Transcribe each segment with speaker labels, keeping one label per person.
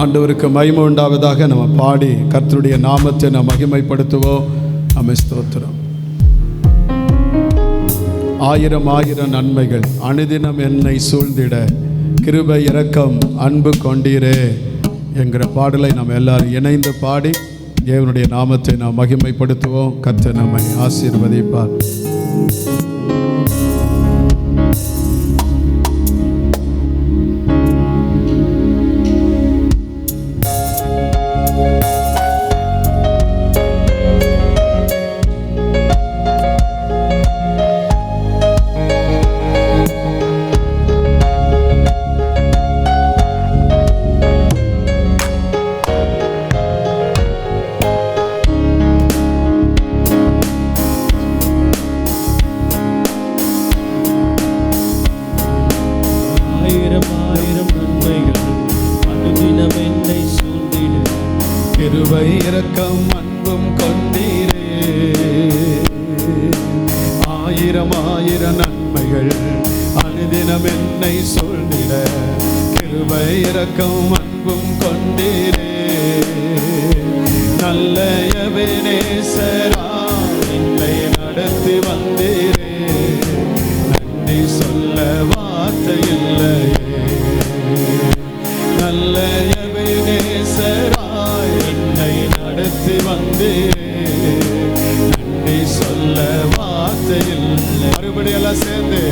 Speaker 1: ஆண்டவருக்கு மகிமை உண்டாவதாக. நம்ம பாடி கர்த்தருடைய நாமத்தை நாம் மகிமைப்படுத்துவோம். நம்ம ஸ்தோத்திரம். ஆயிரம் ஆயிரம் நன்மைகள் அனுதினம் என்னை சூழ்ந்திட கிருபை இரக்கம் அன்பு கொண்டீரே என்கிற பாடலை நாம் எல்லாரும் இணைந்து பாடி தேவனுடைய நாமத்தை நாம் மகிமைப்படுத்துவோம். கர்த்தர் நம்மை ஆசீர்வதிப்பார். கிருபை இரக்கம் அன்பும் கொண்டீரே, ஆயிரம் ஆயிரம் நன்மைகள் அனுதினம் என்னை சூழ்ந்திட கிருபை இரக்கம் அன்பும் கொண்டீரே. நல்ல எபேனேசரா என்னை நடத்தி வந்தீரே, நன்றி சொல்ல வார்த்தை இல்லையே. நல்ல எபேனேசரா என்னை நடத்தி வந்தீரே, நன்றி சொல்ல வார்த்தையில். மறுபடியெல்லாம் சேர்ந்து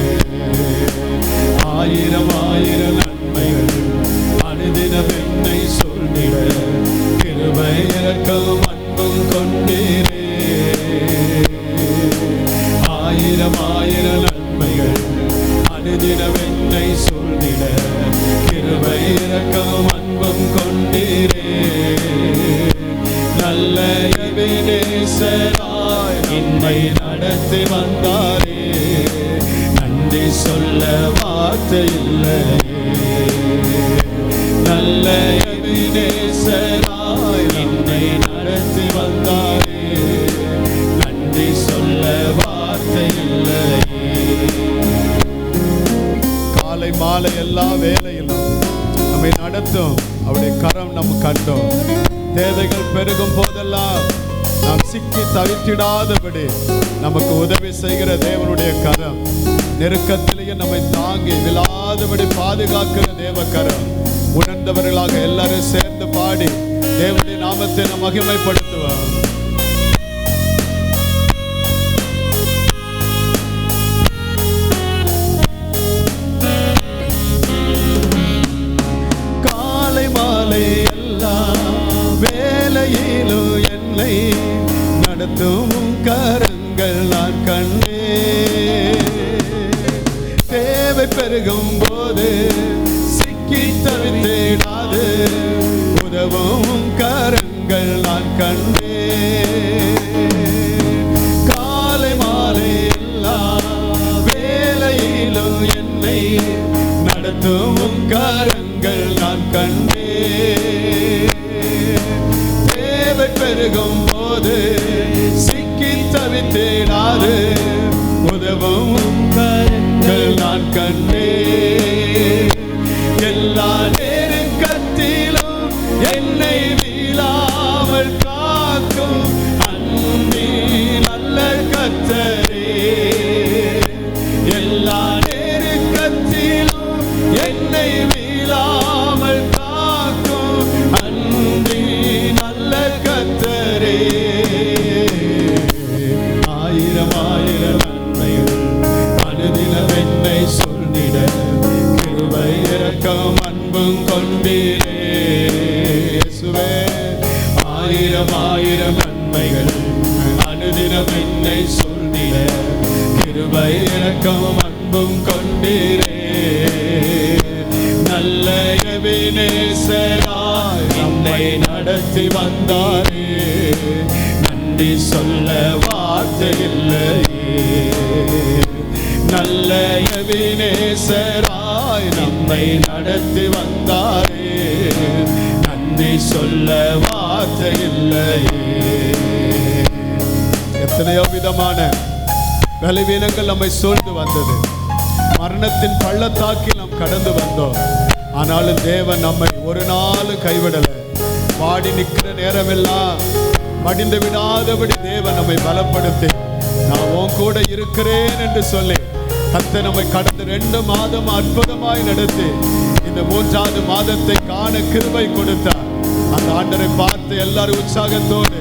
Speaker 1: ஆயிரம் ஆயிரம் நன்மைகள் அனுதினம் என்னை சூழ்ந்திட கிருபை இரக்கம் அன்பும் கொண்டீரே. ஆயிரம் ஆயிரம் நன்மைகள் அனுதினம் என்னை சூழ்ந்திட கிருபை இரக்கம் அன்பும் கொண்டீரே. நல்ல எபேனேசராய் என்னை நடத்தி வந்தாரே, நன்றி சொல்ல வார்த்தை இல்லையே. நல்ல எபேனேசராய் என்னை நடத்தி வந்தாரே, நன்றி சொல்ல வார்த்தை இல்லையே. காலை மாலை எல்லா வேலையிலும் நம்மை நடத்தும் அவருடைய கரம் நம்ம கண்டோம். தேவைகள் பெருகும் போதெல்லாம் நாம் சிக்கி தவித்திடாதபடி நமக்கு உதவி செய்கிற தேவனுடைய கரம், நெருக்கத்திலேயே நம்மை தாங்கி விழாதபடி பாதுகாக்கிற தேவ கரம். உணர்ந்தவர்களாக எல்லாரும் சேர்ந்து பாடி தேவனுடைய நாமத்தை நாம் மகிமைப்படுத்துவோம். காலை மாலை எல்லாம் வேலையிலும் என்னை நடத்தும் கரங்கள் நான் கண்டே. தேவை பெருகும் போது சிக்கி தவித்திடாது உதவும் கரங்கள் நான் கண்டே. காலை மாலை எல்லா வேலையிலும் என்னை நடத்தும் கரங்கள் நான் கண்டே. தேவை பெருகும் போது சிக்கி தவித்திடாது உதவும் கரங்கள் நான் கண்டே. எல்லா நெருக்கத்திலும் என்னை வீழாமல் காக்கும் அன்பி நல்ல கர்த்தரே. எல்லா நெருக்கத்திலும் என்னை வீழாமல் காக்கும் அன்பி நல்ல கர்த்தரே. ஆயிரம் ஆயிரம் நன்மைகள் அனுதினம் என்னை சொல்லிட கிருபை இரக்கம் அன்பும் கொண்டீரே. இயேசுவே, ஆயிரம் ஆயிரம் நன்மைகள் அனுதினம் என்னை சொல்லிட கிருபை இரக்கம் அன்பும் கொண்டீரே. நல்ல எபேனேசராய் என்னை நடத்தி வந்தாரே, நன்றி சொல்ல வார்த்தை இல்லையே. நல்ல எபேனேசராய் நம்மை நடத்தி வந்தாரே, நன்றி சொல்ல வார்த்தை இல்லையே. எத்தனையோ விதமான பலவீனங்கள் நம்மை சூழ்ந்து வந்தது. மரணத்தின் பள்ளத்தாக்கில் நாம் கடந்து வந்தோம். ஆனாலும் தேவன் நம்மை ஒரு நாள் கைவிடல. பாடி நிற்கிற நேரமெல்லாம் மடிந்து விடாதபடி தேவன் நம்மை பலப்படுத்தி நான் உன் கூட இருக்கிறேன் என்று சொல்லி கர்த்தர் நம்மை கடந்த 2 மாதம் அற்புதமாய் நடத்தி இந்த 3வது மாதத்தை காண கிருபை கொடுத்தார். அந்த ஆண்டவரை பார்த்து எல்லாரும் உற்சாகத்தோடு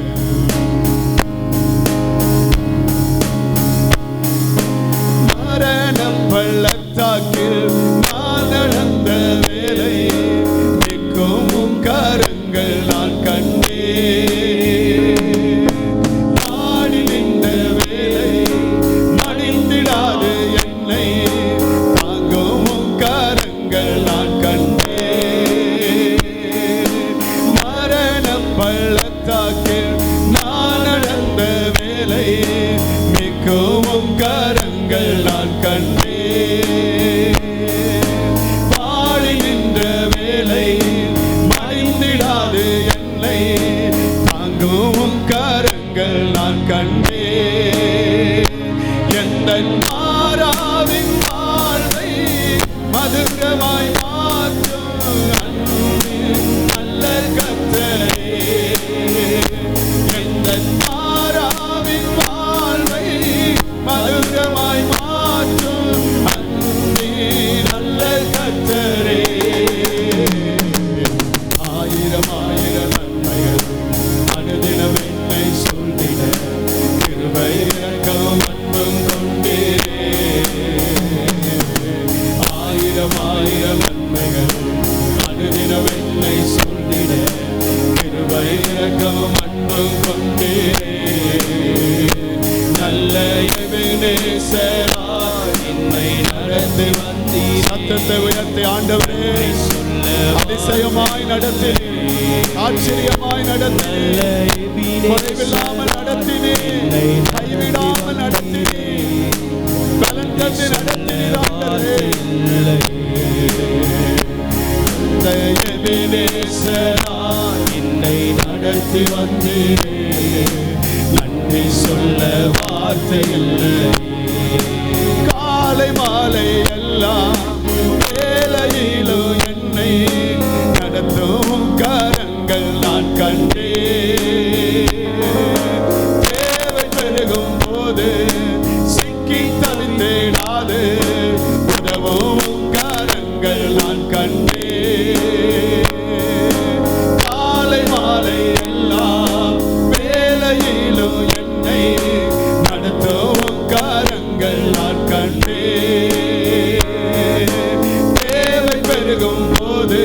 Speaker 1: மரணம் பள்ளத்தாக்கில் நான் நடந்த வேலை நிற்கும் கரங்கள் நான் கண்டேன். நாடி நின்ற வேலை மடிந்திடாது என்னை தாங்கும் கரங்கள் நான் கண்டேன். மரணம் பள்ளத்தாக்கில் நான் நடந்த வேலை மிகவும் கரங்கள் நான் கண்டேன். பாடி நின்ற வேலை மறைந்திடாது என்னை தாங்கும் கரங்கள் நான் கண்டேன். எந்த மாறாவின் வாழ்வை மதுரமாய் மாற்றும் அன்பின் நல்ல கர்த்தரே. எந்த மாறாவின் வாழ்வை மதுரமாய் மாற்றும் அன்பின் நல்ல கர்த்தரே. ஆயிரம் ஆயிரம் நன்மைகள் அனுதினம் என்னை சூழ்ந்திட கிருபை இரக்கம் அன்பும் கொண்டீரே. ஆயிரம் ஆயிரம் நன்மைகள் அனுதினம் என்னை சூழ்ந்திட கிருபை இரக்கம் அன்பும் கொண்டீரே. நல்ல எபேனேசராய் என்னை நடத்தி வந்தீரே. சத்தத்தை உயர்த்தி ஆண்டவரே அதிசயமாய் நடத்தி ஆச்சரியமாய் நடத்தி குறைவில்லாமல் நடத்தினீர். கைவிடாமல் நடத்தினீர். பலன் தந்து நடத்தினீர் ஆண்டவரே. எபேனேசராய் என்னை நடத்தி வந்தீரே. நன்றி சொல்ல வார்த்தை இல்லை. காலை மாலை எல்லாம் வேலையிலும் என்னை நடத்தும் கரங்கள் நான் கண்டேன். தேவை பெருகும் போது சிக்கி தவித்தேடாது உதவும் கரங்கள் நான் கண்டேன். காலை மாலை எல்லாம் வேலையிலும் என்னை நடத்தும் கரங்கள் நான் கண்டேன். தேவை பெருகும் போது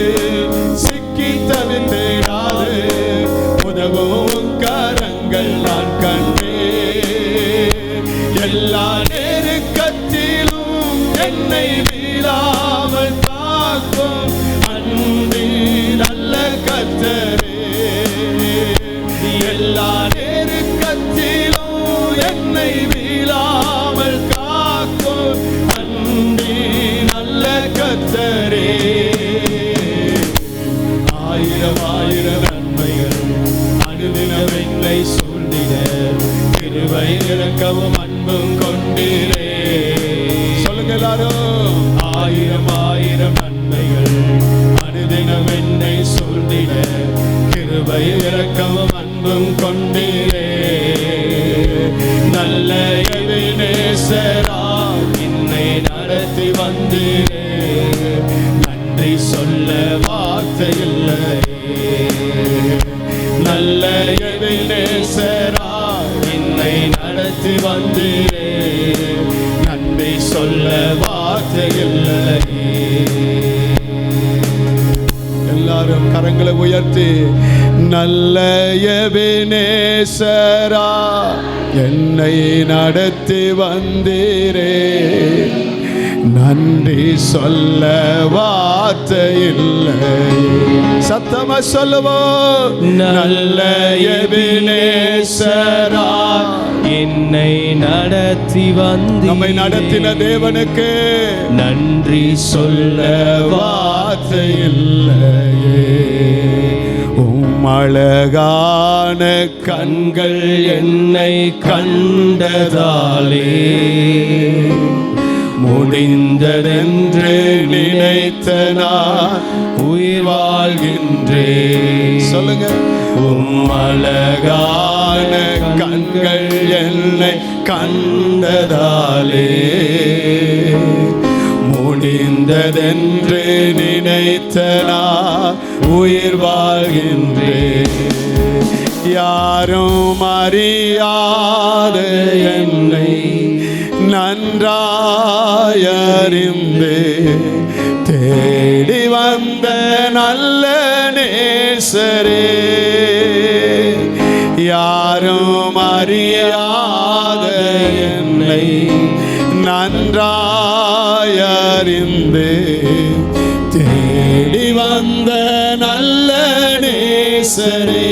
Speaker 1: சிக்கி தவித்தேடாது உதவும் கரங்கள் நான் கண்டேன். எல்லா நெருக்கத்திலும் என்னை வீழாமல் காக்கும் அன்பின் நல்ல கர்த்தரே. எல்லா நெருக்கத்திலும் என்னை வீழாமல் காக்கும் அன்பின் நல்ல கர்த்தரே. ஆயிரம் ஆயிரம் நன்மைகள் அனுதினம் என்னை சூழ்ந்திட கிருபை இரக்கமும் அன்பும் கொண்டீரே. சொல்லுங்க எல்லாரும். ஆயிரம் ஆயிரம் நன்மைகள் அனுதினம் என்னை சூழ்ந்திட கிருபை இரக்கமும் அன்பும் கொண்டீரே. நல்ல எபேனேசராய் என்னை நடத்தி வந்தீரே. நன்றி சொல்ல வார்த்தை இல்லை. நல்ல எபேனேசராய் என்னை நடத்தி வந்தீரே. நன்றி சொல்ல வார்த்தை இல்லை. எல்லாரும் கரங்களை உயர்த்தி நல்ல எபேனேசராய் என்னை நடத்தி வந்தீரே. நன்றி சொல்ல வார்த்தை இல்லை. சத்தமா சொல்லுவோம். நல்ல எபேனேசராய்
Speaker 2: என்னை நடத்தி வந்தீரே.
Speaker 1: நம்மை நடத்தின தேவனுக்கு
Speaker 2: நன்றி சொல்ல
Speaker 1: வார்த்தை இல்லையே. அழகான
Speaker 2: கண்கள் என்னை கண்டதாலே
Speaker 1: முடிந்ததென்று நினைத்த நான் உயிர் வாழ்கின்றேன். சொல்லுங்க. அழகான கண்கள் என்னை கண்டதாலே முடிந்ததென்று நினைத்த நான் உயிர் வாழ்கின்றேன். யாரும் அறியாத என்னை நன்றாயறிந்து தேடி வந்த நல்ல நேசரே, யாரும் அறியாத என்னை நன்றாயறிந்து தேடி வந்த நல்ல நேசரே,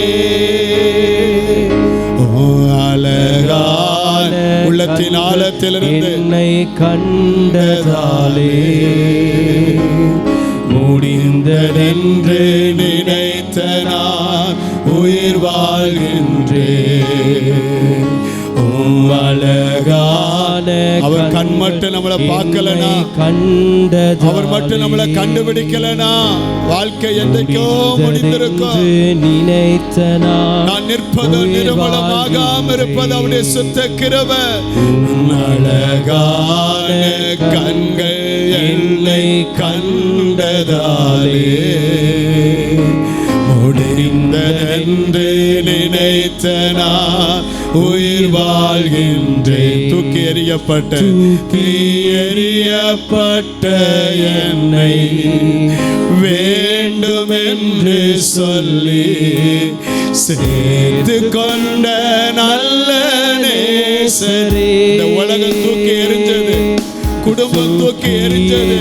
Speaker 1: அழகான உள்ளத்தின் ஆழத்திலிருந்து
Speaker 2: என்னை கண்டதாலே
Speaker 1: முடிந்ததென்று நினைத்த நான் உயிர் வாழ்கின்றேன். அழகான அவர் கண் மட்டும் நம்மளை பார்க்கலனா, அவர் மட்டும் நம்மளை கண்டுபிடிக்கலனா வாழ்க்கை என்றைக்கோ முடிந்திருக்கும்.
Speaker 2: நினைத்த
Speaker 1: நான் நிற்பது நிர்மலமாகாம இருப்பது அவருடைய சுத்த கிருபை. அழகான கண்கள் என்னை கண்டதாலே முடிந்ததென்று நினைத்த நான் உயிர் வாழ்கின்றேன். தூக்கி எறியப்பட்ட என்னை வேண்டுமென்று சொல்லி சேர்த்து கொண்ட நல்ல நேசரே. இந்த உலகம் தூக்கி எறிஞ்சது, குடும்பம் தூக்கி எறிஞ்சது.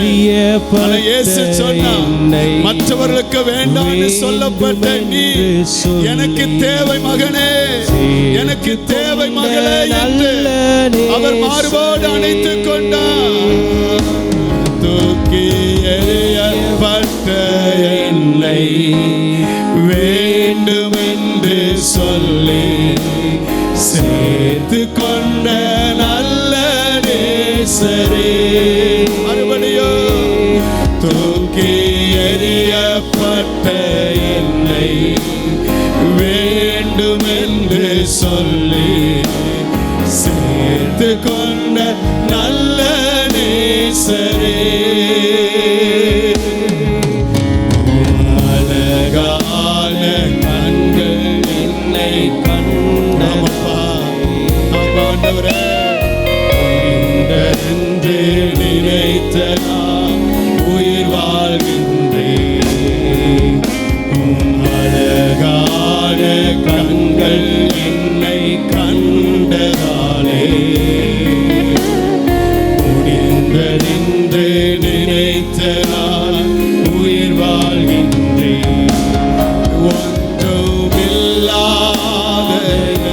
Speaker 1: இயேசு சொன்னார், மற்றவர்களுக்கு வேண்டாம்னு சொல்லப்பட்ட நீ எனக்கு தேவை மகனே, எனக்கு தேவை மகளே என்று அவர் மார்போடு அணைத்துக் கொண்டார். தூக்கி எறியப்பட்ட என்னை வேண்டுமென்று சொல்லி சேர்த்து கொண்ட நல்ல நேசரே. மறுபடியும் தூக்கி எறியப்பட்ட என்னை வேண்டுமென்று சொல்லி சேர்த்து கொண்ட நல்ல நேசரே. அழகான கண்கள் என்னை கண்டப்பா. ஆண்டவரே, முடிந்ததென்று நினைத்த நான் உயிர் வாழ்கின்றேன். அழகான கண்கள் என்னை கண்டதாலே முடிந்ததென்று நினைத்த நான் உயிர் வாழ்கின்றேன். ஒன்றுமில்லாத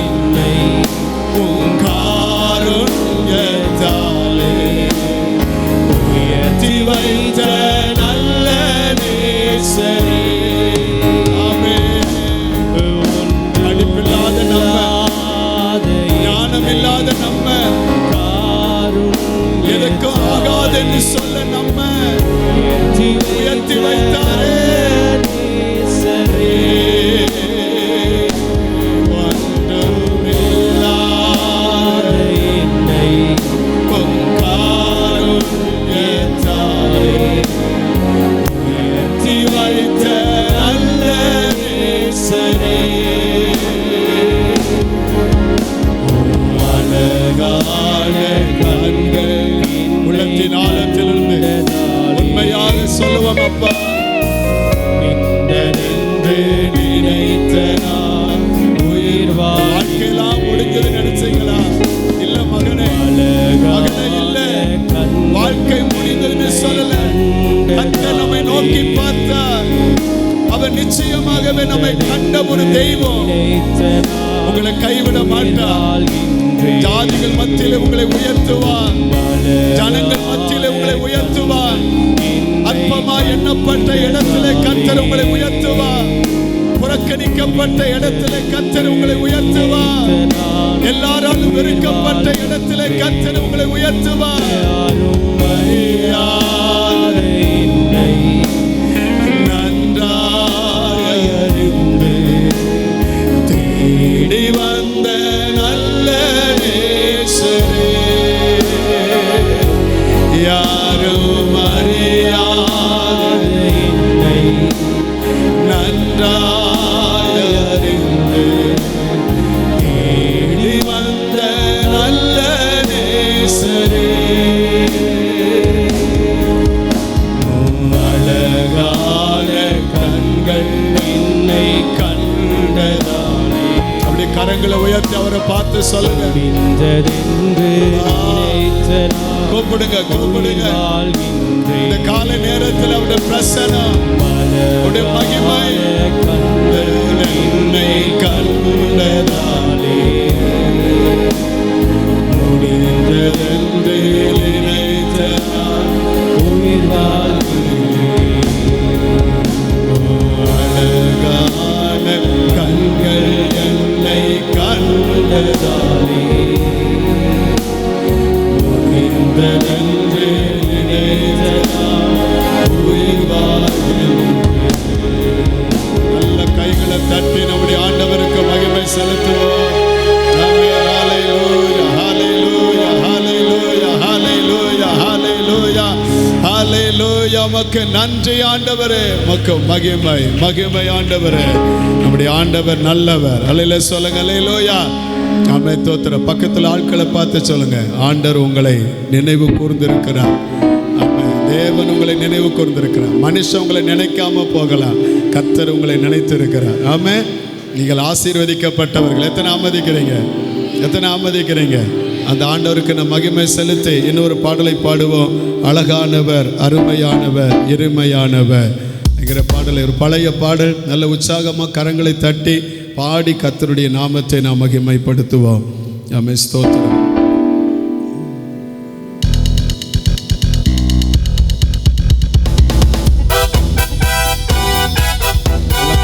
Speaker 1: என்னை உன் காருண்யத்தாலே உயர்த்தி வைத்த நல்ல நேசரே. படிப்பில்லாத நம்ம, ஞானமில்லாத நம்ம, எதுக்கும் ஆகாதென்று சொல்ல நம்ம உயர்த்தி வைத்தாரே. ஒன்றுமில்லாத என்னை உன் காருண்யத்தாலே உயர்த்தி வைத்த நல்ல நேசரே. அழகான கண்கள் உள்ளத்தின் ஆழத்திலிருந்து உண்மையாக சொல்லுவோம் அப்பா. நின்றென்று நினைத்த நான் உயிர் வாழ்க்கையெல்லாம் முடிஞ்சது நினைச்சீங்களா? இல்ல மகனே, மகனே இல்ல, வாழ்க்கை முடிந்ததுன்னு சொல்லல. கர்த்தர் நம்மை நோக்கி பார்த்தார். அவர் நிச்சயமாகவே நம்மை கண்ட ஒரு தெய்வம். உங்களை கைவிட மாட்டார். ஜாதிகள் மத்தியிலே உங்களை உயர்த்துவார், ஜனங்கள் மத்தியிலே உங்களை உயர்த்துவார். அற்பமா எண்ணப்பட்ட இடத்திலே கர்த்தர் உங்களை உயர்த்துவார். புறக்கணிக்கப்பட்ட இடத்திலே கர்த்தர் உங்களை உயர்த்துவார். எல்லாராலும் வெறுக்கப்பட்ட இடத்திலே கர்த்தர் உங்களை உயர்த்துவார்.
Speaker 2: அறியாத என்னை நன்றாய் அறிந்து
Speaker 1: தேடி வந்த நல்ல நேசரே, யாரும் அறியாத
Speaker 2: என்னை
Speaker 1: நன்றாய் அறிந்து தேடி வந்த நல்ல நேசரே,
Speaker 2: அழகான கண்கள் என்னை கண்டதாலே
Speaker 1: அப்படி கரங்களை உயர்த்தி அவரை பார்த்து சொல்லுங்க.
Speaker 2: முடிந்ததென்று நினைத்த நான்
Speaker 1: கூப்பிடுங்க, கூப்பிடுங்க.
Speaker 2: வாழ்கின்றேன்.
Speaker 1: இந்த கால நேரத்தில் அவருடைய பிரசனம், அவருடைய மகிமை
Speaker 2: கண்கள் என்னை கண்டதாலே முடிந்ததென்று நினைத்த நான் உயிர் வாழ்கின்றேன்.
Speaker 1: அழகான கண்கள் என்னை
Speaker 2: கண்டதாலே முடிந்ததென்று நினைத்த நான் உயிர் வாழ்கின்றேன்.
Speaker 1: நல்ல கைகளை தட்டி நம்முடைய ஆண்டவருக்கு மகிமை செலுத்துவோம். ஆமென். ஹல்லேலூயா, ஹல்லேலூயா, ஹல்லேலூயா, ஹல்லேலூயா, ஹல்லேலூயா, ஹல்லேலூயா. உமக்கு நன்றி ஆண்டவரே, உமக்கு மகிமை, மகிமை ஆண்டவரே. நம்முடைய ஆண்டவர் நல்லவர். அல்லேலூயா சொல்லுங்க. அல்லேலூயா. ஆமென். தோத்திர பக்கத்தில் ஆட்களை பார்த்து சொல்லுங்க, ஆண்டவர் உங்களை நினைவு கூர்ந்திருக்கிறார். ஆமென். தேவன் உங்களை நினைவு கூர்ந்திருக்கிறார். மனுஷன் உங்களை நினைக்காம போகலாம், கர்த்தர் உங்களை நினைத்திருக்கிறார். ஆமென். நீங்கள் ஆசீர்வதிக்கப்பட்டவர்கள். எத்தனை ஆமதிக்கிறீங்க? எத்தனை ஆமதிக்கிறீங்க? அந்த ஆண்டவருக்கு நம்ம மகிமை செலுத்தி இன்னொரு பாடலை பாடுவோம். அழகானவர், அருமையானவர், இருமையானவர் என்கிற பாடலை, ஒரு பழைய பாடல். நல்ல உற்சாகமாக கரங்களை தட்டி பாடி கர்த்தருடைய நாமத்தை நாம் மகிமைப்படுத்துவோம். ஆமென். ஸ்தோத்திரம்.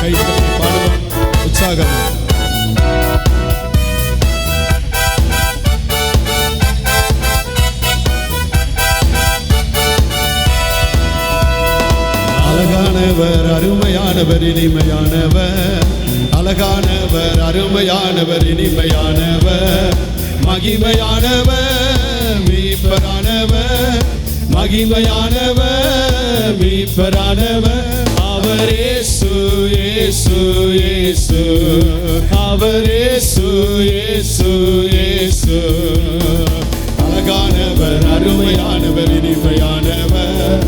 Speaker 1: கை தட்டி பாடுவோம் உற்சாகம். அழகானவர், அருமையானவர், இனிமையானவர். அழகானவர், அருமையானவர், இனிமையானவர், மகிமையானவர், மீட்பரானவர், மகிமையானவர், மீட்பரானவர். அவர் இயேசு, இயேசு, இயேசு. அவர் இயேசு, இயேசு, இயேசு. அழகானவர், அருமையானவர், இனிமையானவர்.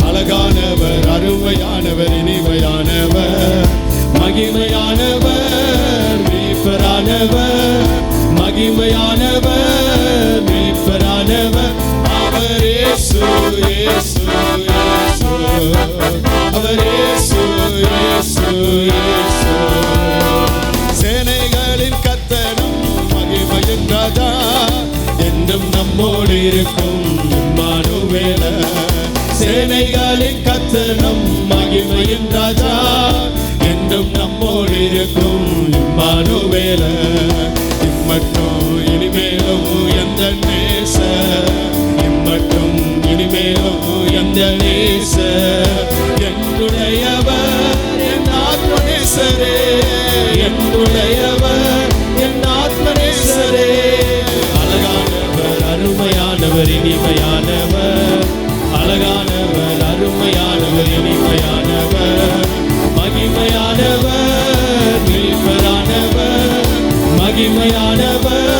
Speaker 1: அழகானவர், அருமையானவர், இனிமையானவர், மகிமையானவர், மீட்பரானவர், மகிமையானவர், மீட்பரானவர். அவர் இயேசு, இயேசு, இயேசு. அவர் இயேசு, இயேசு, இயேசு. சேனைகளின் கர்த்தரும் மகிமையின் ராஜா என்றும் நம்மோடு இருக்கும் இம்மானுவேல். சேனைகளின் கர்த்தரும் மகிமையின் ராஜா என்றும் நம்மோடு இருக்கும் இம்மானுவேல். இம்மட்டும் இனிமேலும் எந்த நேச, இம்மட்டும் இனிமேலும் எந்த நேச, என்னுடையவர் என் ஆத்மநேசரே, என்னுடையவர் என் ஆத்மநேசரே. அழகானவர், அருமையானவர், இனிமையானவர். அழகானவர், அருமையானவர், இனிமையானவர், மகிமையானவர், மீட்பரானவர், மகிமையானவர்,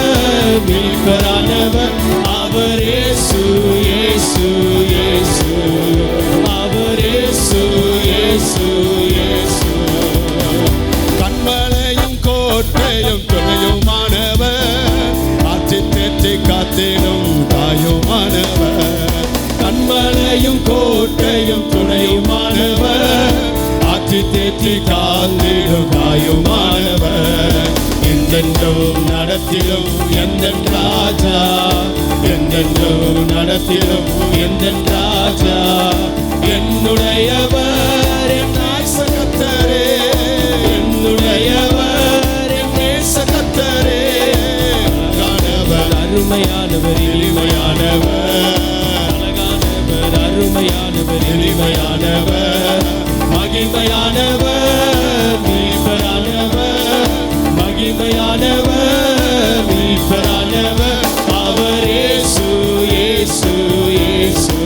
Speaker 1: மீட்பரானவர். அவர் இயேசு, இயேசு, இயேசு. அவர் இயேசு, இயேசு, இயேசு. கண்மலையும் கோட்டையும் துணையுமானவர், ஆற்றி தேற்றி காத்திடும் தாயுமானவர். கண்மலையும் கோட்டையும் துணையுமானவர், ஆற்றி தேற்றி காத்திடும் தாயுமானவர். எந்தென்றும் நடத்திடும் எந்த ராஜா, எந்தென்றும் நடத்திடும் எந்த ராஜா, என்னுடையவர் என் நேசகர்த்தரே, என்னுடையவர் என் நேசகர்த்தரே. அழகானவர், அருமையானவர், இனிமையானவர். அழகானவர்,
Speaker 2: அருமையானவர் இனிமையானவர் மகிமையானவர் மீட்பரானவர் மகிமையானவர் மீட்பரானவர் அவர் இயேசு இயேசு இயேசு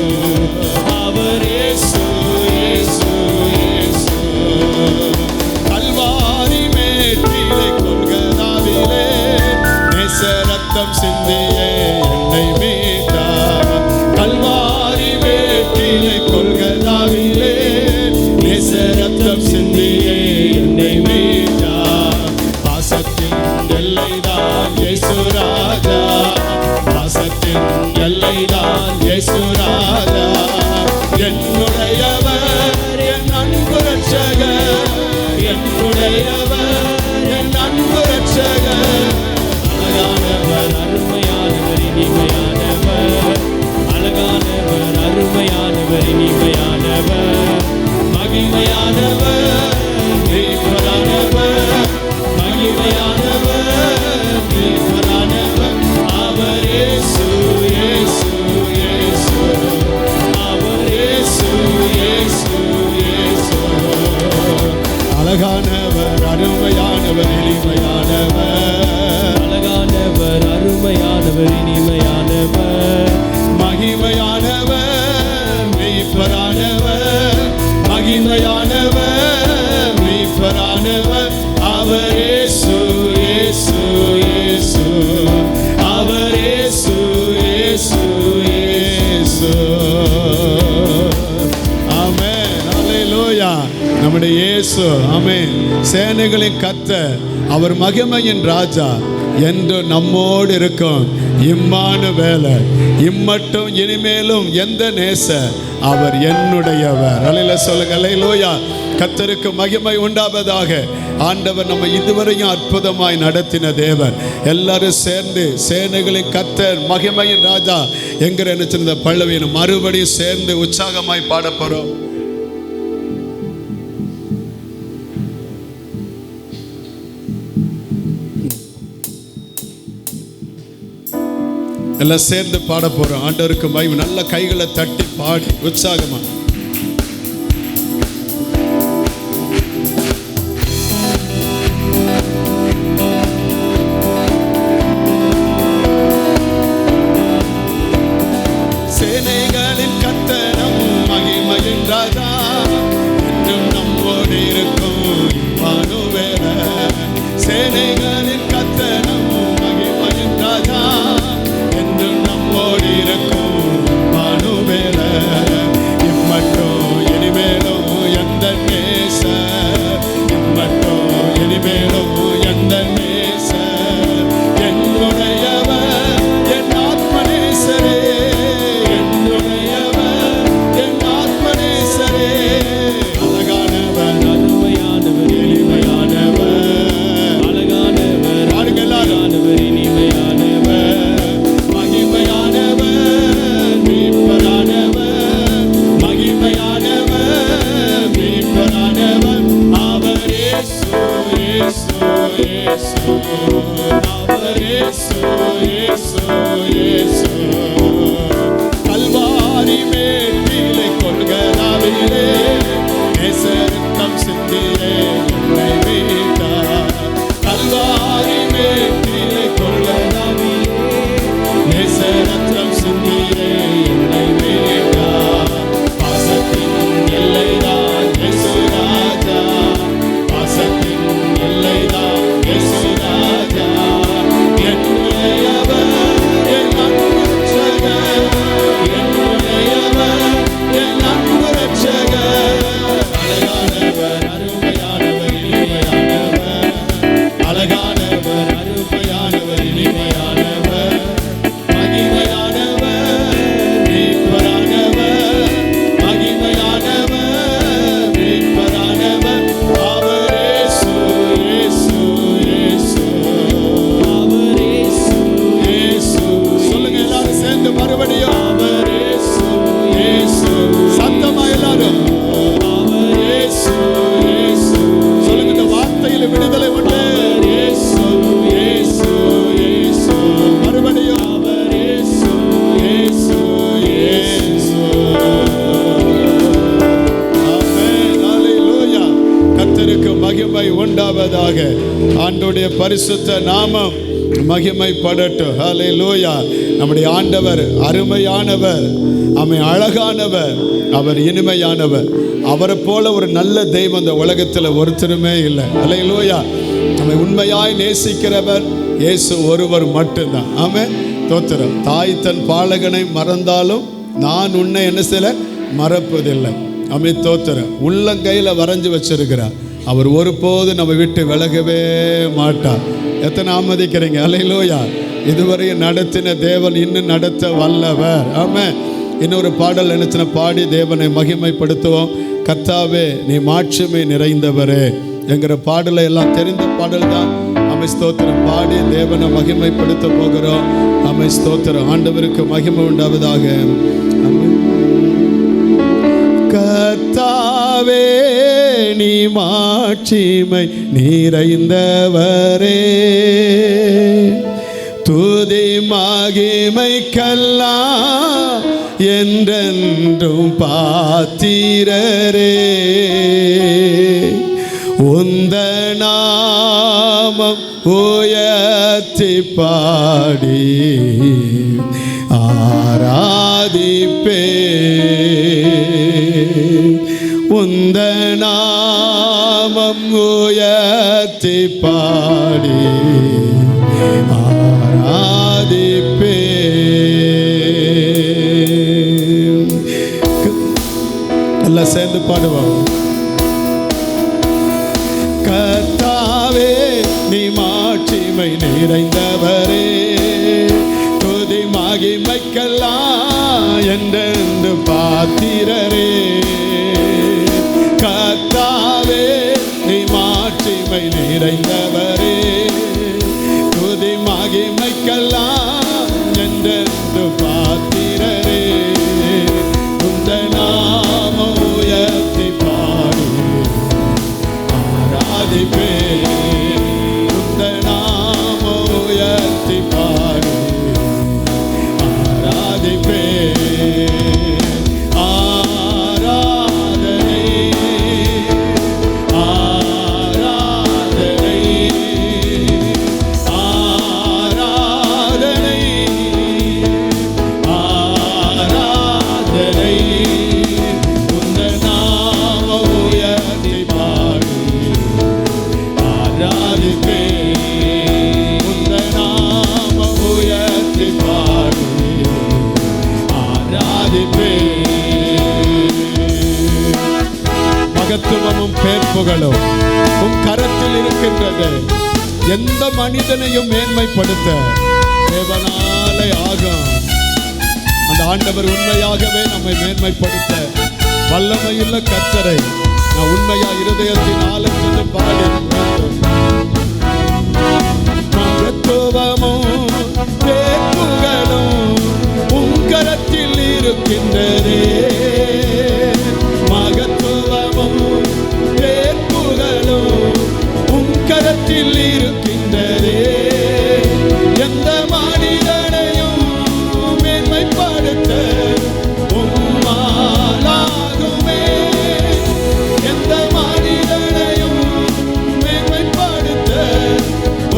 Speaker 2: அவர் இயேசு இயேசு இயேசு கல்வாரி மேட்டிலே கொல்கதாவிலே நேச ரத்தம் சிந்தியே என்னை மீட்டார் கல்வாரி மேட்டிலே கொல்கதாவிலே நேச ரத்தம் சிந்தியே என்னை மீட்டார் பாசத்தின் எல்லைதான் இயேசு ராஜா பாசத்தின் எல்லைதான் இயேசு ராஜா என்னுடையவர் என் அன்பு ரட்சகர் என்னுடையவர் என் அன்பு ரட்சகர் அழகானவர் அருமையானவர் இனிமையானவர் அழகானவர் அருமையானவர் இனிமையானவர் மகிமையானவர் மீட்பரானவர் மகிமையானவர் மீட்பரானவர் அவர் இயேசு இயேசு இயேசு அவர் இயேசு இயேசு இயேசு அழகானவர் அருமையானவர் இனிமையானவர் அழகானவர் அருமையானவர் இனிமையானவர் மகிமையானவர் மீட்பரானவர் மகிமையானவர் மீட்பரானவர் அவர் இயேசு இயேசு இயேசு அவர் இயேசு இயேசு இயேசு ஆமென் அல்லேலூயா நம்முடைய இயேசு ஆமென் சேனைகளின் கர்த்தர் அவர் மகிமையின் ராஜா என்று நம்மோடு இருக்கும் இம்மானுவேலர் இம்மட்டும் இனிமேலும் எந்த நேச அவர் என்னுடையவர் அல்லேலூயா சொல்லுங்க அல்லேலூயா கர்த்தருக்கு மகிமை உண்டாவதாக ஆண்டவர் நம்ம இதுவரையும் அற்புதமாய் நடத்தின தேவன் எல்லாரும் சேர்ந்து சேனைகளின் கர்த்தர் மகிமையின் ராஜா என்கிற நினைச்சிருந்த பல்லவியை மறுபடியும் சேர்ந்து உற்சாகமாய் பாட போறோம் எல்லாம் சேர்ந்து பாட போறோம் ஆண்டவருக்கு மகிமை நல்ல கைகளை தட்டி பாடி உற்சாகமா சேனைகளின் கர்த்தரும் மகிமையின் ராஜா என்றும் நம்மோடு இருக்கும் இம்மானுவேலர் சேனைகளின் கர்த்தரும் மகிமையின் ராஜா என்றும் நம்மோடு இருக்கும் இம்மானுவேலர் இம்மட்டும் இனிமேலும் எந்த நேச இம்மட்டும் இனிமேலும் எந்த நேச என்னுடையவர் என் ஆத்மநேசரே என்னுடையவர் என் ஆத்மநேசரே அழகானவர் அருமையானவர் இனிமையானவர் அழகானவர் அழகானவர் இனிமையானவர் மகிமையானவர் மீட்பரானவர் மகிமையானவர் மீட்பரானவர் அவர் இயேசு இயேசு இயேசு அவர் இயேசு இயேசு இயேசு கல்வாரி மேட்டிலே கொல்கதாவிலே நேச ரத்தம் சிந்தியே என்னை மீட்டார் கல்வாரி மேட்டிலே கொல்கதாவிலே நேச ரத்தம் சிந்தியே என்னை மீட்டார் பாசத்தின் எல்லைதான் இயேசு ராஜா பாசத்தின் எல்லைதான் இயேசு ராஜா என்னுடையவர் என் அன்பு ரட்சகர் என்னுடையவர் என் அன்பு ரட்சகர் அழகானவர் அருமையானவர் இனிமையானவர் உண்டாவதாக. ஆண்டவருடைய பரிசுத்த நாமம் மகிமைப்படட்டும். ஹல்லேலூயா. நம்முடைய ஆண்டவர் அருமையானவர், அவன் அழகானவர், அவர் இனிமையானவர். அவரை போல ஒரு நல்ல தெய்வம் இந்த உலகத்தில் ஒருத்தருமே இல்லை. ஹல்லேலூயா. நம்மை உண்மையாய் நேசிக்கிறவர் இயேசு ஒருவர் மட்டும்தான். ஆமென். தோத்திரம். தாய் தன் பாலகனை மறந்தாலும் நான் உன்னை என்ன செய்யல மறப்பதில்லை. ஆமென். தோத்திரம். உள்ளங்கையில் வரைஞ்சி வச்சிருக்கிறார். அவர் ஒருபோது நம்ம விட்டு விலகவே மாட்டார். எத்தனை ஆமதிக்கிறீங்க? ஹல்லேலூயா. இதுவரை நடத்தின தேவன் இன்னும் நடத்த வல்லவர். ஆமென். இன்னொரு பாடல் நினைச்சின பாடி தேவனை மகிமைப்படுத்துவோம். கர்த்தாவே நீ மாட்சிமை நிறைந்தவரே என்கிற பாடலை எல்லாம் தெரிந்த பாடல் தான். அமை ஸ்தோத்திரம். பாடி தேவனை மகிமைப்படுத்த போகிறோம். அமை ஸ்தோத்திரம். ஆண்டவருக்கு மகிமை உண்டாவதாக. கர்த்தாவே நீ மாட்சிமை நிறைந்தவரே, துதி மகிமைக்கெல்லாம் என்றென்றும் பாத்திரரே. உந்த நாமம் உயர்த்தி பாடி ஆராதிப்பே. உந்த நாமம் உயர்த்தி பாடி ஆராதிப்பே. எல்லாம் சேர்ந்து பாடுவோம். கர்த்தாவே நீ மாட்சிமை நிறைந்தவரே, துதி மகிமைக்கெல்லாம் என்றென்று பாத்திரரே. கர்த்தாவே நீ மாட்சிமை நிறைந்தவரே, துதி மகிமைக்கெல்லாம் என்றென்று பாத்திரரே. உந்த நாம உயர்த்தி பாடி ஆராதிப்பே. உந்த நாம உயர்த்தி பாடி ஆராதிப்பே. ஆராதனை ஆராதனை ஆராதனை ஆராதனை. உந்த நாம உயர்த்தி பாடி ஆராதிப்பே. உந்த நாம உயர்த்தி பாடி ஆராதிப்பே. மகத்துவமும் பேர்ப்புகளும் உன் கரத்தில் இருக்கின்றது. எந்த மனிதனையும் மேன்மைப்படுத்த தேவனாலே ஆகும். அந்த ஆண்டவர் உண்மையாகவே நம்மை மேன்மைப்படுத்த வல்லமையுள்ள கர்த்தரை நான் உண்மையா இருதயத்தின் ஆழத்திலிருந்து பாடி மகத்துவமும் பேர்ப்புகளும் உன் கரத்தில் இருக்கின்றதே. மகத்துவமும் பேர்ப்புகளும் உன் கரத்தில் இருக்கின்றதே. எந்த மனிதனையும் மேன்மைப்படுத்த உம்மாலாகுமே. எந்த மனிதனையும் மேன்மைப்படுத்த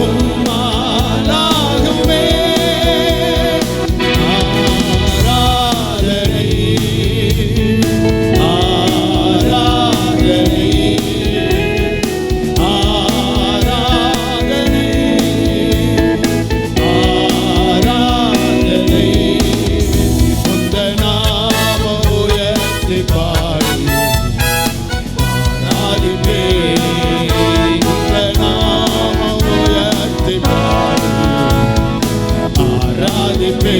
Speaker 2: உம்மாலாகுமே. ஆராதனை ஆராதனை ஆராதனை ஆராதனை. உந்த நாம உயர்த்தி பாடி ஆராதிப்பே. உந்த நாம உயர்த்தி பாடி ஆராதிப்பே.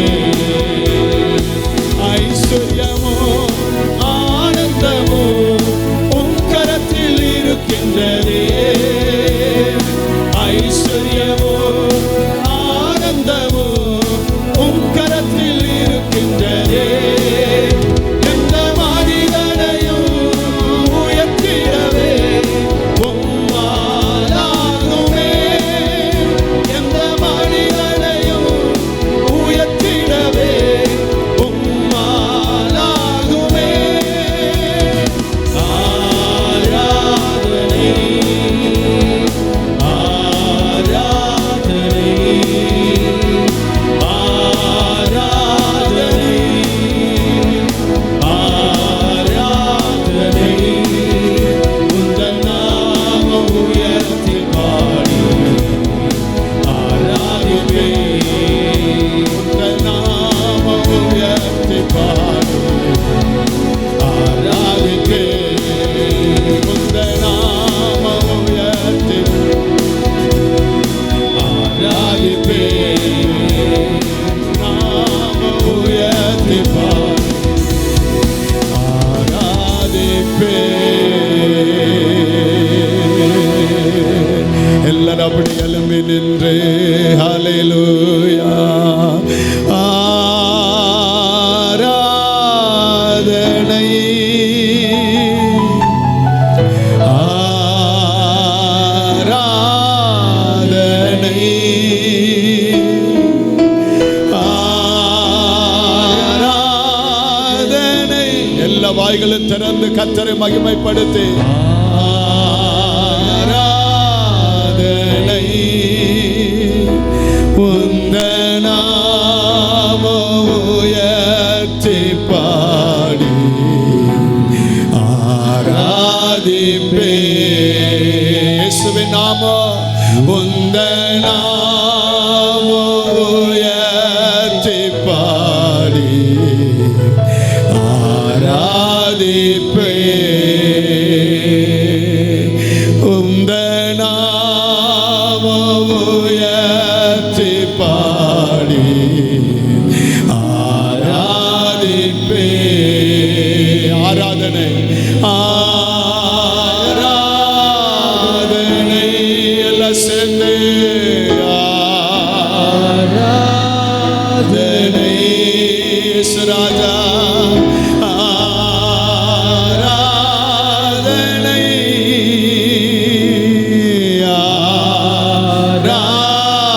Speaker 2: ஐஸ்வர்யமோ ஆனந்தமோ உன் கரத்தில் இருக்கின்றதே. ஐஸ்வர்யமோ ஆனந்தமோ உன் கரத்தில் இருக்கின்றதே. எந்த மனிதனையும் உயர்த்திடவே உம்மாலாகுமே. எந்த மனிதனையும் உயர்த்திடவே உம்மாலாகுமே. ஆராதனை எல்லாரும் அப்படி எழும்பி நின்று ஹல்லேலூயா ஆராதனை எல்லா வாய்களும் திறந்து கர்த்தரை மகிமைப்படுத்தி ஆராதனை உந்தன் நாமம் உயர்த்தி பாடி ஆராதிப்பேன். இயேசுவின் நாமம் உந்தன் நாமம் உயர்த்தி பாடி ஆராதிப்பேன். உந்தன் நாமம் உயர்த்தி பாடி ஆராதிப்பேன். ஆராதனை ஆராதனை எல்லாம் சேர்ந்து ஆராதனை ராஜா ஆராதனை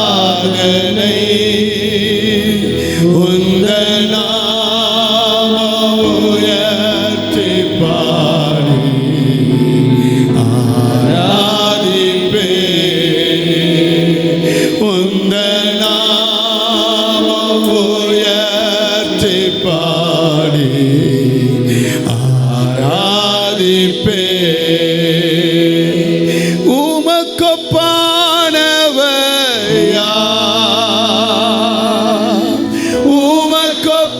Speaker 2: ஆராதனை உந்தன் நாமம் உயர்த்தி பாடி ஆராதிப்பேன். உந்தன் நாமம் உயர்த்தி பாடி ஆராதிப்பேன். உமக்கொப்பானவர் யார்? உமக்கொப்பானவர்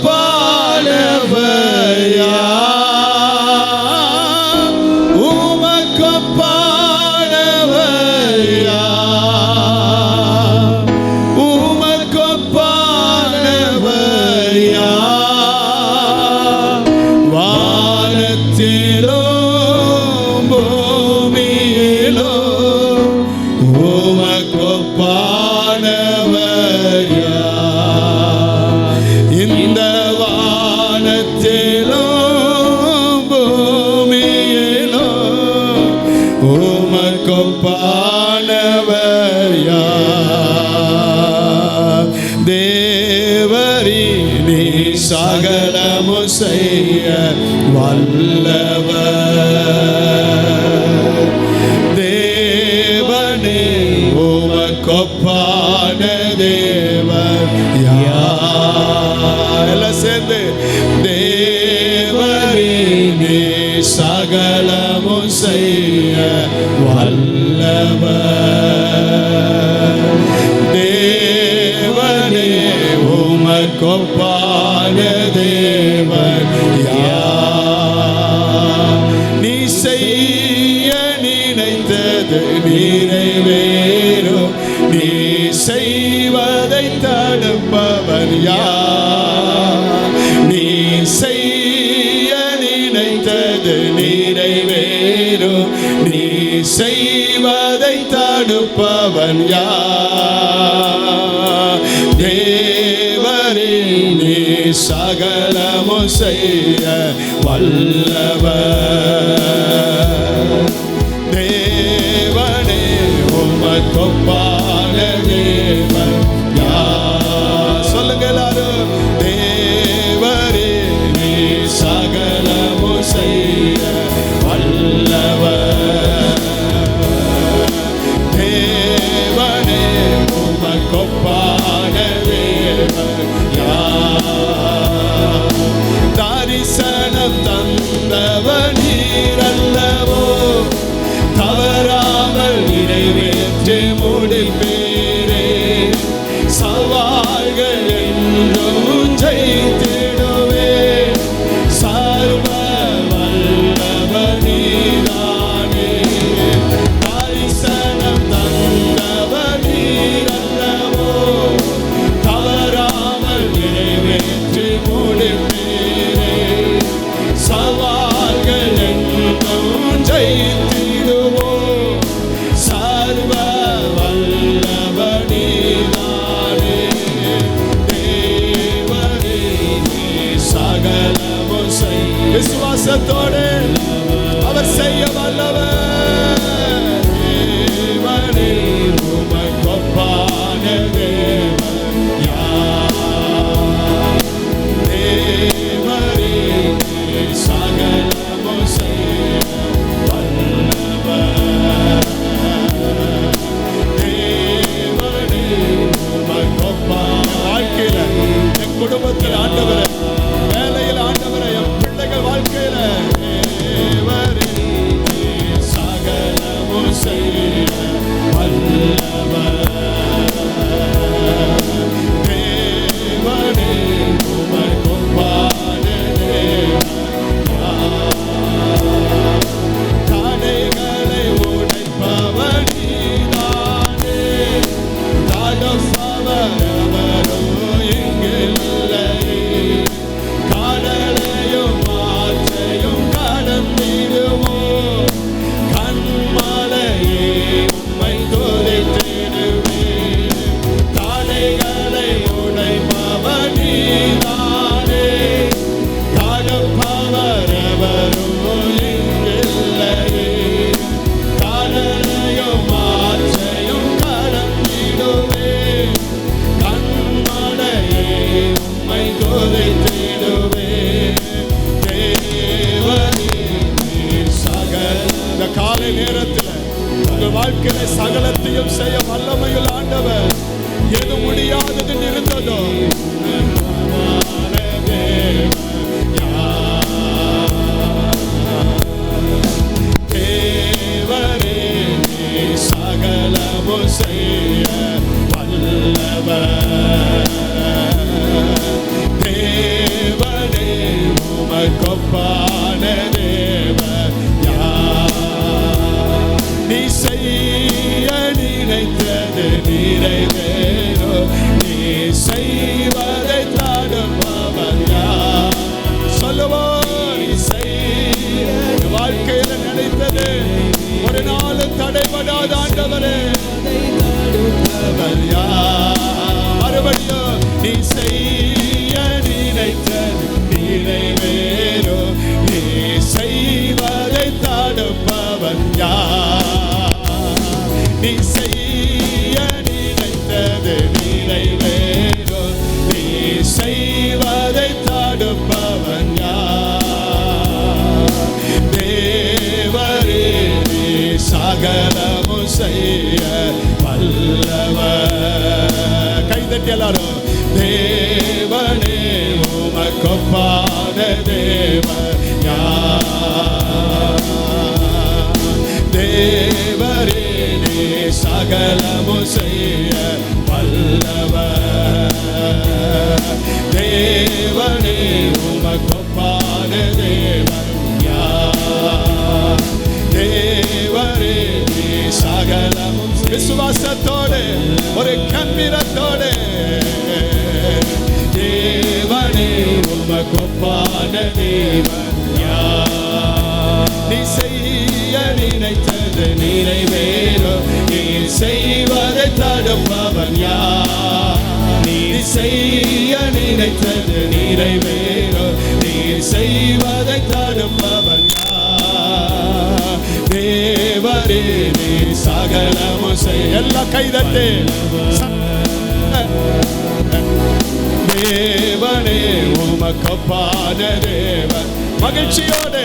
Speaker 2: யார்? உமக்கொப்பானவர் யார்? உமக்கொப்பானவர் யார்? வானத்திலும் பூமியிலும் உமக்கொப்பானவர் யார்? இந்த வானத்திலும் பூமியிலும் உமக்கொப்பானவர் யார்? தேவரீ நீ சகலமும் செய்ய வல்லவர். தேவனே உமக்கொப்பான தேவன் யார்? எல்லாம் சேர்ந்து தேவரீ நீ சகலமும் செய்ய வல்லவர். தேவனே உமக்கொப்பான தேவன் யார்? நீ செய்ய நினைத்தது நிறைவேறும். நீ செய்வதை தடுப்பவர் யார்? நீ செய்ய நினைத்தது நிறைவேறும். நீ செய்வதை தடுப்பவன் யார்? தேவரே நீ சகலமும் செய்ய வல்லவர். தேவனே உமக்கொப்பான தேவன் யார்? சொல்லுங்க எல்லாரும். தேவரே நீ சகலமும் செய்ய வல்லவர். தேவனே உமக்கொப்பான தேவன் யார்? தரிசனம் தந்தவர் நீரல்லவோ, தவறாமல் நிறைவேற்றி முடிப்பீரே. விசுவாசத்தோடு அவர் செய்ய வல்லவர். தேவனே உமக்கு ஒப்பான தேவன் யார்? தேவனே சகலமும் செய்ய வல்லவர். தேவனே உமக்கு ஒப்பான. வாழ்க்கையில என் குடும்பத்தில் ஆண்டவரே, வேலையில் ஆண்டவரே, என் பிள்ளைகள் வாழ்க்கையில தேவனே சகலமும் செய்ய வல்லவர். தேவனே உமக்கு ஒப்பான தேவன் யார்? தடைகளை உடைப்பவர் நீதானே, தடுப்பவர் எவரும் இங்கில்லை. கடலையும் ஆற்றையும் கடந்திடுவோம், கண்மலையே உம்மை துதித்திடுவேன். தடைகளை உடைப்பவர் நீதானே, தடுப்பவர் எவரும் இங்கில்லை. கடலையும் ஆற்றையும் கடந்திடுவேன், கண்மலையே உம்மை துதித்திடுவேன். தேவனே சகல. இந்த காலை நேரத்தில் உங்கள் வாழ்க்கையில சகலத்தையும் செய்ய வல்லமையுள்ள ஆண்டவர். எது முடியாதது இருந்ததோ தேவனே சகலமும் செய்ய வல்லவர். தேவனே உமக்கு ஒப்பான தேவன் யார்? நீ செய்ய நினைத்தது நிறைவேறும், நீ செய்வதை தடுப்பவர் யார்? சொல்லுவோம், நீ செய்ய வாழ்க்கையில நினைத்தது ஒரு நாள் தடைபடாத ஆண்டவரே தடுப்பவர் யார்? மறுபடியும் நீ செய்ய நினைத்தது நிறைவேறும், நீ செய்வதை தடுப்பவர் யார்? நீ செய்ய நினைத்தது நிறைவேறும், நீ செய்வதை தடுப்பவர் யார்? தேவரே சகலமும் செய்ய வல்லவர். கைதட்டி எல்லாரும். தேவனே உமக்கு ஒப்பான தேவன் யார்? தேவரே சகலமும் செய்ய வல்லவர். தேவனே உமக்கு ஒப்பான தேவன் யார்? தேவரே சகலமும். விசுவாசத்தோடு ஒரு கம்பீரத்தோடு தேவனே உமக்கு ஒப்பான தேவன் யார்? நீ செய்ய நினைத்தது நிறைவேறும், நீ செய்வதை தடுப்பவன் யார்? நீ செய்ய நினைத்தது நிறைவேறும், நீ செய்வதை தடுப்பவன் யார்? தேவரே சகலமும் செய்ய. எல்லாம் கைதட்டு. தேவனே உமக்கு ஒப்பான தேவன். மகிழ்ச்சியோடு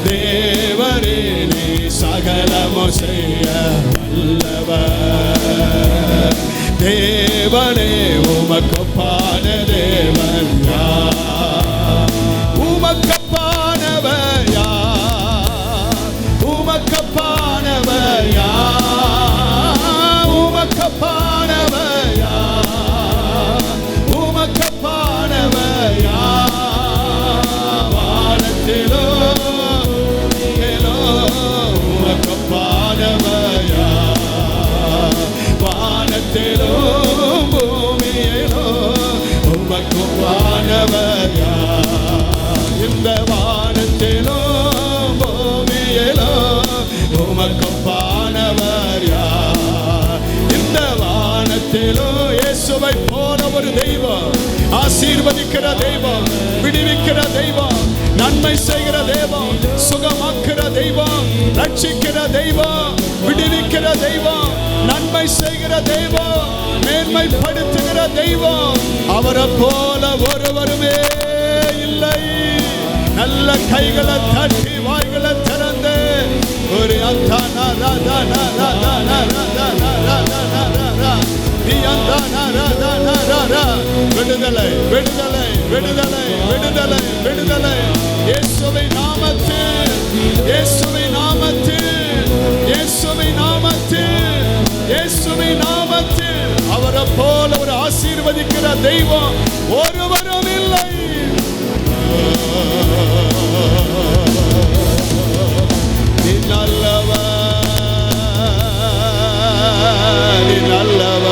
Speaker 2: தேவரே சகலமும் செய்ய வல்லவர். தேவனே உமக்கு ஒப்பான தேவன் யார்? உமக்கு ஒப்பானவர் யார்? உமக்கு ஒப்பானவர் யார்? உமக்கு ஒப்பானவர் யார்? உமக்கு ஒப்பானவர் யார்? வானத்திலோ உமக்கு ஒப்பானவர் யார்? வானத்திலோ பூமியிலோ உமக்கு ஒப்பானவர் யார்? இந்த வானத்திலோ பூமியிலோ உமக்கு ஒப்பானவர் யார்? இந்த வானத்திலோ இயேசுவை போல ஒரு தெய்வம் ஆசீர்வதிக்கிற தெய்வம், விடுவிக்கிற தெய்வம், நன்மை செய்கிற தெய்வம், சுகமாக்குற தெய்வம், ரட்சிக்கிற தெய்வம், விடுவிக்கிற தெய்வம், நன்மை செய்கிற தெய்வம், மேன்மைப்படுத்துகிற தெய்வம். அவரை போல ஒருவருமே இல்லை. நல்ல கைகளை தட்டி வாய்களை திறந்து ஒரு விடுதலை விடுதலை விடுதலை விடுதலை விடுதலை இயேசுவின் நாமத்தில், இயேசுவின் நாமத்தில், இயேசுவின் நாமத்தில், இயேசுவின் நாமத்தில். அவரை போல ஒரு ஆசீர்வதிக்கிற தெய்வம் ஒருவரும் இல்லை. நீ நல்லவர், நீ நல்லவர்.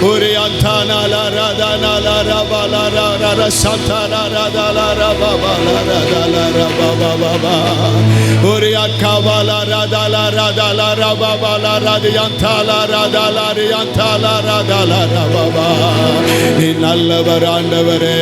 Speaker 2: ஒரு அந்தானால ரதனால ரபல ரர சந்தன ரதல ரபல ரதல ரபபப ஒரு அக்கபல ரதல ரதல ரபபல ரதியந்தால ரதல ரியந்தால ரதல ரபப. நீ நல்லவர் ஆண்டவரே.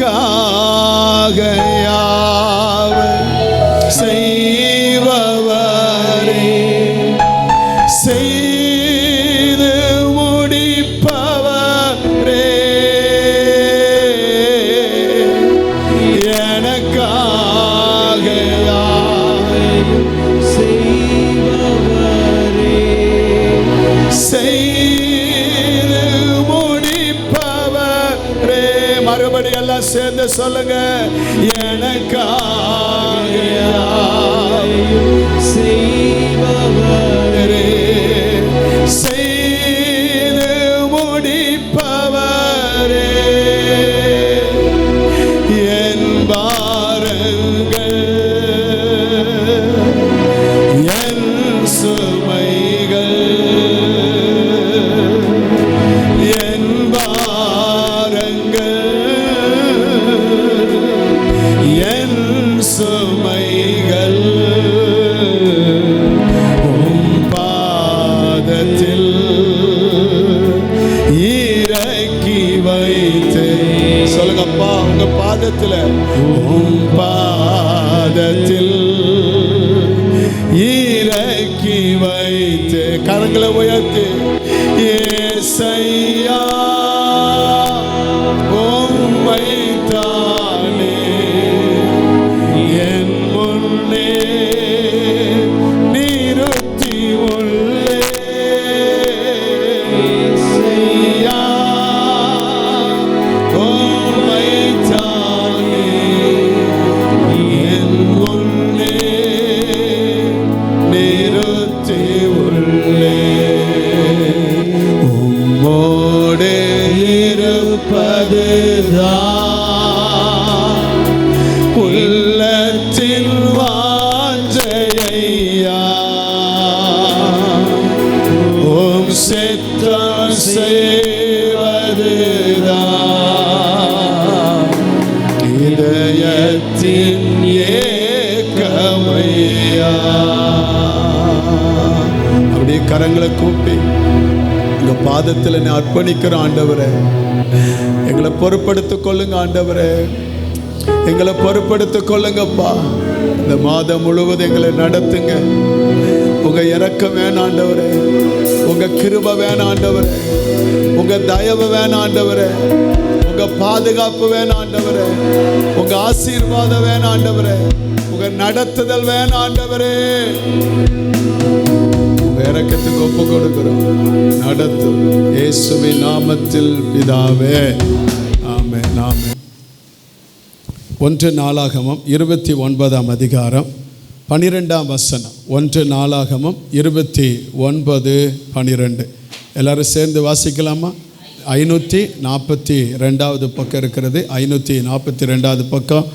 Speaker 2: எனக்காக யாவர் செய்பவரே, செய்து முடிப்பவரே, எனக்காக யாவர் செய்பவரே, செய்து முடிப்பவரே. மறுபடி எல்லாம் சேர்ந்து சொல்லுங்க. எனக்காக செய்பவரே, செய்து முடிப்பவரே, என் பாரங்கள் என் சுமைகள் என் பாரங்கள் என் சுமைகள் உம் பாதத்தில் இறக்கி வைத்து. சொல்லுங்கப்பா, உங்க பாதத்தில், உம் பாதத்தில் இறக்கி வைத்து. கரங்களை உயர்த்தி ஏசையா உம்மை தானே என் முன்னே நிறுத்தி உள்ளே. ஏசையா உம்மை தானே என் முன்னே நிறுத்தி உள்ளே. உம்மோடு இருப்பதுதான் உள்ளத்தின் வாஞ்சையா. உம் சித்தம் செய்வதுதான் இதயத்தின் ஏக்கமையா. அப்படியே கரங்களை கூப்பி உங்க பாதத்தில் என்னை அர்ப்பணிக்கிறோம் ஆண்டவரே. எங்களை பொறுப்படுத்திக் கொள்ளுங்க ஆண்டவரே, எங்களை பொறுப்படுத்திக் கொள்ளுங்கப்பா. இந்த மாதம் முழுவதும் எங்களை நடத்துங்க. உங்க இரக்கம் வேணும் ஆண்டவரே, உங்க கிருபை வேணும் ஆண்டவரே, உங்க தயவு வேணும் ஆண்டவரே, உங்க பாதுகாப்பு வேணும் ஆண்டவரே, உங்க ஆசீர்வாதம் வேணும் ஆண்டவரே, உங்க நடத்துதல் வேணும் ஆண்டவரே. உங்க இரக்கத்துக்கு ஒப்பு கொடுக்கிறோம், நடத்தும் இயேசுவின் நாமத்தில் பிதாவே, ஆமென், ஆமென். 1 நாளாகமம் 29ஆம் அதிகாரம் 12ஆம் வசனம். 1 நாளாகமம் 29:12. எல்லாரும் சேர்ந்து வாசிக்கலாமா? 542வது பக்கம் இருக்கிறது. 542வது பக்கம்.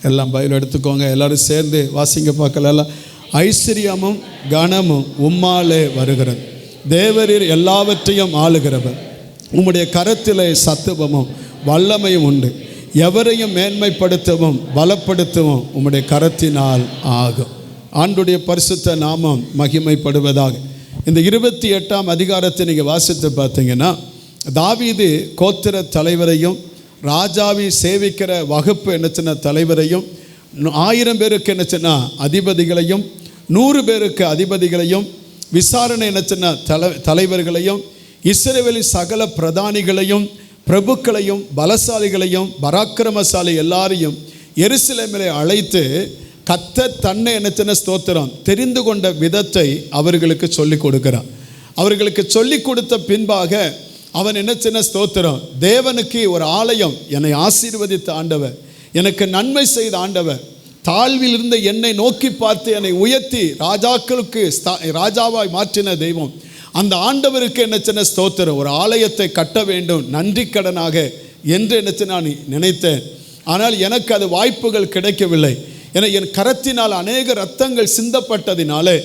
Speaker 2: எல்லாம் பைபிள் எடுத்துக்கோங்க, எல்லாரும் சேர்ந்து வாசிங்க பார்க்கலாம். ஐஸ்வர்யமும் கனமும் உம்மாலே வருகிறது, தேவரீர் எல்லாவற்றையும் ஆளுகிறவர், உம்முடைய கரத்திலே சத்துவமும் வல்லமையும் உண்டு, எவரையும் மேன்மைப்படுத்தவும் பலப்படுத்தவும் உம்முடைய கரத்தினால் ஆகும். ஆண்டுடைய பரிசுத்த நாமம் மகிமைப்படுவதாக. இந்த 28ஆம் அதிகாரத்தை நீங்கள் வாசித்து பார்த்தீங்கன்னா, தாவீது கோத்திர தலைவரையும் ராஜாவை சேவிக்கிற வகுப்பு என்னச்சுன்னா தலைவரையும் 1000 பேருக்கு என்னச்சுன்னா அதிபதிகளையும் 100 பேருக்கு அதிபதிகளையும் விசாரணை என்னச்சுன்னா தலைவர்களையும் இஸ்ரவேலின் சகல பிரதானிகளையும் பிரபுக்களையும் பலசாலிகளையும் பராக்கிரமசாலி எல்லாரையும் எருசலேமிலே அழைத்து கர்த்தர் தன்னை என்னச்சுன்னா ஸ்தோத்திரம் தெரிந்து கொண்ட விதத்தை அவர்களுக்கு சொல்லிக் கொடுக்கிறார். அவர்களுக்கு சொல்லிக் கொடுத்த பின்பாக அவன் என்னச்சுன்னா ஸ்தோத்திரம், தேவனுக்கு ஒரு ஆலயம், என்னை ஆசீர்வதித்த ஆண்டவர், எனக்கு நன்மை செய்த ஆண்டவர், தாழ்வில் இருந்த என்னை நோக்கி பார்த்து என்னை உயர்த்தி ராஜாக்களுக்கு ராஜாவாய் மாற்றின தெய்வம், அந்த ஆண்டவருக்கு என்னச்சுன்னா ஸ்தோத்திரம் ஒரு ஆலயத்தை கட்ட வேண்டும் நன்றி கடனாக என்று என்னச்சு நான் நினைத்தேன். ஆனால் எனக்கு அது வாய்ப்புகள் கிடைக்கவில்லை. என என் கரத்தினால் அநேக இரத்தங்கள் சிந்தப்பட்டதினாலே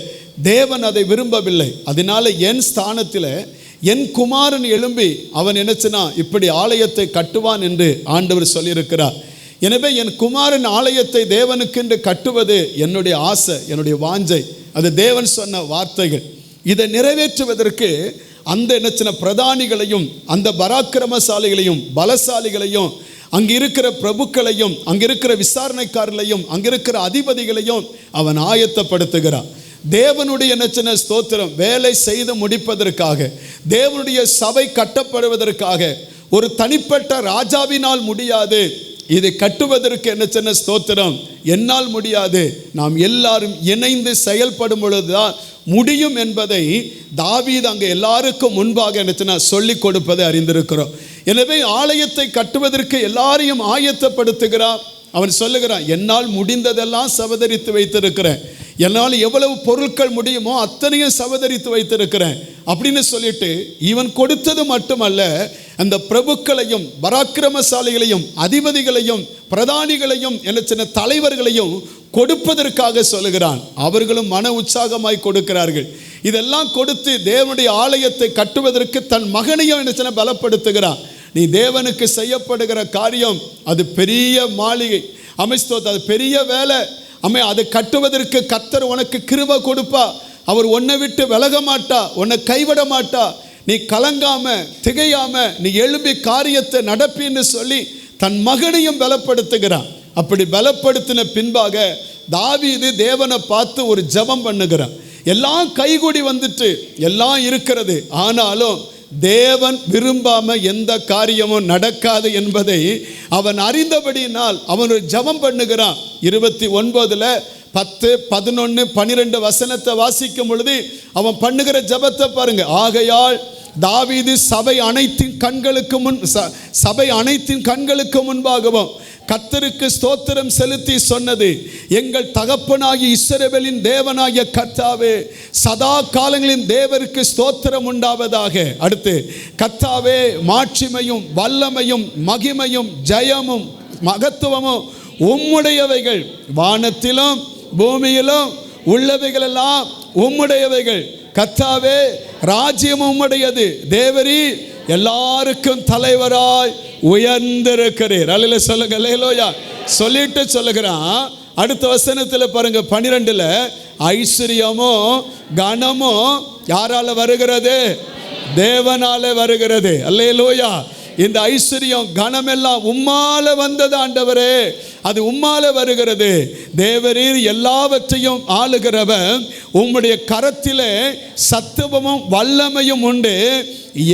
Speaker 2: தேவன் அதை விரும்பவில்லை. அதனால என் ஸ்தானத்தில் என் குமாரன் எழும்பி அவன் என்னச்சுன்னா இப்படி ஆலயத்தை கட்டுவான் என்று ஆண்டவர் சொல்லியிருக்கிறார். எனவே என் குமாரன் ஆலயத்தை தேவனுக்கென்று கட்டுவது என்னுடைய ஆசை, என்னுடைய வாஞ்சை. அது தேவன் சொன்ன வார்த்தைகள். இதை நிறைவேற்றுவதற்கு அந்த என்னச்சின பிரதானிகளையும் அந்த பராக்கிரமசாலிகளையும் பலசாலிகளையும் அங்கே இருக்கிற பிரபுக்களையும் அங்கே இருக்கிற விசாரணைக்காரர்களையும் அங்கே இருக்கிற அதிபதிகளையும் அவன் ஆயத்தப்படுத்துகிறான். தேவனுடைய என்னச்சின ஸ்தோத்திரம் வேலை செய்து முடிப்பதற்காக, தேவனுடைய சபை கட்டப்படுவதற்காக ஒரு தனிப்பட்ட ராஜாவினால் முடியாது. இதை கட்டுவதற்கு என்ன சொன்ன ஸ்தோத்திரம் என்னால் முடியாது, நாம் எல்லாரும் இணைந்து செயல்படும் பொழுதுதான் முடியும் என்பதை தாவீது அங்கே எல்லாருக்கும் முன்பாக என்ன சொல்லி கொடுப்பதை அறிந்திருக்கிறோம். எனவே ஆலயத்தை கட்டுவதற்கு எல்லாரையும் ஆயத்தப்படுத்துகிறார். அவன் சொல்லுகிறான், என்னால் முடிந்ததெல்லாம் சவதரித்து வைத்திருக்கிறேன், என்னால் எவ்வளவு பொருட்கள் முடியுமோ அத்தனையும் சவதரித்து வைத்திருக்கிறேன் அப்படின்னு சொல்லிட்டு இவன் கொடுத்தது மட்டுமல்ல, அந்த பிரபுக்களையும் பராக்கிரமசாலிகளையும் அதிபதிகளையும் பிரதானிகளையும் என்ன சின்ன தலைவர்களையும் கொடுப்பதற்காக சொல்லுகிறான். அவர்களும் மன உற்சாகமாய் கொடுக்கிறார்கள். இதெல்லாம் கொடுத்து தேவனுடைய ஆலயத்தை கட்டுவதற்கு தன் மகனையும் என்ன சின்ன பலப்படுத்துகிறான். நீ தேவனுக்கு செய்யப்படுகிற காரியம் அது பெரிய மாளிகை அமைஸ்தோத், அது பெரிய வேலை அம்மே. அதை கட்டுவதற்கு கர்த்தர் உனக்கு கிருபை கொடுப்பா. அவர் உன்னை விட்டு விலக மாட்டா, உன்னை கைவிட மாட்டா. நீ கலங்காம திகையாம நீ எழும்பி காரியத்தை நடப்பின்னு சொல்லி தன் மகனையும் பலப்படுத்துகிறான். அப்படி பலப்படுத்தின பின்பாக தாவீது தேவனை பார்த்து ஒரு ஜெபம் பண்ணுகிறான். எல்லாம் கைகூடி வந்துட்டு எல்லாம் இருக்கிறது, ஆனாலும் தேவன் விரும்பாம எந்த காரியமும் நடக்காது என்பதை அவன் அறிந்தபடியினால் அவன் ஒரு ஜெபம் பண்ணுகிறான். 29 10 11 12 வசனத்தை வாசிக்கும் பொழுது அவன் பண்ணுகிற ஜெபத்தை பாருங்க. ஆகையால் தாவீது சபை அனைத்தின் கண்களுக்கு முன்பாகவும் கர்த்தருக்கு ஸ்தோத்திரம் செலுத்தி சொன்னது, எங்கள் தகப்பனாகிய இஸ்ரவேலின் தேவனாகிய கர்த்தாவே, சதா காலங்களின் தேவருக்கு ஸ்தோத்திரம் உண்டாவதாக. அடுத்து, கர்த்தாவே, மாட்சிமையும் வல்லமையும் மகிமையும் ஜெயமும் மகத்துவமும் உம்முடையவைகள், வானத்திலும் பூமியிலும் உள்ளவைகள் எல்லாம் உம்முடையவைகள். கர்த்தாவே, ராஜ்யம் உம்முடையது, தேவரீ எல்லாருக்கும் தலைவராய் உயர்ந்திருக்கிறீர். அல்லேலூயா சொல்லுங்க, அல்லேலூயா சொல்லிட்டு சொல்லுகிறான். அடுத்த வசனத்தில் பாருங்க 12 ஐஸ்வர்யமோ கனமோ யாரால வருகிறது? தேவனாலே வருகிறது. அல்லேலூயா. இந்த ஐஸ்வர்யம் கனமெல்லாம் உம்மால வந்தது ஆண்டவரே, அது உம்மால வருகிறது. தேவரீர் எல்லாவற்றையும் ஆளுகிறவர், உம்முடைய கரத்திலே சத்துவமும் வல்லமையும் உண்டு.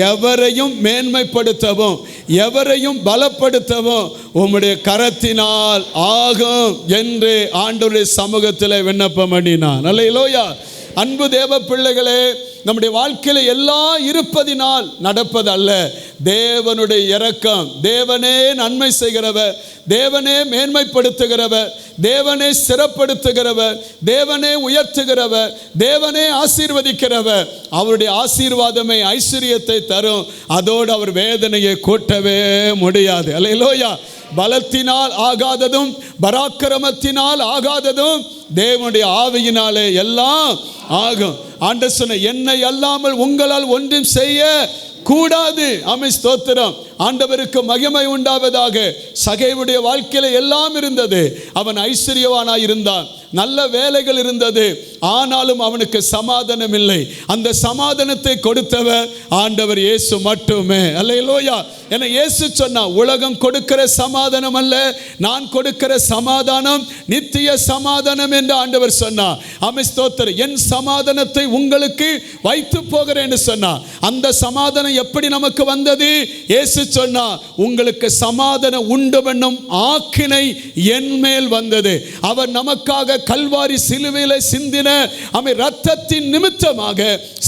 Speaker 2: எவரையும் மேன்மைப்படுத்தவும் எவரையும் பலப்படுத்தவும் உம்முடைய கரத்தினால் ஆகும் என்று ஆண்டவருடைய சமூகத்தில் விண்ணப்பம் பண்ணினான். அல்லேலூயா. அன்பு தேவ பிள்ளைகளே, நம்முடைய வாழ்க்கையில எல்லாம் இருப்பதினால் நடப்பதல்ல. தேவனுடைய இரக்கம், தேவனே நன்மை செய்கிறவர், தேவனே மேன்மைப்படுத்துகிறவர், தேவனே சிறப்படுத்துகிறவர், தேவனே உயர்த்துகிறவர், தேவனே ஆசீர்வதிக்கிறவர். அவருடைய ஆசீர்வாதமே ஐஸ்வர்யத்தை தரும். அதோடு அவர் வேதனையை கூட்டவே முடியாது. அல்லேலூயா. பலத்தினால் ஆகாததும் பராக்கிரமத்தினால் ஆகாததும் தேவனுடைய ஆவியினாலே எல்லாம் ஆகும். ஆண்டவர் சொன்ன, என்னை அல்லாமல் உங்களால் ஒன்றும் செய்ய கூடாது. ஆமென், ஸ்தோத்திரம். ஆண்டவருக்கு மகிமை உண்டாவதாக. சகேவுடைய வாழ்க்கையில எல்லாம் இருந்தது. அவன் ஐஸ்வர்யவானாய் இருந்தான், நல்ல வேலைகள் இருந்தது. ஆனாலும் அவனுக்கு சமாதானம் இல்லை. அந்த சமாதானத்தை கொடுத்தவர் ஆண்டவர் இயேசு மட்டுமே. அல்லேலூயா. என இயேசு சொன்னா, உலகம் கொடுக்கிற சமாதானம் அல்ல, நான் கொடுக்கிற சமாதானம் நித்திய சமாதானம் என்று ஆண்டவர் சொன்னார். ஆமென், ஸ்தோத்திரம். என் சமாதானத்தை உங்களுக்கு வைத்து போகிறேன் என்று சொன்னார். அந்த சமாதானம் எப்படி நமக்கு வந்தது? இயேசு சொன்னா, உங்களுக்கு சமாதானம் உண்டு என்னும் ஆக்கினை என் மேல் வந்தது. அவர் நமக்காக கல்வாரி சிலுவையிலே சிந்தின இரத்தத்தின் நிமித்தமாக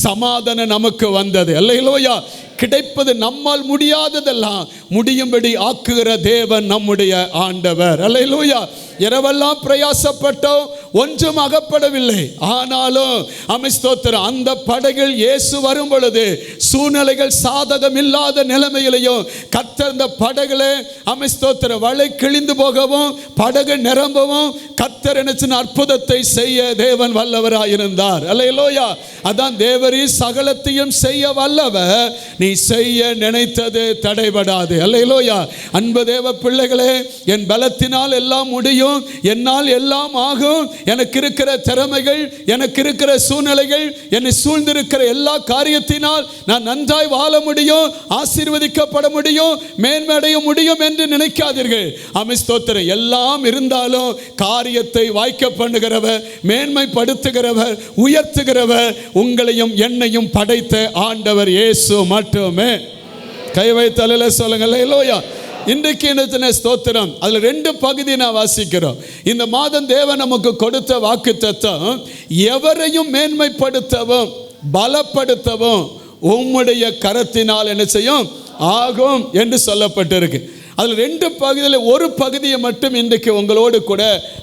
Speaker 2: சமாதானம் நமக்கு வந்தது. அல்லேலூயா. கிடைப்பது நம்மால் முடியாததெல்லாம் முடியும்படி ஆக்குகிற தேவன் நம்முடைய ஆண்டவர். அல்லேலூயா. இரவெல்லாம் பிரயாசப்பட்டோம், ஒன்றும் அகப்படவில்லை. ஆனாலும் ஆமென், ஸ்தோத்திரம், அந்த படகில் இயேசு வரும் பொழுது சூழ்நிலைகள் சாதகம் இல்லாத நிலைமையிலையும் கர்த்தர் அந்த படகுல ஆமென், ஸ்தோத்திரம், வலை கிழிந்து போகவும் படகு நிரம்பவும் கர்த்தர் நினைச்சின அற்புதத்தை செய்ய தேவன் வல்லவராயிருந்தார். அல்லேலூயா. அதான் தேவரீ சகலத்தையும் செய்ய வல்லவர், நீ செய்ய நினைத்தது தடைபடாது. அல்லேலூயா. அன்பு தேவ பிள்ளைகளே, என் பலத்தினால் எல்லாம் முடியும், என்னால் எல்லாம் ஆகும், எனக்கு இருக்கிற திறமைகள், எனக்கு இருக்கிற சூழ்நிலைகள், என்னை சூழ்ந்திருக்கிற எல்லா காரியத்தினால் நான் நன்றாய் வாழ முடியும், ஆசீர்வதிக்கப்பட முடியும், மேன்மையடைய முடியும் என்று நினைக்காதீர்கள். ஆமென், ஸ்தோத்திரம். எல்லாம் இருந்தாலும் காரியத்தை வாய்க்க பண்ணுகிறவர், மேன்மைப்படுத்துகிறவர், உயர்த்துகிறவர் உங்களையும் என்னையும் படைத்த ஆண்டவர் இயேசு மட்டுமே. கை வைத்து சொல்லுங்க. அல்லேலூயா. இன்றைக்கு என்ன ஸ்தோத்திரம், அதில் 2 பகுதி நான் வாசிக்கிறோம். இந்த மாதம் தேவன் நமக்கு கொடுத்த வாக்குத்தத்தம், எவரையும் மேன்மைப்படுத்தவும் பலப்படுத்தவும் உம்முடைய கரத்தினால் என்ன செய்யும் ஆகும் என்று சொல்லப்பட்டிருக்கு. அதில் 2 பகுதியில் ஒரு பகுதியை மட்டும் இன்றைக்கு உங்களோடு கூட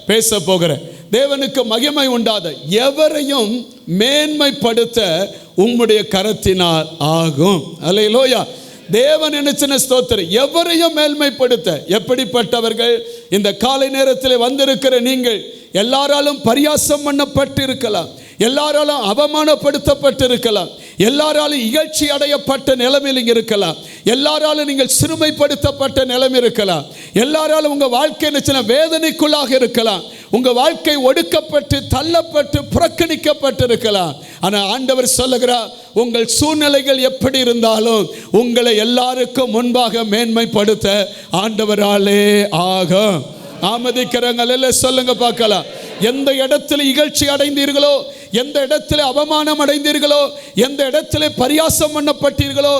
Speaker 2: பேச போகிறேன். தேவனுக்கு மகிமை உண்டாத எவரையும் மேன்மைப்படுத்த உம்முடைய கரத்தினால் ஆகும். அல்லேலூயா. தேவன் நினைச்சின ஸ்தோத்திரம், எவரையும் மேன்மைப்படுத்த. எப்படிப்பட்டவர்கள்? இந்த காலை நேரத்தில் வந்திருக்கிற நீங்கள் எல்லாராலும் பரியாசம் பண்ணப்பட்டு இருக்கலாம், எல்லாராலும் அவமானப்படுத்தப்பட்டிருக்கலாம், எல்லாராலும் இகழ்ச்சி அடையப்பட்ட நிலைமையில் இருக்கலாம், எல்லாராலும் நீங்கள் சிறுமைப்படுத்தப்பட்ட நிலைமை இருக்கலாம், எல்லாராலும் உங்கள் வாழ்க்கை நிச்சயம் வேதனைக்குள்ளாக இருக்கலாம், உங்கள் வாழ்க்கை ஒடுக்கப்பட்டு தள்ளப்பட்டு புறக்கணிக்கப்பட்டு இருக்கலாம். ஆனால் ஆண்டவர் சொல்லுகிறார், உங்கள் சூழ்நிலைகள் எப்படி இருந்தாலும் உங்களை எல்லாருக்கும் முன்பாக மேன்மைப்படுத்த ஆண்டவராலே ஆகும். ஆமதிக்கிறவங்க சொல்லுங்க பார்க்கலாம். எந்த இடத்துல இகழ்ச்சி அடைந்தீர்களோ, எந்த இடத்துல அவமானம் அடைந்தீர்களோ, எந்த இடத்துல பரியாசம் பண்ணப்பட்டீர்களோ,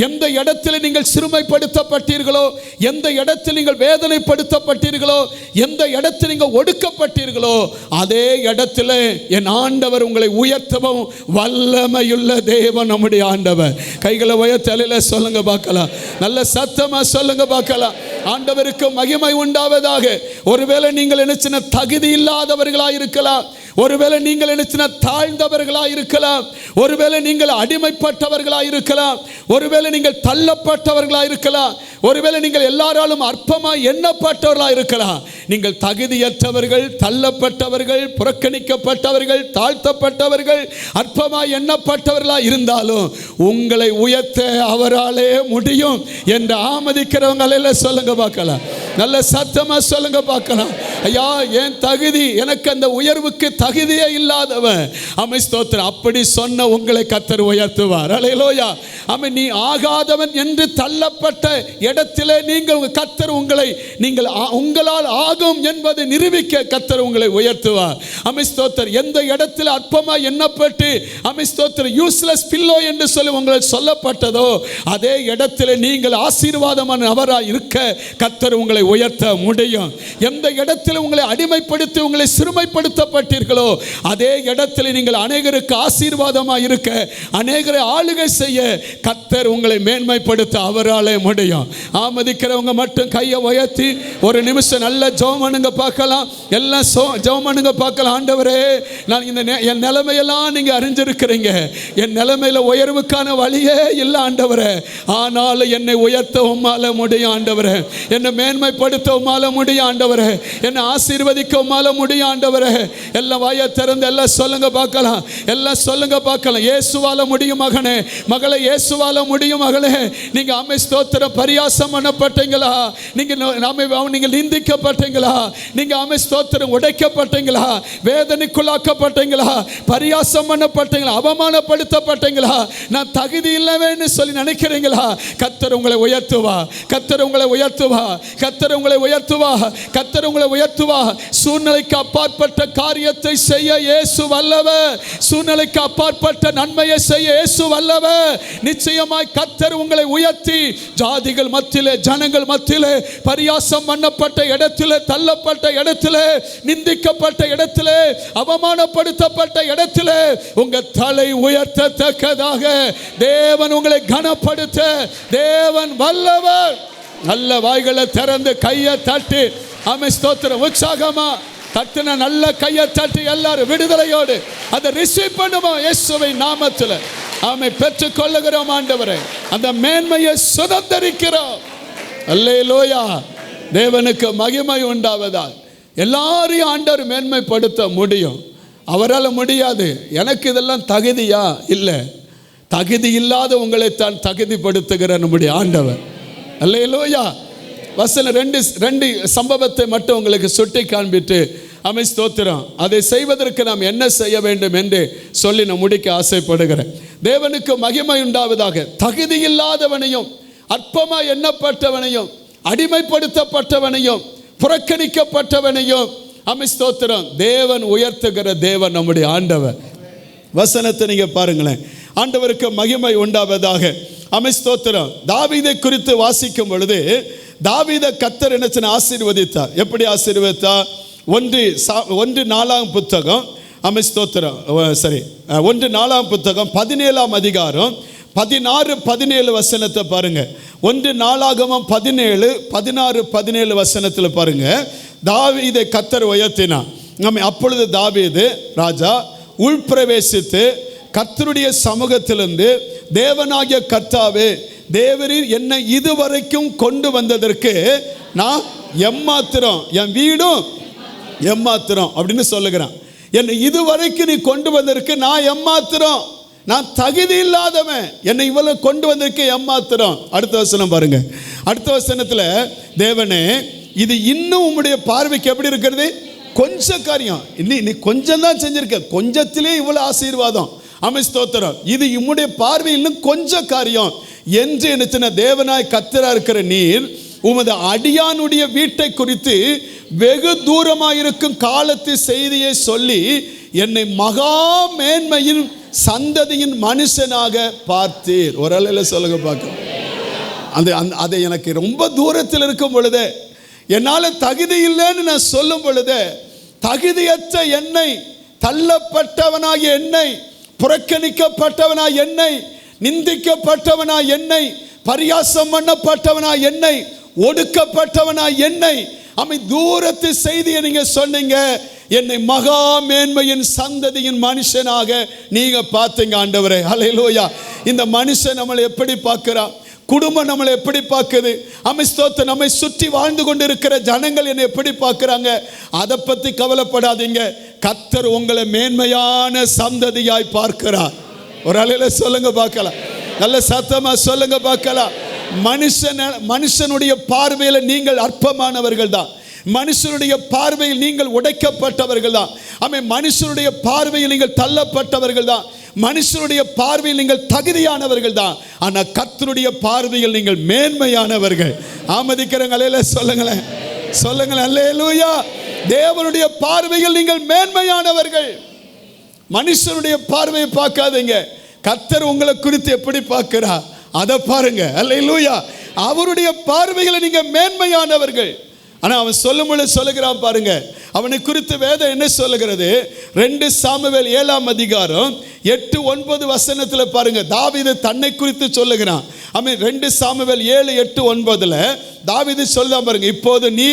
Speaker 2: எந்த இடத்துல நீங்கள் சிறுமைப்படுத்தப்பட்டீர்களோ, எந்த இடத்தில் நீங்கள் வேதனைப்படுத்தப்பட்டீர்களோ, எந்த இடத்தில் நீங்கள் ஒடுக்கப்பட்டீர்களோ, அதே இடத்துல என் ஆண்டவர் உங்களை உயர்த்தவும் வல்லமையுள்ள தேவன் நம்முடைய ஆண்டவர். கைகளை உயர்த்தலையில சொல்லுங்க பார்க்கலாம். நல்ல சத்தமா சொல்லுங்க பார்க்கலாம். ஆண்டவருக்கு மகிமை உண்டாவதாக. ஒருவேளை நீங்கள் நினைச்சின தகுதி இல்லாதவர்களாக இருக்கலாம், ஒருவேளை நீங்கள் நினைச்சின தாழ்ந்தவர்களாக இருக்கலாம், ஒருவேளை நீங்கள் அடிமைப்பட்டவர்களாக இருக்கலாம், ஒருவேளை நீங்கள் தள்ளப்பட்டவர்களாக இருக்கலாம், ஒருவேளை நீங்கள் எல்லாராலும் அற்பமாய் எண்ணப்பட்டவர்களாக இருக்கலாம். நீங்கள் தகுதியற்றவர்கள், தள்ளப்பட்டவர்கள், புறக்கணிக்கப்பட்டவர்கள், தாழ்த்தப்பட்டவர்கள், அற்பமாய் எண்ணப்பட்டவர்களாக இருந்தாலும் உங்களை உயர்த்த அவராலே முடியும் என்று ஆமதிக்கிறவங்க சொல்லுங்க பார்க்கலாம். நல்ல சத்தமா சொல்லுங்க பார்க்கலாம். ஐயா என் தகுதி, எனக்கு அந்த உயர்வுக்கு தகுதியே இல்லாதவன். ஆமென் ஸ்தோத்திரம். அப்படி சொன்ன உங்களை கர்த்தர் உயர்த்துவார். அல்லேலூயா. ஆமென். நீ ஆகாதவன் என்று தள்ளப்பட்ட இடத்திலே நீங்கள் கர்த்தர் உங்களை உங்களால் ஆகும் என்பதை நிரூபிக்க கர்த்தர் உங்களை உயர்த்துவார். ஆமென் ஸ்தோத்திரம். எந்த இடத்தில் அற்பமாய் எண்ணப்பட்டு ஆமென் ஸ்தோத்திரம் யூஸ்லெஸ் பில்லோ என்று சொல்லி உங்களுக்கு சொல்லப்பட்டதோ அதே இடத்தில் நீங்கள் ஆசீர்வாதமான நபராய் இருக்க கர்த்தர் உங்களை உயர்த்த முடியும். எந்த இடத்தில் உங்களை அடிமைப்படுத்தி உங்களை சிறுமைப்படுத்தப்பட்டீர்களோ அதே இடத்தில் நீங்கள் அநேகருக்கு ஆசீர்வாதமாக இருக்க, அநேகரை ஆளுகை செய்ய கர்த்தர் உங்களை மேன்மைப்படுத்த அவராலே முடியும். ஆமதிக்கிறவங்க மட்டும் கையை உயர்த்தி ஒரு நிமிஷம் நல்ல ஜெபம் பண்ணுங்க பார்க்கலாம். எல்லாம் ஜெபம் பண்ணுங்க பார்க்கலாம். ஆண்டவரே, நான் என் நிலைமையெல்லாம் நீங்க அறிஞ்சிருக்கிறீங்க. என் நிலைமையில உயர்வுக்கான வழியே இல்லை ஆண்டவரே. ஆனாலும் என்னை உயர்த்த உம்மால முடியும் ஆண்டவரே. என்னை மேன்மைப்படுத்த உம்மால முடியும் ஆண்டவரே. என்னை ஆசீர்வதிக்க உம்மால முடியும் ஆண்டவரே. எல்லாம் வாயை திறந்து எல்லாம் சொல்லுங்க பார்க்கலாம். எல்லாம் சொல்லுங்க பார்க்கலாம். இயேசுவால முடியும் மகனே, மகளே, இயேசுவால முடியும் மகளே. நீங்க ஆமென் ஸ்தோத்திரம் பரியாசம் பண்ணப்பட்டீங்களா? நீங்க நிந்திக்கப்பட்டீங்களா? நீங்க ஆமென் ஸ்தோத்திரம் உடைக்கப்பட்டீங்களா? வேதனைக்குள்ளாக்கப்பட்டீங்களா? பரியாசம் பண்ணப்பட்டீங்களா? அவமானப்படுத்தப்பட்டீங்களா? நான் தகுதி இல்லவேன்னு சொல்லி நினைக்கிறீங்களா? கர்த்தர் உங்களை உயர்த்துவா. கர்த்தர் உங்களை உயர்த்துவா. கர்த்தர் உங்களை உயர்த்துவா. கர்த்தர் உங்களை உயர்த்துவா. சூழ்நிலைக்கு அப்பாற்பட்ட காரியத்தை செய்ய இயேசு வல்லவர். சூழ்நிலைக்கு அப்பாற்பட்ட நன்மையை செய்ய இயேசு வல்லவர். நிச்சயமாய் கர்த்தர் உங்களை உயர்த்தி ஜாதிகள் மத்தியிலே, ஜனங்கள் மத்தியிலே, பரியாசம் பண்ணப்பட்ட இடத்திலே, தள்ளப்பட்ட இடத்திலே, நிந்திக்கப்பட்ட இடத்திலே, அவமானப்படுத்தப்பட்ட இடத்திலே உங்க தலை உயர்த்தத்தக்கதாக தேவன் உங்களை கனப்படுத்த தேவன் வல்லவர். நல்ல வாய்களை திறந்து கையை தட்டி ஆமென் ஸ்தோத்திரம் உற்சாகமா தட்டின நல்ல கையை தட்டி எல்லாரும் விடுதலையோடு அதை ரிசீவ் பண்ணுவோம் இயேசுவின் நாமத்தில். ஆமென். பெற்றுக் கொள்ளுகிறோம் ஆண்டவரே. அந்த மேன்மையை சுதந்தரிக்கிறோம். அல்லேலூயா. தேவனுக்கு மகிமை உண்டாவதால் எல்லாரையும் ஆண்டவர் மேன்மைப்படுத்த முடியும். அவரால் முடியாது. எனக்கு இதெல்லாம் தகுதியா? இல்லை. தகுதி இல்லாத உங்களை தான் தகுதிப்படுத்துகிற நம்முடைய ஆண்டவர். அல்லேலூயா. வசனம் ரெண்டு சம்பவத்தை மட்டும் உங்களுக்கு சுட்டி காண்பிட்டு ஆமென் ஸ்தோத்திரம் அதை செய்வதற்கு நாம் என்ன செய்ய வேண்டும் என்று சொல்லி நான் முடிக்க ஆசைப்படுகிறேன். தேவனுக்கு மகிமை உண்டாவதாக. தகுதி இல்லாதவனையும், அற்பமாய் எண்ணப்பட்டவனையும், அடிமைப்படுத்தப்பட்டவனையும், புறக்கணிக்கப்பட்டவனையும் ஆமென் ஸ்தோத்திரம் தேவன் உயர்த்துகிற தேவன் நம்முடைய ஆண்டவர். வசனத்தை நீங்க பாருங்களேன். ஆண்டவருக்கு மகிமை உண்டாவதாக. ஆமென் ஸ்தோத்திரம். தாவீதை குறித்து வாசிக்கும் பொழுது தாவீதை கர்த்தர் என்ன ஆசீர்வதித்தார். எப்படி ஆசீர்வதித்தார்? 1 புத்தகம் ஆமென் ஸ்தோத்திரம் 1 புத்தகம் 17 அதிகாரம் 16-17 வசனத்தை பாருங்க. 1 17 16-17 வசனத்தில் பாருங்க. தாவீதை கர்த்தர் உயர்த்தினார். அப்பொழுது தாவீது ராஜா உள்பிரவேசித்து கர்த்தருடைய சமூகத்திலிருந்து, தேவனாகிய கர்த்தாவே, தேவரீர் என்னை இதுவரைக்கும் கொண்டு வந்ததற்கு நான் எம்மாத்திரம், என் வீடும் எம்மாத்திரம் அப்படின்னு சொல்லுகிறான். என்னை இதுவரைக்கும் நீ கொண்டு வந்ததற்கு நான் எம்மாத்திரம், நான் தகுதி இல்லாதவன், என்னை இவ்வளவு கொண்டு வந்ததற்கு எம்மாத்திரம். அடுத்த வசனம் பாருங்க. அடுத்த வசனத்தில், தேவனே, இது இன்னும் உம்முடைய பார்வைக்கு எப்படி இருக்கிறது? கொஞ்ச காரியம். நீ கொஞ்சம் தான் செஞ்சிருக்க, கொஞ்சத்திலே இவ்வளவு ஆசீர்வாதம். ஆமென் ஸ்தோத்திரம். இது உம்முடைய பார்வை இன்னும் கொஞ்ச காரியம் என்று என்ன தேவனாய் கர்த்தரா இருக்கிற நீர் உமது அடியானுடைய வீட்டை குறித்து வெகு தூரமாயிருக்கும் காலத்து செய்தியை சொல்லி என்னை மகா மேன்மையின் சந்ததியின் மனுஷனாக பார்த்தீர். ஒரு அலையில சொல்லுங்க பார்க்க. அதை எனக்கு ரொம்ப தூரத்தில் இருக்கும் பொழுது, என்னால் தகுதி இல்லைன்னு நான் சொல்லும் பொழுது, தகுதியற்ற என்னை, தள்ளப்பட்டவனாய் என்னை, புறக்கணிக்கப்பட்டவனாய் என்னை, நிந்திக்கப்பட்டவனாய் என்னை, பரியாசம் பண்ணப்பட்டவனாய் என்னை, ஒடுக்கப்பட்டவனாய் என்னை, தூரத்து செய்தியை நீங்க சொன்னீங்க. என்னை மகா மேன்மையின் சந்ததியின் மனுஷனாக நீங்க பார்த்தீங்க ஆண்டவரே. ஹல்லேலூயா. இந்த மனுஷன் நம்மளை எப்படி பார்க்கிறான்? குடும்பம் நம்மளை எப்படி பார்க்குது? அமிஸ்தோத்த நம்மை சுற்றி வாழ்ந்து கொண்டு இருக்கிற ஜனங்கள் என்னை எப்படி பார்க்குறாங்க? அதை பற்றி கவலைப்படாதீங்க. கர்த்தர் உங்களை மேன்மையான சந்ததியாய் பார்க்கிறார். ஒரு அலையில சொல்லுங்க பார்க்கலாம். நல்ல சத்தமா சொல்லுங்க பார்க்கலாம். மனுஷனுடைய பார்வையில் நீங்கள் அற்பமானவர்கள் தான். மனுஷருடைய பார்வையில் நீங்கள் உடைக்கப்பட்டவர்கள் தான். ஆமென். மனுஷருடைய பார்வையில் நீங்கள் தள்ளப்பட்டவர்கள் தான். மனுஷருடைய பார்வையில் நீங்கள் தகுதியானவர்கள் தான். ஆனால் கர்த்தருடைய பார்வையில் நீங்கள் மேன்மையானவர்கள். ஆமதிக்கிறங்களே சொல்லுங்களேன், சொல்லுங்களேன் அல்லேலூயா. தேவனுடைய பார்வையில் நீங்கள் மேன்மையானவர்கள். மனுஷனுடைய பார்வையை பார்க்காதீங்க. கர்த்தர் உங்களை குறித்து எப்படி பார்க்கிறார் அதை பாருங்க. அல்லேலூயா. அவருடைய பார்வையில் நீங்க மேன்மையானவர்கள். ஆனா அவன் சொல்லும்போது சொல்லுகிறான் பாருங்க, அவனை குறித்து வேதம் என்ன சொல்லுகிறது? 2 சாமுவேல் 7ஆம் அதிகாரம் 8-9 வசனத்துல பாருங்க, தாவீது தன்னை குறித்து சொல்லுகிறான். ஆமென். 2 சாமுவேல் 7-8-9 தாவீது சொல்லுதான் பாருங்க, இப்போது நீ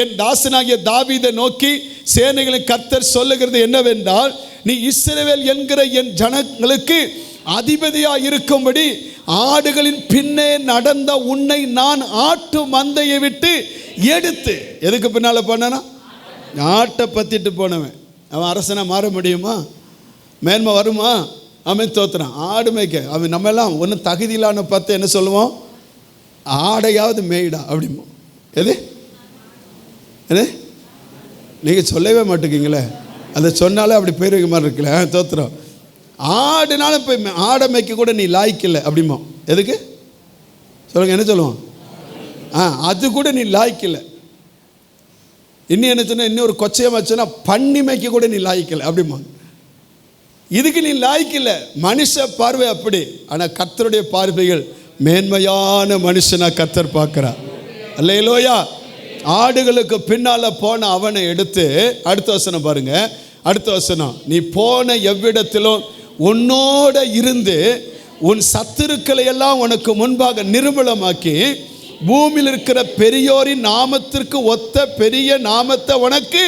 Speaker 2: என் தாசனாகிய தாவீதை நோக்கி சேனைகளின் கர்த்தர் சொல்லுகிறது என்னவென்றால், நீ இஸ்ரவேல் என்கிற என் ஜனங்களுக்கு அதிபதியாக இருக்கும்படி ஆடுகளின் பின்னே நடந்த உன்னை நான் ஆட்டு மந்தையை விட்டு எடுத்து, எதுக்கு பின்னால போனா ஆட்டை பத்திட்டு போனவன் அவன் அரசனா மாற முடியுமா? மேன்மை வருமா? அவன் தோத்துறான். ஆடு மேய்க்க அவன் நம்ம எல்லாம் ஒன்றும் தகுதியிலான பார்த்து என்ன சொல்லுவோம்? ஆடையாவது மேய்டா அப்படிமோ. எது எது நீங்கள் சொல்லவே மாட்டேங்கிங்களே, அதை சொன்னாலே அப்படி போயிருக்க மாதிரி இருக்குல்ல. தோத்துறோம். ஆடுனாலும் போய் ஆடை மேய்க்க கூட நீ லாய்க்கில்லை அப்படிமோ. எதுக்கு சொல்லுங்க, என்ன சொல்லுவோம்? அது கூட நீ லாய்க்கில்லை. இன்னும் என்ன சொன்ன, இன்னொரு கொச்சையை வச்சோன்னா பண்ணி மேய்க்க கூட நீ லாய்க்கில்லை அப்படிமா. இதுக்கு நீ லாய்க்கில்லை. மனுஷ பார்வை அப்படி. ஆனால் கர்த்தருடைய பார்வைகள் மேன்மையான மனுஷனா கர்த்தர் பார்க்கிறார். அல்லேலூயா. ஆடுகளுக்கு பின்னால போன அவனை எடுத்து, அடுத்த வசனம் பாருங்க, அடுத்த வசனம், நீ போன எவ்விடத்திலும் உன்னோட இருந்து உன் சத்துருக்களை எல்லாம் உனக்கு முன்பாக நிர்மூலமாக்கி பூமியில் இருக்கிற பெரியோரின் நாமத்திற்கு ஒத்த பெரிய நாமத்தை உனக்கு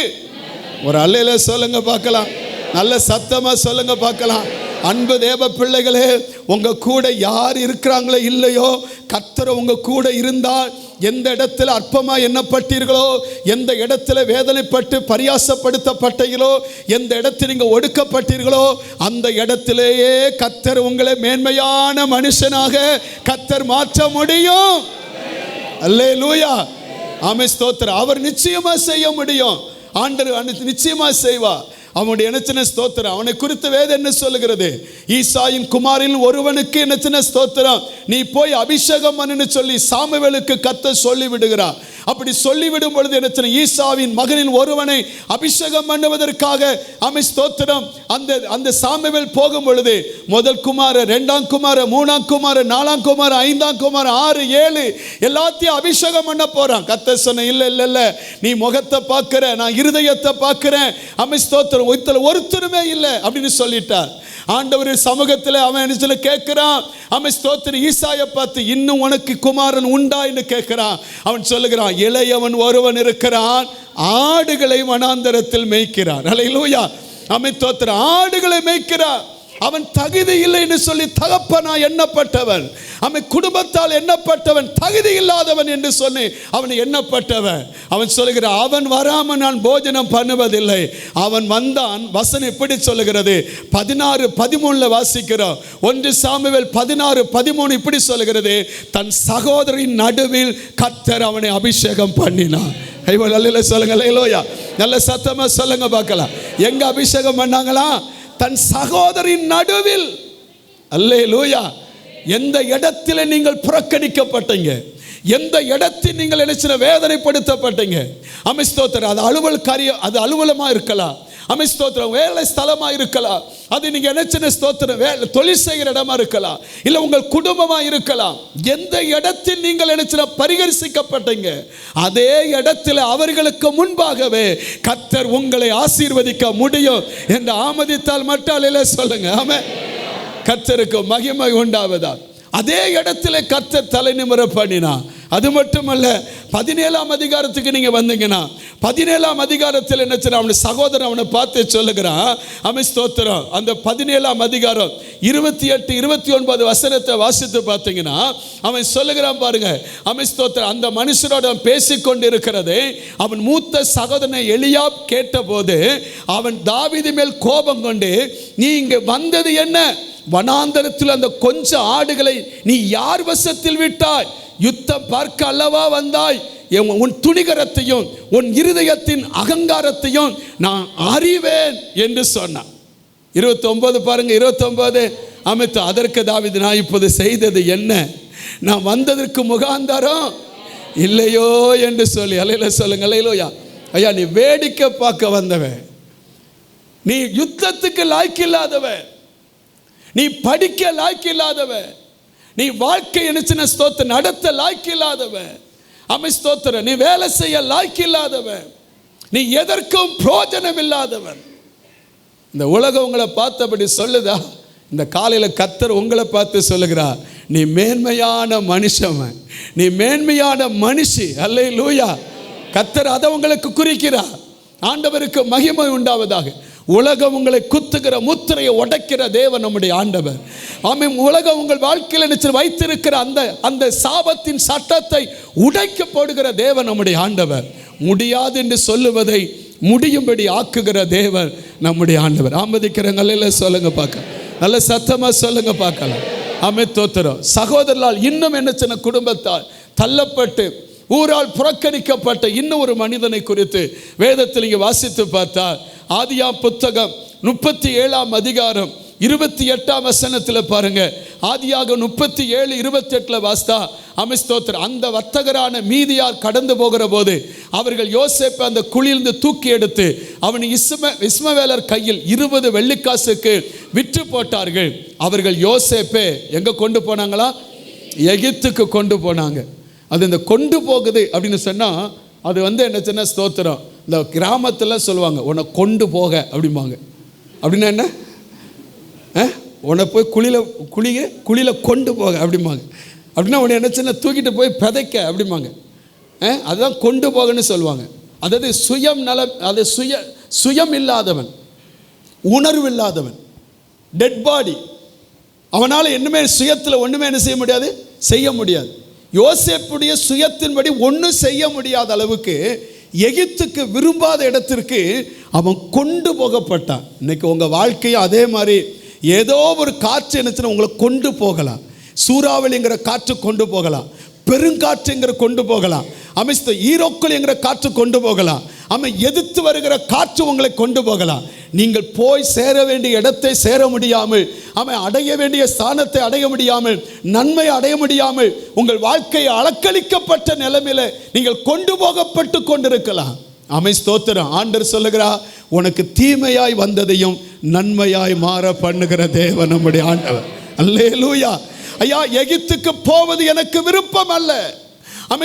Speaker 2: ஒரு அல்லேலூயா சொல்லுங்க பார்க்கலாம். நல்ல சத்தமா சொல்லுங்க பார்க்கலாம். அன்பு தேவ பிள்ளைகளே, உங்க கூட யார் இருக்கிறாங்களோ இல்லையோ, கர்த்தர் உங்க கூட இருந்தால் எந்த இடத்துல அற்பமா எண்ணப்பட்டீர்களோ, எந்த இடத்துல வேதனைப்பட்டு பரியாசப்படுத்தப்பட்டீர்களோ, எந்த இடத்தில் நீங்க ஒடுக்கப்பட்டீர்களோ, அந்த இடத்திலேயே கர்த்தர் உங்களை மேன்மையான மனுஷனாக கர்த்தர் மாற்ற முடியும். அல்லேலூயா. ஆமென். ஸ்தோத்திரம். அவர் நிச்சயமா செய்ய முடியும். ஆண்டவர் நிச்சயமா செய்வார். அவனுடைய என்ன ஸ்தோத்திரம். அவனை குறித்து வேதம் என்ன சொல்லுகிறது? ஈசாயின் குமாரில் ஒருவனுக்கு என்ன ஸ்தோத்திரம், நீ போய் அபிஷேகம் பண்ணுன்னு சொல்லி சாமுவேலுக்கு கர்த்தர் சொல்லி விடுகிறார். அப்படி சொல்லிவிடும் பொழுது என்ன, ஈசாவின் மகனில் ஒருவனை அபிஷேகம் பண்ணுவதற்காக ஆமென் ஸ்தோத்திரம் அந்த சாமுவேல் போகும் பொழுது முதல் குமாரன், 2ஆம் குமாரன், 3ஆம் குமாரன், 4ஆம் குமாரன், 5ஆம் குமாரன், 6, 7 எல்லாத்தையும் அபிஷேகம் பண்ண போறான். கர்த்தர் சொன்ன, இல்ல நீ முகத்தை பார்க்கிற, நான் இருதயத்தை பார்க்கிறேன். ஆமென் ஸ்தோத்திரம். ஒருத்தருமே இல்லை அப்படின்னு சொல்லிட்டார். ஆண்டவர் சமூகத்தில் அவன் கேட்கிறான். அவன் ஸ்தோத்திரம் ஈசாயை பார்த்து, இன்னும் உனக்கு குமாரன் உண்டா என்று கேட்கிறான். அவன் சொல்லுகிறான், இளையவன் ஒருவன் இருக்கிறான், ஆடுகளை வனாந்தரத்தில் மேய்க்கிறான். அல்லேலூயா. அவன் ஸ்தோத்திரம். ஆடுகளை மேய்க்கிறான். அவன் தகுதி இல்லை என்று சொல்லி தகப்பனா எண்ணப்பட்டவன், அவன் குடும்பத்தால் எண்ணப்பட்டவன், தகுதி இல்லாதவன் என்று சொல்லி அவன் எண்ணப்பட்டவன். அவன் சொல்லுகிறான், அவன் வராமல் நான் போஜனம் பண்ணுவதில்லை. அவன் வந்தான். வசனம் எப்படி சொல்லுகிறது? 16-13 வாசிக்கிறோம். 1 சாமுவேல் 16-13 இப்படி சொல்லுகிறது, தன் சகோதரின் நடுவில் கர்த்தர் அவனை அபிஷேகம் பண்ணினான். சொல்லுங்க அல்லேலூயா. நல்ல சத்தமா சொல்லுங்க பார்க்கலாம். எங்க அபிஷேகம் பண்ணாங்களா? தன் சகோதரின் நடுவில். அல்லேலூயா. எந்த இடத்துல நீங்கள் புறக்கணிக்கப்பட்டீங்க, எந்த இடத்தில் நீங்கள் நினைச்ச வேதனைப்படுத்தப்பட்டீங்க, ஆமென் ஸ்தோத்திரம். அது அலுவல் காரியம், அது அலுவலமா இருக்கலாம், ஆமென் ஸ்தோத்திரம், வேலை ஸ்தலமா இருக்கலாம், அது நீங்க நினைச்ச ஸ்தோத்திரம் தொழில் செய்கிற இடமா இருக்கலாம், இல்ல உங்கள் குடும்பமா இருக்கலாம். எந்த இடத்தில் நீங்கள் நினைச்ச பரிகரிக்கப்பட்டீங்க, அதே இடத்துல அவர்களுக்கு முன்பாகவே கர்த்தர் உங்களை ஆசீர்வதிக்க முடியும் என்று ஆமதித்தால் மட்டும் சொல்லுங்க. ஆமென். கர்த்தருக்கு மகிமை உண்டாவதா. அதே இடத்துல கர்த்தர் தலை நிமிர பண்ணினான். அது மட்டுமல்ல, 17ஆம் அதிகாரத்துக்கு நீங்க வந்தீங்கன்னா, 17ஆம் அதிகாரத்தில் என்ன செய்ய, அவனுடைய சகோதரன் அவனை பார்த்து சொல்லுகிறான். ஆமென் ஸ்தோத்திரம். அந்த 17ஆம் அதிகாரம் 28-29 வசனத்தை வாசித்து பார்த்தீங்கன்னா அவன் சொல்லுகிறான் பாருங்க. ஆமென் ஸ்தோத்திரம். அந்த மனுஷனோட பேசிக்கொண்டு இருக்கிறதை அவன் மூத்த சகோதரனை எலியாப் கேட்டபோது அவன் தாவீது மேல் கோபம் கொண்டு, நீ இங்க வந்தது என்ன? வனாந்தரத்தில் அந்த கொஞ்ச ஆடுகளை நீ யார் வசத்தில் விட்டாய்? யுத்தம் பார்க்க அல்லவா வந்தாய்? உன் துணிகரத்தையும் உன் இருதயத்தின் அகங்காரத்தையும் நான் அறிவேன் என்று சொன்னான். 29 பாருங்க, 29 அமைத்து அதற்கு தாவீது, நான் இப்போது செய்தது என்ன? நான் வந்ததற்கு முகாந்தாரம் இல்லையோ என்று சொல்லி. அல்லேலூயா சொல்லுங்க, அல்லேலூயா. ஐயா, நீ வேடிக்கை பார்க்க வந்தவன், நீ யுத்தத்துக்கு லாய்க்கில்லாதவன், நீ படிக்க லாய்க்கில்லாதவன், நீ வாழ்க்கை நினைச்சின ஸ்தோத்திர நடத்த லாய்க்கில்லாதவன், அமை ஸ்தோத்திர நீ வேலை செய்ய லாய்க்கில்லாதவன், நீ எதற்கும் பிரயோஜனம் இல்லாதவன். இந்த உலகம் உங்களை பார்த்தபடி சொல்லுதா? இந்த காலையில் கர்த்தர் உங்களை பார்த்து சொல்லுகிறார், நீ மேன்மையான மனுஷன், நீ மேன்மையான மனுஷி. அல்லேலூயா. கர்த்தர் அதை உங்களுக்கு குறிக்கிறார். ஆண்டவருக்கு மகிமை உண்டாவதாக. உலகம் உங்களை குத்துகிற முத்திரையை உடைக்கிற தேவன் நம்முடைய ஆண்டவர். ஆமென். உலகம் உங்கள் வாழ்க்கையில் வைத்திருக்கிற அந்த சாபத்தின் சட்டத்தை உடைக்க போடுகிற தேவன் நம்முடைய ஆண்டவர். முடியாது என்று சொல்லுவதை முடியும்படி ஆக்குகிற தேவன் நம்முடைய ஆண்டவர். ஆமதிக்கிறவங்கள சொல்லுங்க பார்க்க, நல்ல சத்தமா சொல்லுங்க பார்க்கலாம். ஆமென், தோத்திரம். சகோதரர்களால் இன்னும் என்ன சின்ன குடும்பத்தால் தள்ளப்பட்டு ஊரால் புறக்கணிக்கப்பட்ட இன்னும் ஒரு மனிதனை குறித்து வேதத்தில் இங்கே வாசித்து பார்த்தால், ஆதியாம் புத்தகம் 37ஆம் அதிகாரம் 28ஆம் வசனத்தில் பாருங்க. ஆதியாக 37:28 வாஸ்தா அமிஸ்தோத்திர அந்த வர்த்தகரான மீதியார் கடந்து போகிற போது அவர்கள் யோசேப்பை அந்த குழியிலிருந்து தூக்கி எடுத்து அவன் இஸ்மவேலர் கையில் 20 வெள்ளிக்காசுக்கு விற்று போட்டார்கள். அவர்கள் யோசேப்பை எங்க கொண்டு போனாங்களா? எகிப்துக்கு கொண்டு போனாங்க. அது இந்த கொண்டு போகுது அப்படின்னு சொன்னால் அது என்ன சொன்ன ஸ்தோத்திரம், இந்த கிராமத்தில் சொல்லுவாங்க, உன்னை கொண்டு போக அப்படிம்பாங்க. அப்படின்னா என்ன? உன்னை போய் குழியில் கொண்டு போக அப்படிம்பாங்க. அப்படின்னா உன்னை என்ன சின்ன தூக்கிட்டு போய் பிதைக்க அப்படிம்பாங்க. அதுதான் கொண்டு போகன்னு சொல்லுவாங்க. அதாவது சுயம் நலம், அது சுயம் இல்லாதவன், உணர்வு இல்லாதவன், டெட் பாடி. அவனால் என்னமே சுயத்தில் ஒன்றுமே என்ன செய்ய முடியாது. யோசேப்புடைய சுயத்தின்படி ஒன்றும் செய்ய முடியாத அளவுக்கு எகிப்துக்கு விரும்பாத இடத்திற்கு அவன் கொண்டு போகப்பட்டான். இன்னைக்கு உங்கள் வாழ்க்கையும் அதே மாதிரி ஏதோ ஒரு காற்று என்னச்சுன்னா உங்களை கொண்டு போகலாம். சூறாவளிங்கிற காற்று கொண்டு போகலாம், பெருங்காற்றுங்கிற கொண்டு போகலாம், அமைஸ்த ஈரோக்கள் என்கிற காற்று கொண்டு போகலாம், எதிர்த்து வருகிற காற்று உங்களை கொண்டு போகலாம். நீங்கள் போய் சேர வேண்டிய இடத்தை சேர முடியாமல், அடைய வேண்டிய ஸ்தானத்தை அடைய முடியாமல், நன்மை அடைய முடியாமல், உங்கள் வாழ்க்கையை அலக்களிக்கப்பட்ட நிலைமையில நீங்கள் கொண்டு போகப்பட்டு கொண்டிருக்கலாம். ஸ்தோத்திரம். ஆண்டவர் சொல்லுகிறார், உனக்கு தீமையாய் வந்ததையும் நன்மையாய் மாற பண்ணுகிற தேவன் நம்முடைய ஆண்டவர். அல்லேலூயா. ஐயா, எகிப்துக்கு போவது எனக்கு விருப்பம் அல்ல.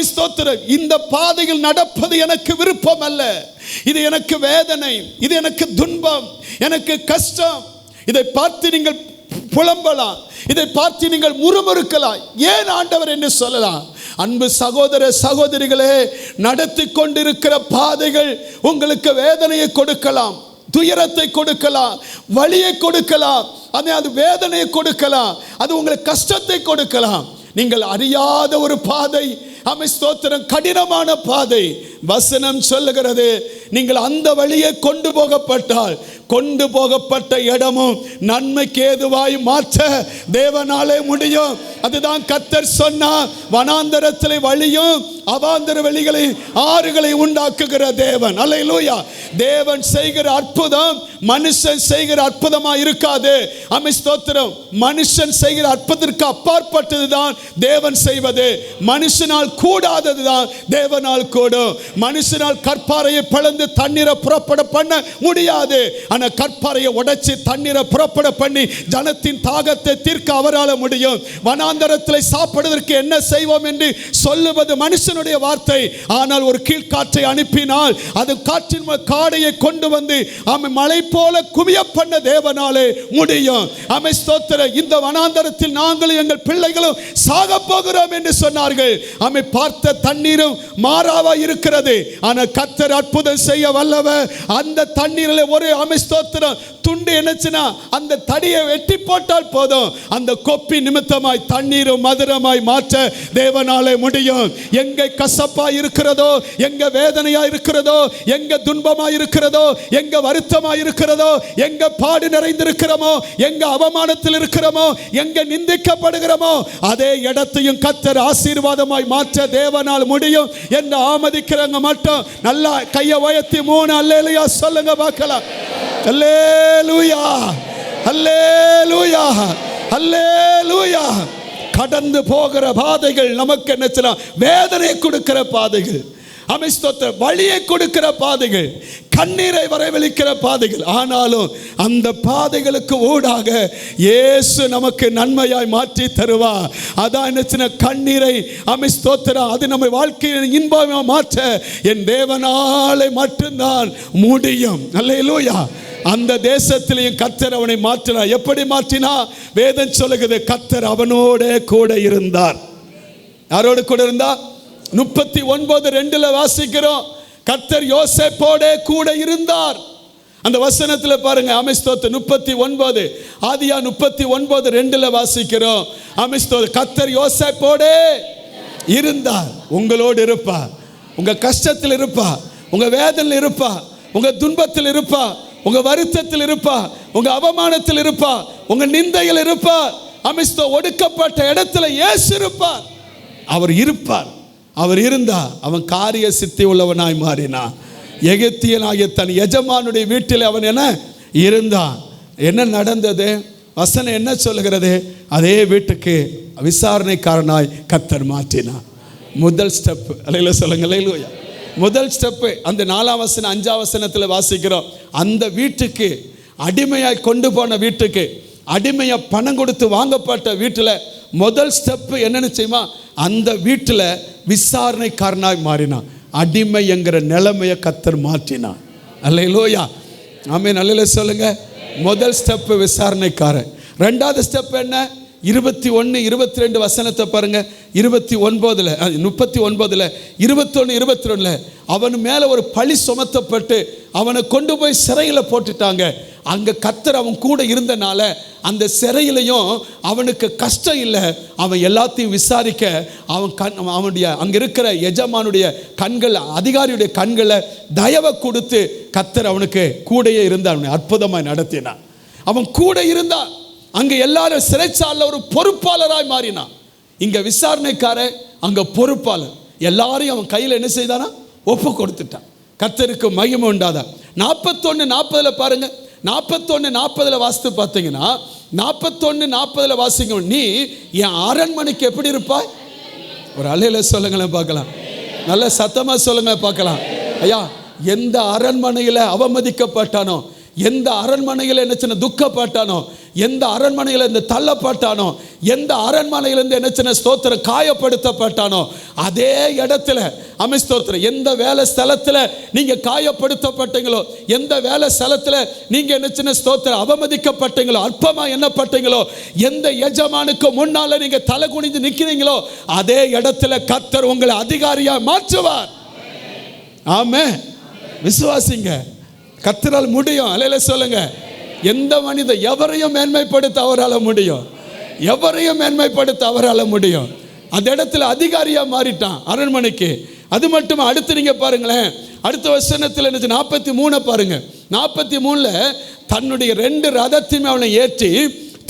Speaker 2: ஸ்தோத்திரம். இந்த பாதையில் நடப்பது எனக்கு விருப்பம் அல்ல. இது எனக்கு வேதனை, இது எனக்கு துன்பம், எனக்கு கஷ்டம். இதை பார்த்து நீங்கள் புலம்பலாம், இதை பார்த்து நீங்கள் முறுமுறுக்கலாம். ஏன் ஆண்டவர் என்று சொல்லலாம். அன்பு சகோதர சகோதரிகளே, நடத்தி கொண்டிருக்கிற பாதைகள் உங்களுக்கு வேதனையை கொடுக்கலாம், துயரத்தை கொடுக்கலாம், வலியை கொடுக்கலாம், அது வேதனையை கொடுக்கலாம், அது உங்களுக்கு கஷ்டத்தை கொடுக்கலாம். நீங்கள் அறியாத ஒரு பாதை, ஸ்தோத்திரம், கடினமான பாதை. வசனம் சொல்லுகிறது, நீங்கள் அந்த வழியை கொண்டு போகப்பட்டால் கொண்டு போகப்பட்ட இடமும் நன்மைக்கு ஏதுவாய் மாற்ற தேவனாலே முடியும். அதுதான் கர்த்தர் சொன்னார், வனாந்தரத்திலே வழியும் அவாந்தர வெளிகளை ஆறுகளை உண்டாக்குகிற தேவன். அல்லேலூயா. தேவன் செய்கிற அற்புதம் மனுஷன் செய்கிற அற்புதமா இருக்காது. ஸ்தோத்திரம். மனுஷன் செய்கிற அற்புதத்திற்கு அப்பாற்பட்டதுதான் தேவன் செய்வது. மனுஷனால் கூடாததுதான் தேவனால் கூடும். மனுஷனால் கற்பாறையை பிளந்து தண்ணீரை புறப்பட பண்ண முடியாது. ஆனா கற்பாறையை உடைச்சு தண்ணீரை புறப்பட பண்ணி ஜனத்தின் தாகத்தை தீர்க்க அவரால் முடியும். வனாந்தரத்தில் சாப்பிடுவதற்கு என்ன செய்வோம் என்று சொல்லுவது மனுஷனுடைய வார்த்தை. ஆனால் ஒரு கீழ்காற்றை அனுப்பினால் அது காற்றின் காடையை கொண்டு வந்து மழை போல குவிய பண்ண தேவனாலே முடியும். ஸ்தோத்திரம். இந்த வனாந்தரத்தில் நாங்களும் எங்கள் பிள்ளைகளும் சாக போகிறோம் என்று சொன்னார்கள். பார்த்த தண்ணீரும் மாறாவா இருக்கிற இருந்தது. ஆனா கர்த்தர் அற்புதம் செய்ய வல்லவர். அந்த தண்ணீரில் ஒரு ஸ்தோத்திரம் துண்டு என்னச்சுன்னா அந்த தடியை வெட்டி போட்டால் போதும், அந்த கொப்பி நிமித்தமாய் தண்ணீரும் மதுரமாய் மாற்ற தேவனாலே முடியும். எங்க கசப்பா இருக்கிறதோ, எங்க வேதனையா இருக்கிறதோ, எங்க துன்பமா இருக்கிறதோ, எங்க வருத்தமா இருக்கிறதோ, எங்க பாடு நிறைந்திருக்கிறோமோ, எங்க அவமானத்தில் இருக்கிறோமோ, எங்க நிந்திக்கப்படுகிறோமோ, அதே இடத்தையும் கர்த்தர் ஆசீர்வாதமாய் மாற்ற தேவனால் முடியும் என்று ஆமதிக்கிறவங்க மட்டும் நல்லா கையை உயர்த்தி 3 அல்லேலூயா சொல்லுங்க பார்க்கலாம். அல்லேலூயா, அல்லேலூயா, அல்லேலூயா. கடந்து போகிற பாதைகள் நமக்கு என்ன செய்யலாம்? வேதனை கொடுக்கிற பாதைகள், வழியை கொடுக்கிற பாதைகள், கண்ணீரை வரவழைக்கிற பாதைகள். ஆனாலும் அந்த பாதைகளுக்கு ஊடாக இயேசு நமக்கு நன்மையாய் மாற்றி தருவார். அதான் என்ன, கண்ணீரை அது நம்ம வாழ்க்கையை இன்பமாக மாற்ற என் தேவனாலே மட்டும்தான் முடியும். அல்லேலூயா. அந்த தேசத்திலேயும் கர்த்தர் அவனை மாற்றினார். எப்படி மாற்றினா? வேதம் சொல்லுகிறது, கர்த்தர் அவனோட கூட இருந்தார். யாரோடு கூட இருந்தார்? 39:2 வாசிக்கிறோம், கர்த்தர் யோசேப்போட கூட இருந்தார். அந்த வசனத்தில் பாருங்க, அமிஸ்தோத்து 39 ஆதியா 39:2 வாசிக்கிறோம். அமிஸ்தோத்து கர்த்தர் யோசேப்போட இருந்தார். உங்களோடு இருப்பார். உங்க கஷ்டத்தில் இருப்பார், உங்க வேதனையில் இருப்பார், உங்க துன்பத்தில் இருப்பார், உங்க வருத்தத்தில் இருப்பார், உங்க அவமானத்தில் இருப்பார், உங்க நிந்தையில் இருப்பார். அமிஸ்தோ ஒடுக்கப்பட்ட இடத்துல இயேசு இருப்பார். அவர் இருப்பார். அவர் இருந்தா அவன் காரிய சித்தி உள்ளவனாய் மாறினான். எகிப்தியனாகிய தன் எஜமானுடைய வீட்டில் அவன் என்ன இருந்தான். என்ன நடந்தது? வசனம் என்ன சொல்லுகிறது? அதே வீட்டுக்கு விசாரணைக்காரனாய் கர்த்தர் மாற்றினான். முதல் ஸ்டெப். அல்லேலூயா சொல்லுங்க. அல்லேலூயா. முதல் ஸ்டெப்பு அந்த 4ஆம் வசனம் 5ஆம் வசனத்தில் வாசிக்கிறோம். அந்த வீட்டுக்கு அடிமையாய் கொண்டு போன வீட்டுக்கு, அடிமையை பணம் கொடுத்து வாங்கப்பட்ட வீட்டில் முதல் ஸ்டெப்பு என்னன்னு செய்யுமா? அந்த வீட்டில் விசாரணைக்காரனாய் மாறினான். அடிமை என்கிற நிலைமையை கர்த்தர் மாற்றினான். அல்லேலூயா. ஆமென். அல்லேலூயா சொல்லுங்க. முதல் ஸ்டெப்பு விசாரணைக்காரன். 2வது ஸ்டெப் என்ன? 21, 22 வசனத்தை பாருங்க. 29, 39, 21, 22 அவன் மேலே ஒரு பழி சுமத்தப்பட்டு அவனை கொண்டு போய் சிறையில் போட்டுட்டாங்க. அங்கே கர்த்தர் அவன் கூட இருந்தனால அந்த சிறையிலையும் அவனுக்கு கஷ்டம் இல்லை. அவன் எல்லாத்தையும் விசாரிக்க அவனுடைய அங்கே இருக்கிற எஜமானுடைய கண்கள், அதிகாரியுடைய கண்களை தயவை கொடுத்து கர்த்தர் அவனுக்கு கூடையே இருந்து அவனை அற்புதமாய் நடத்தினான். அவன் கூட இருந்தான். அங்கே எல்லாரும் சிறைச்சாலையில் ஒரு பொறுப்பாளராய் மாறினான். இங்கே விசாரணைக்காரன், அங்கே பொறுப்பாளர். எல்லாரையும் அவன் கையில் என்ன செய்தானா? ஒப்பு கொடுத்துட்டான். கர்த்தருக்கு மகிமை உண்டாதா. 41:40 பாருங்க. 41:40 வாசித்து பார்த்தீங்கன்னா, 41:40 வாசிங்க. நீ என் அரண்மனைக்கு எப்படி இருப்பாய்? ஒரு அலையில சொல்லுங்களேன் பார்க்கலாம். நல்ல சத்தமா சொல்லுங்க பார்க்கலாம். ஐயா, எந்த அரண்மனையில் அவமதிக்கப்பட்டானோ, எந்த அரண்மனையில் என்ன சின்ன துக்கப்பட்டானோ, எந்த அரண்மனையில் இந்த தள்ளப்பட்டானோ, எந்த அரண்மனையிலிருந்து என்ன சின்ன ஸ்தோத்திரம் காயப்படுத்தப்பட்டானோ, அதே இடத்துல அமிஸ்தோத்திரம் எந்த வேலை ஸ்தலத்தில் நீங்க காயப்படுத்தப்பட்டீங்களோ, எந்த வேலை ஸ்தலத்தில் நீங்க என்ன சின்ன ஸ்தோத்திரம் அவமதிக்கப்பட்டீங்களோ, அற்பமா எண்ணப்பட்டீங்களோ, எந்த எஜமானுக்கு முன்னால நீங்க தலை குனிந்து நிற்கிறீங்களோ, அதே இடத்துல கர்த்தர் உங்களை அதிகாரியா மாற்றுவார். ஆமென். விசுவாசிங்க. கர்த்தரால் முடியும். அல்லேலூயா சொல்லுங்க. எந்த மனிதன் எவரையும் மேன்மைப்படுத்த அவரால் முடியும். எவரையும் மேன்மைப்படுத்த அவரால் முடியும். அந்த இடத்துல அதிகாரியா மாறிட்டான் அரண்மனைக்கு. அது மட்டும் அடுத்து நீங்க பாருங்களேன், அடுத்த வசனத்தில் 43 பாருங்க. 43 தன்னுடைய 2 ரதத்தையும் அவனை ஏற்றி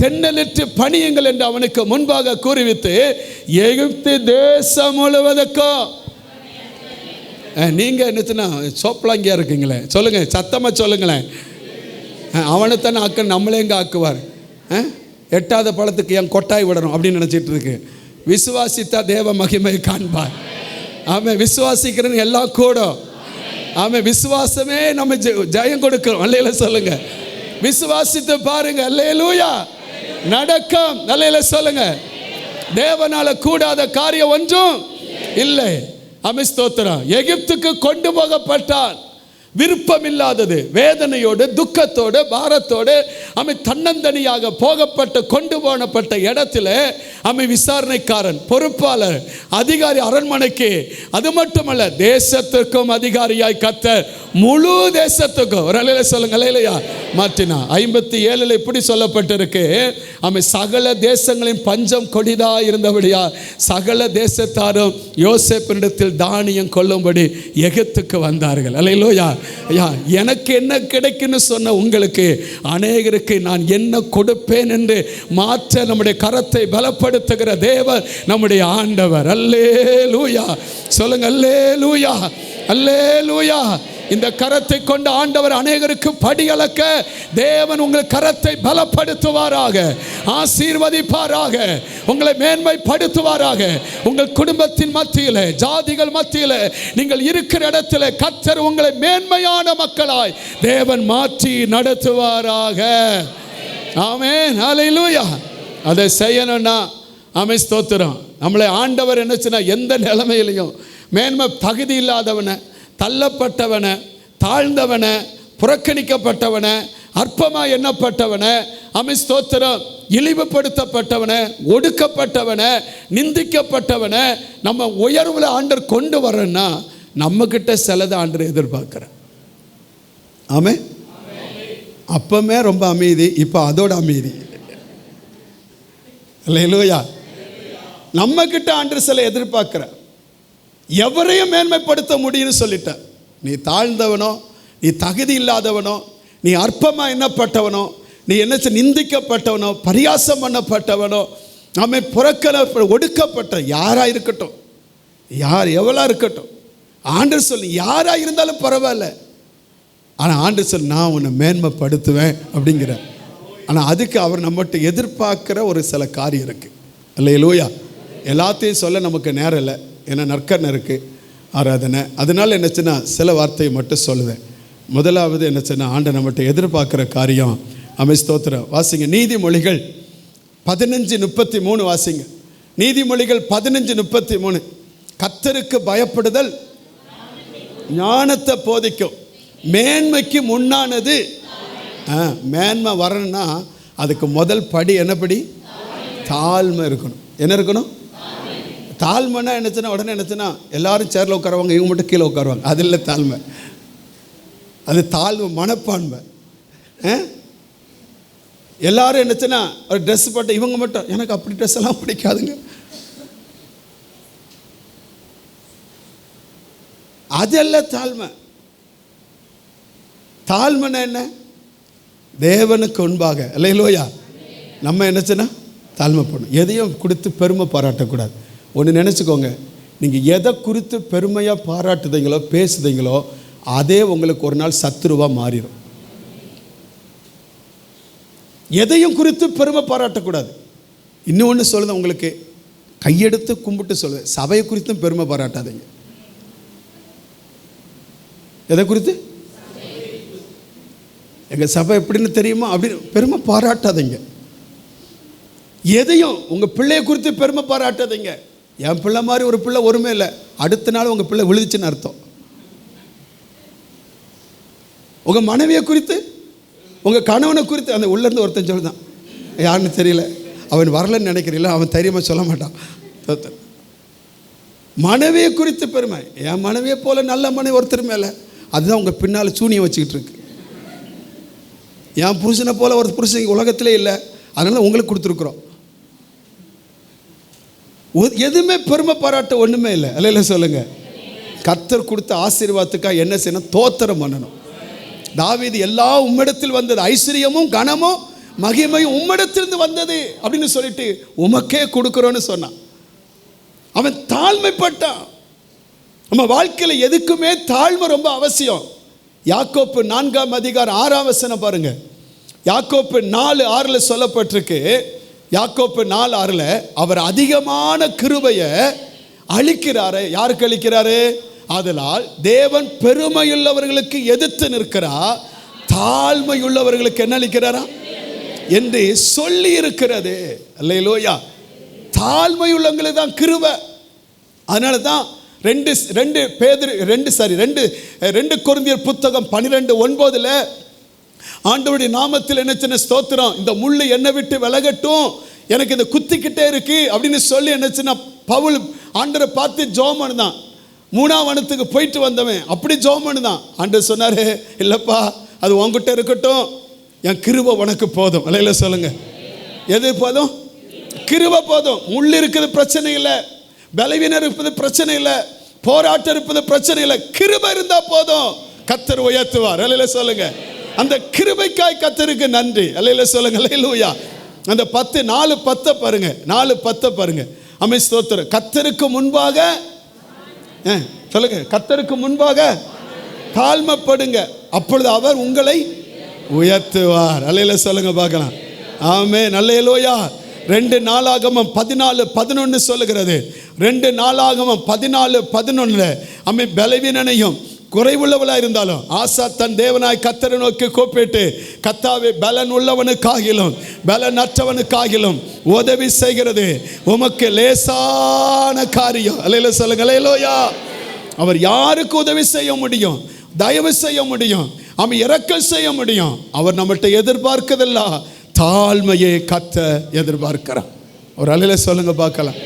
Speaker 2: தென்னலிட்டு பணியுங்கள் என்று அவனுக்கு முன்பாக கூறிவித்து, எகிப்து தேசம் முழுவதுக்கும் நீங்க என்னத்துனா சோப்பலாங்கியா இருக்கீங்களே, சொல்லுங்க, சத்தமா சொல்லுங்களேன். அவனைத்தானே ஆக்க, நம்மளே எங்க ஆக்குவார்? 8வது பழத்துக்கு என் கொட்டாய் விடணும் அப்படின்னு நினைச்சிட்டு இருக்கு. விசுவாசித்தா தேவ மகிமை காண்பார். ஆமென். விசுவாசிக்கிறேன்னு எல்லாம் கூடும். ஆமென். விசுவாசமே நம்ம ஜெயம் கொடுக்கிறோம். அல்லேலூயா சொல்லுங்க. விசுவாசித்து பாருங்க. அல்லேலூயா. நடக்கும். அல்லேலூயா சொல்லுங்க. தேவனால கூடாத காரியம் ஒன்றும் இல்லை. அமிஸ்தோத்திரம். எகிப்துக்கு கொண்டு போகப்பட்டான். விருப்பமில்லாதது, வேதனையோடு, துக்கத்தோடு, பாரத்தோடு தன்னந்தனியாக போகப்பட்ட கொண்டு போனப்பட்ட இடத்துல விசாரணைக்காரன், பொறுப்பாளர், அதிகாரி, அரண்மனைக்கு, அது மட்டுமல்ல தேசத்திற்கும் அதிகாரியாய் கர்த்தர் முழு தேசத்துக்கும் ஒரு அலையில சொல்லுங்க இல்லையா மாற்றினா. 57 இப்படி சொல்லப்பட்டிருக்கு, சகல தேசங்களின் பஞ்சம் கொடிதா இருந்தபடியா சகல தேசத்தாரும் யோசேப்பினிடத்தில் தானியம் கொள்ளும்படி எகிப்துக்கு வந்தார்கள். அல்லேலூயா. எனக்கு என்ன கிடைக்குன்னு சொன்ன உங்களுக்கு அநேகருக்கு நான் என்ன கொடுப்பேன் என்று மாற்ற நம்முடைய கரத்தை பலப்படுத்துகிற தேவர் நம்முடைய ஆண்டவர். அல்லேலூயா சொல்லுங்க அல்லேலூயா அல்லேலூயா. இந்த கரத்தை கொண்ட ஆண்டவர் அநேகருக்கு படியளக்க தேவன் உங்கள் கரத்தை பலப்படுத்துவாராக, ஆசீர்வதிப்பாராக, உங்களை மேன்மைப்படுத்துவாராக. உங்கள் குடும்பத்தின் மத்தியில், ஜாதிகள் மத்தியில், நீங்கள் இருக்கிற இடத்துல கர்த்தர் உங்களை மேன்மையான மக்களாய் தேவன் மாற்றி நடத்துவாராக. ஆமென் ஹல்லேலூயா. அதை செய்யணும்னா ஸ்தோத்திரம். நம்மளை ஆண்டவர் என்னச்சுன்னா எந்த நிலைமையிலையும் மேன்மை தகுதி இல்லாதவனை, தள்ளப்பட்டவனை, தாழ்ந்தவனை, புறக்கணிக்கப்பட்டவனை, அற்பமாக எண்ணப்பட்டவனை, ஸ்தோத்திரம், இழிவுபடுத்தப்பட்டவனை, ஒடுக்கப்பட்டவனை, நிந்திக்கப்பட்டவனை நம்ம உயர்வில் ஆண்டவர் கொண்டு வரணும்னா நம்ம கிட்ட சிலதை ஆண்டவர் எதிர்பார்க்கிற. ஆமென். அப்பமே ரொம்ப அமைதி, இப்போ அதோட அமைதி. அல்லேலூயா. நம்ம கிட்ட ஆண்டவர் சில எதிர்பார்க்கிற. எவரையும் மேன்மைப்படுத்த முடியும்னு சொல்லிட்ட. நீ தாழ்ந்தவனோ, நீ தகுதி இல்லாதவனோ, நீ அற்பமாக எண்ணப்பட்டவனோ, நீ என்ன நிந்திக்கப்பட்டவனோ, பரியாசம் பண்ணப்பட்டவனோ, நம்மை ஒடுக்கப்பட்ட யாராக இருக்கட்டும், யார் எவ்வளோ இருக்கட்டும், ஆண்டவர் சொல்லி யாராக இருந்தாலும் பரவாயில்ல, ஆனால் ஆண்டவர் சொல்லி நான் உன்னை மேன்மைப்படுத்துவேன் அப்படிங்கிற. ஆனால் அதுக்கு அவர் நம்மகிட்ட எதிர்பார்க்குற ஒரு சில காரியம் இருக்குது. அல்லேலூயா. எல்லாத்தையும் சொல்ல நமக்கு நேரம் இல்லை, ஏன்னா நற்கரணை இருக்குது, ஆராதனை. அதனால் என்னச்சுன்னா சில வார்த்தையை மட்டும் சொல்லுவேன். முதலாவது என்னச்சுன்னா ஆண்டவர் நம்மகிட்ட எதிர்பார்க்குற காரியம் ஸ்தோத்திரம். வாசிங்க நீதிமொழிகள் 15:33 வாசிங்க. நீதிமொழிகள் 15:33. கர்த்தருக்கு பயப்படுதல் ஞானத்தை போதிக்கும், மேன்மைக்கு முன்னானது. மேன்மை வரணும்னா அதுக்கு முதல் படி என்னப்படி? தாழ்மை இருக்கணும். என்ன இருக்கணும்? தாழ்மைனா என்னச்சுன்னா உடனே என்னச்சுன்னா எல்லாரும் சேரில் உட்காருவாங்க, இவங்க மட்டும் கீழே உட்காருவாங்க. அது இல்லை தாழ்மை. அது தாழ்வு மனப்பான்மை. எல்லாரும் என்னச்சுன்னா ஒரு ட்ரெஸ் போட்டு இவங்க மட்டும், எனக்கு அப்படி ட்ரெஸ் எல்லாம் பிடிக்காதுங்க. அதெல்லாம் தாழ்மை. தாழ்மைன்னா என்ன? தேவனுக்கு முன்பாக அல்லேலூயா நம்ம என்னச்சுன்னா தாழ்மை பண்ணணும். எதையும் கொடுத்து பெருமை பாராட்டக்கூடாது. ஒன்று நினச்சிக்கோங்க, நீங்கள் எதை குறித்து பெருமையாக பாராட்டுதீங்களோ பேசுதீங்களோ அதே உங்களுக்கு ஒரு நாள் சத்துருவாக மாறிடும். எதையும் குறித்து பெருமை பாராட்டக்கூடாது. இன்னொன்று சொல்லுது உங்களுக்கு, கையெடுத்து கும்பிட்டு சொல்லுது, சபையை குறித்தும் பெருமை பாராட்டாதீங்க. எதை குறித்து? எங்கள் சபை எப்படின்னு தெரியுமா அப்படின்னு பெருமை பாராட்டாதீங்க. எதையும் உங்கள் பிள்ளையை குறித்து பெருமை பாராட்டாதீங்க. என் பிள்ளை மாதிரி ஒரு பிள்ளை ஒருமே இல்லை, அடுத்த நாள் உங்கள் பிள்ளை விழுதுச்சுன்னு அர்த்தம். உங்கள் மனைவியை குறித்து, உங்கள் கணவனை குறித்து, அந்த உள்ளேருந்து ஒருத்தன் சொல்லுதான், யாருன்னு தெரியல, அவன் வரலன்னு நினைக்கிறீங்களா, அவன் தைரியமாக சொல்ல மாட்டான். மனைவியை குறித்து பெருமை. என் மனைவியை போல நல்ல மனைவி ஒருத்தர் மேலே, அதுதான் உங்கள் பின்னால் சூனியம் வச்சுக்கிட்டு இருக்கு. என் புருஷனை போல ஒரு புருஷன் உலகத்திலே இல்லை, அதனால் உங்களுக்கு கொடுத்துருக்குறோம். எதுவுமே பெருமை பாராட்ட ஒன்றுமே இல்லை. அல்ல சொல்லுங்க. கர்த்தர் கொடுத்த ஆசீர்வாதத்துக்காக என்ன செய்யணும்? தோத்திரம் பண்ணணும். தாவீது எல்லா உம்மிடத்தில் வந்தது, ஐஸ்வர்யமும் கனமும் மகிமையும் உம்மிடத்திலிருந்து வந்தது அப்படின்னு சொல்லிட்டு உமக்கே கொடுக்குறோன்னு சொன்னான். அவன் தாழ்மைப்பட்டான். நம்ம வாழ்க்கையில் எதுக்குமே தாழ்மை ரொம்ப அவசியம். யாக்கோப்பு 4:6 பாருங்க. யாக்கோப்பு 4:6 சொல்லப்பட்டிருக்கு. யாக்கோப்பு 4:6 அவர் அதிகமான கிருபையை அளிக்கிறாரு. யாருக்கு அளிக்கிறாரு? ஆதலால் தேவன் பெருமையுள்ளவர்களுக்கு எதிர்த்து நிற்கிறார், தாழ்மையுள்ளவர்களுக்கு என்ன அளிக்கிறாரா என்று சொல்லி இருக்கிறது. அல்லேலூயா. தாழ்மையுள்ளவங்களுக்கு தான் கிருபை. அதனால தான் 2 கொரிந்தியர் புத்தகம் 12:9 ஆண்டவருடைய நாமத்தில் என்ன சின்ன ஸ்தோத்திரம், இந்த முள்ளு என்னை விட்டு விலகட்டும், எனக்கு இந்த குத்திக்கிட்டே இருக்கு அப்படின்னு சொல்லி என்ன சின்ன பவுல் ஆண்டவரை பார்த்து ஜெபம் பண்ணுதான். 3ஆம் வனத்துக்கு போயிட்டு வந்தவன் அப்படி ஜெபம் பண்ணுதான். ஆண்டவர் சொன்னாரு, இல்லப்பா அது உன்கிட்ட இருக்கட்டும், என் கிருபை உனக்கு போதும். அல்லேலூயா சொல்லுங்க. எது போதும்? கிருபை போதும். முள் இருக்கிறது பிரச்சனை இல்லை, பலவீனம் இருப்பது பிரச்சனை இல்லை, போராட்டம் இருப்பது பிரச்சனை இல்லை, கிருபை இருந்தா போதும். கர்த்தர் உயர்த்துவார். அல்லேலூயா சொல்லுங்க. அந்த கிருபைக்காய் கர்த்தருக்கு நன்றி. அல்லேலூயா சொல்லுங்க. அல்லேலூயா. அந்த 4:10 பாருங்க, 4:10 பாருங்க. ஆமென் ஸ்தோத்திரம். கர்த்தருக்கு முன்பாக சொல்லுங்க, கர்த்தருக்கு முன்பாக தாழ்மைப்படுங்க, அப்பொழுது அவர் உங்களை உயர்த்துவார். அல்லேலூயா சொல்லுங்க பார்க்கலாம். ஆமென். அல்லேலூயா. 2 நாளாகமம் 14:11 சொல்லுகிறது. 2 நாளாகமம் 14:11 ஆமென். பலவீனனையும் குறைவுள்ளவளாக இருந்தாலும் ஆசா தன் தேவனாய் கர்த்தரை நோக்கி கூப்பிட்டு, கர்த்தாவே பலன் உள்ளவனுக்காகிலும் பலனற்றவனுக்காகிலும் உதவி செய்கிறது உமக்கு லேசான காரியம். அல்லேலூயா சொல்லுங்க. அல்லேலூயா. அவர் யாருக்கு உதவி செய்ய முடியும்? தயவு செய்ய முடியும், அவன் இரக்கம் செய்ய முடியும். அவர் நம்மகிட்ட எதிர்பார்க்கதில்ல, தாழ்மையை கர்த்தர் எதிர்பார்க்கிறார். ஒரு அல்லேலூயா சொல்லுங்க பார்க்கலாம்.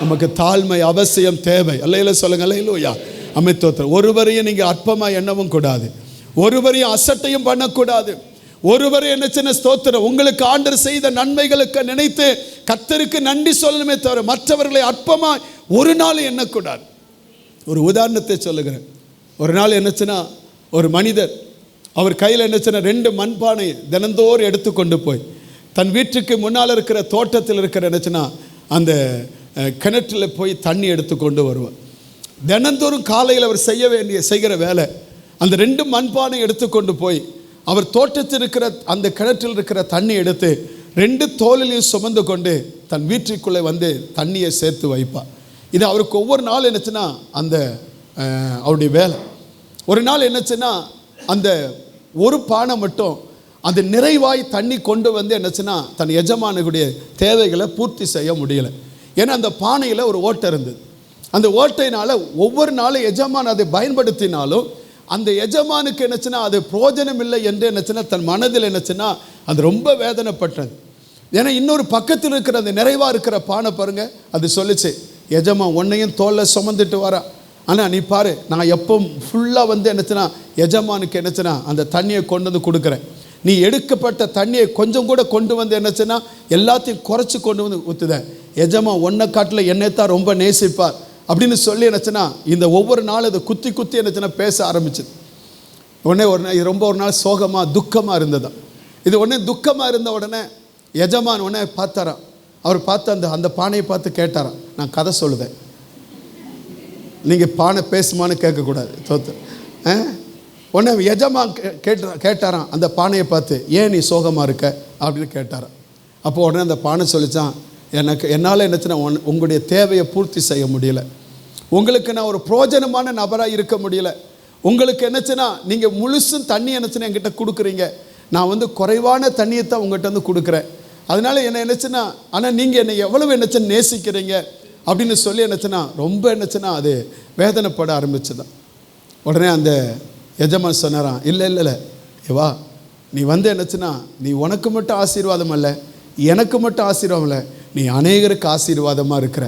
Speaker 2: நமக்கு தாழ்மை அவசியம், தேவை. அல்லேலூயா சொல்லுங்க. அல்லேலூயா. அமைத்தோத்திரம். ஒருவரையும் நீங்கள் அற்பமாக எண்ணவும் கூடாது, ஒருவரையும் அசட்டையும் பண்ணக்கூடாது, ஒருவரையும் என்ன சின்ன ஸ்தோத்திரம் உங்களுக்கு ஆண்டவர் செய்த நன்மைகளுக்கு நினைத்து கர்த்தருக்கு நன்றி சொல்லணுமே தவிர மற்றவர்களை அற்பமாக ஒரு நாள் எண்ணக்கூடாது. ஒரு உதாரணத்தை சொல்லுகிறேன். ஒரு நாள் என்னச்சுன்னா, ஒரு மனிதர் அவர் கையில் என்னச்சுன்னா 2 மண்பானை தினந்தோறும் எடுத்து கொண்டு போய் தன் வீட்டுக்கு முன்னால் இருக்கிற தோட்டத்தில் இருக்கிற என்னச்சுன்னா அந்த கிணற்றில் போய் தண்ணி எடுத்து கொண்டு வருவார். தினந்தோறும் காலையில் அவர் செய்கிற வேலை, அந்த 2 மண்பானை எடுத்துக்கொண்டு போய் அவர் தோட்டத்தில் இருக்கிற அந்த கிணற்றில் இருக்கிற தண்ணி எடுத்து 2 தோளிலையும் சுமந்து கொண்டு தன் வீட்டுக்குள்ளே வந்து தண்ணியை சேர்த்து வைப்பார். இது அவருக்கு ஒவ்வொரு நாள் என்னச்சுன்னா அந்த அவருடைய வேலை. ஒரு நாள் என்னச்சுன்னா அந்த ஒரு பானை மட்டும் அந்த நிறைவாய் தண்ணி கொண்டு வந்து என்னச்சுன்னா தன் எஜமானுடைய தேவைகளை பூர்த்தி செய்ய முடியலை. ஏன்னா அந்த பானையில் ஒரு ஓட்டை இருந்தது. அந்த ஓட்டையினால் ஒவ்வொரு நாளும் எஜமான் அதை பயன்படுத்தினாலும் அந்த எஜமானுக்கு என்னச்சுன்னா அது பிரயோஜனம் இல்லை என்று என்னச்சுன்னா தன் மனதில் என்னச்சுன்னா அது ரொம்ப வேதனைப்பட்டது. ஏன்னா இன்னொரு பக்கத்தில் இருக்கிற அந்த நிறைவாக இருக்கிற பானை பாருங்கள், அது சொல்லிச்சு, எஜமான் உன்னையும் தோளில் சுமந்துட்டு வரா, ஆனால் நீ பாரு நான் எப்போ ஃபுல்லாக வந்து என்னச்சுன்னா எஜமானுக்கு என்னச்சுன்னா அந்த தண்ணியை கொண்டு வந்து கொடுக்குறேன், நீ எடுக்கப்பட்ட தண்ணியை கொஞ்சம் கூட கொண்டு வந்து என்னச்சுன்னா எல்லாத்தையும் குறைச்சி கொண்டு வந்து ஊற்றுதேன், எஜமான் ஒன்றை காட்டில் என்னைத்தான் ரொம்ப நேசிப்பார் அப்படின்னு சொல்லி என்னச்சுன்னா இந்த ஒவ்வொரு நாள் அதை குத்தி குத்தி என்னச்சுன்னா பேச ஆரம்பிச்சுது. உடனே ஒரு நாள் சோகமாக துக்கமாக இருந்ததான். இது உடனே துக்கமாக இருந்த உடனே எஜமான் உடனே பார்த்தாராம். அவர் பார்த்து அந்த பானையை பார்த்து கேட்டாராம், நான் கதை சொல்லுதேன், நீங்கள் பானை பேசுமான்னு கேட்கக்கூடாது தோத்து. உடனே எஜமான் கேட்டாராம் அந்த பானையை பார்த்து, ஏன் நீ சோகமாக இருக்க அப்படின்னு கேட்டாராம். அப்போது உடனே அந்த பானை சொல்லிச்சான், என்னால் என்னச்சுன்னா உங்களுடைய தேவையை பூர்த்தி செய்ய முடியல, உங்களுக்கு நான் ஒரு பிரயோஜனமான நபராக இருக்க முடியல, உங்களுக்கு என்னச்சுன்னா நீங்கள் முழுசும் தண்ணி என்னச்சுன்னா என்கிட்ட கொடுக்குறீங்க, நான் வந்து குறைவான தண்ணியை தான் உங்கள்கிட்ட வந்து கொடுக்குறேன், அதனால் என்ன என்னச்சுன்னா ஆனால் நீங்கள் என்னை எவ்வளவு என்னச்சுன்னு நேசிக்கிறீங்க அப்படின்னு சொல்லி என்னச்சுன்னா ரொம்ப என்னச்சுன்னா அது வேதனைப்பட ஆரம்பிச்சுதான். உடனே அந்த எஜமான் சொன்னாராம், இல்லை வா, நீ வந்து என்னச்சுன்னா நீ உனக்கு மட்டும் ஆசீர்வாதம் அல்ல, எனக்கு மட்டும் ஆசீர்வாதம் இல்லை, நீ அநேகருக்கு ஆசீர்வாதமாக இருக்கிற,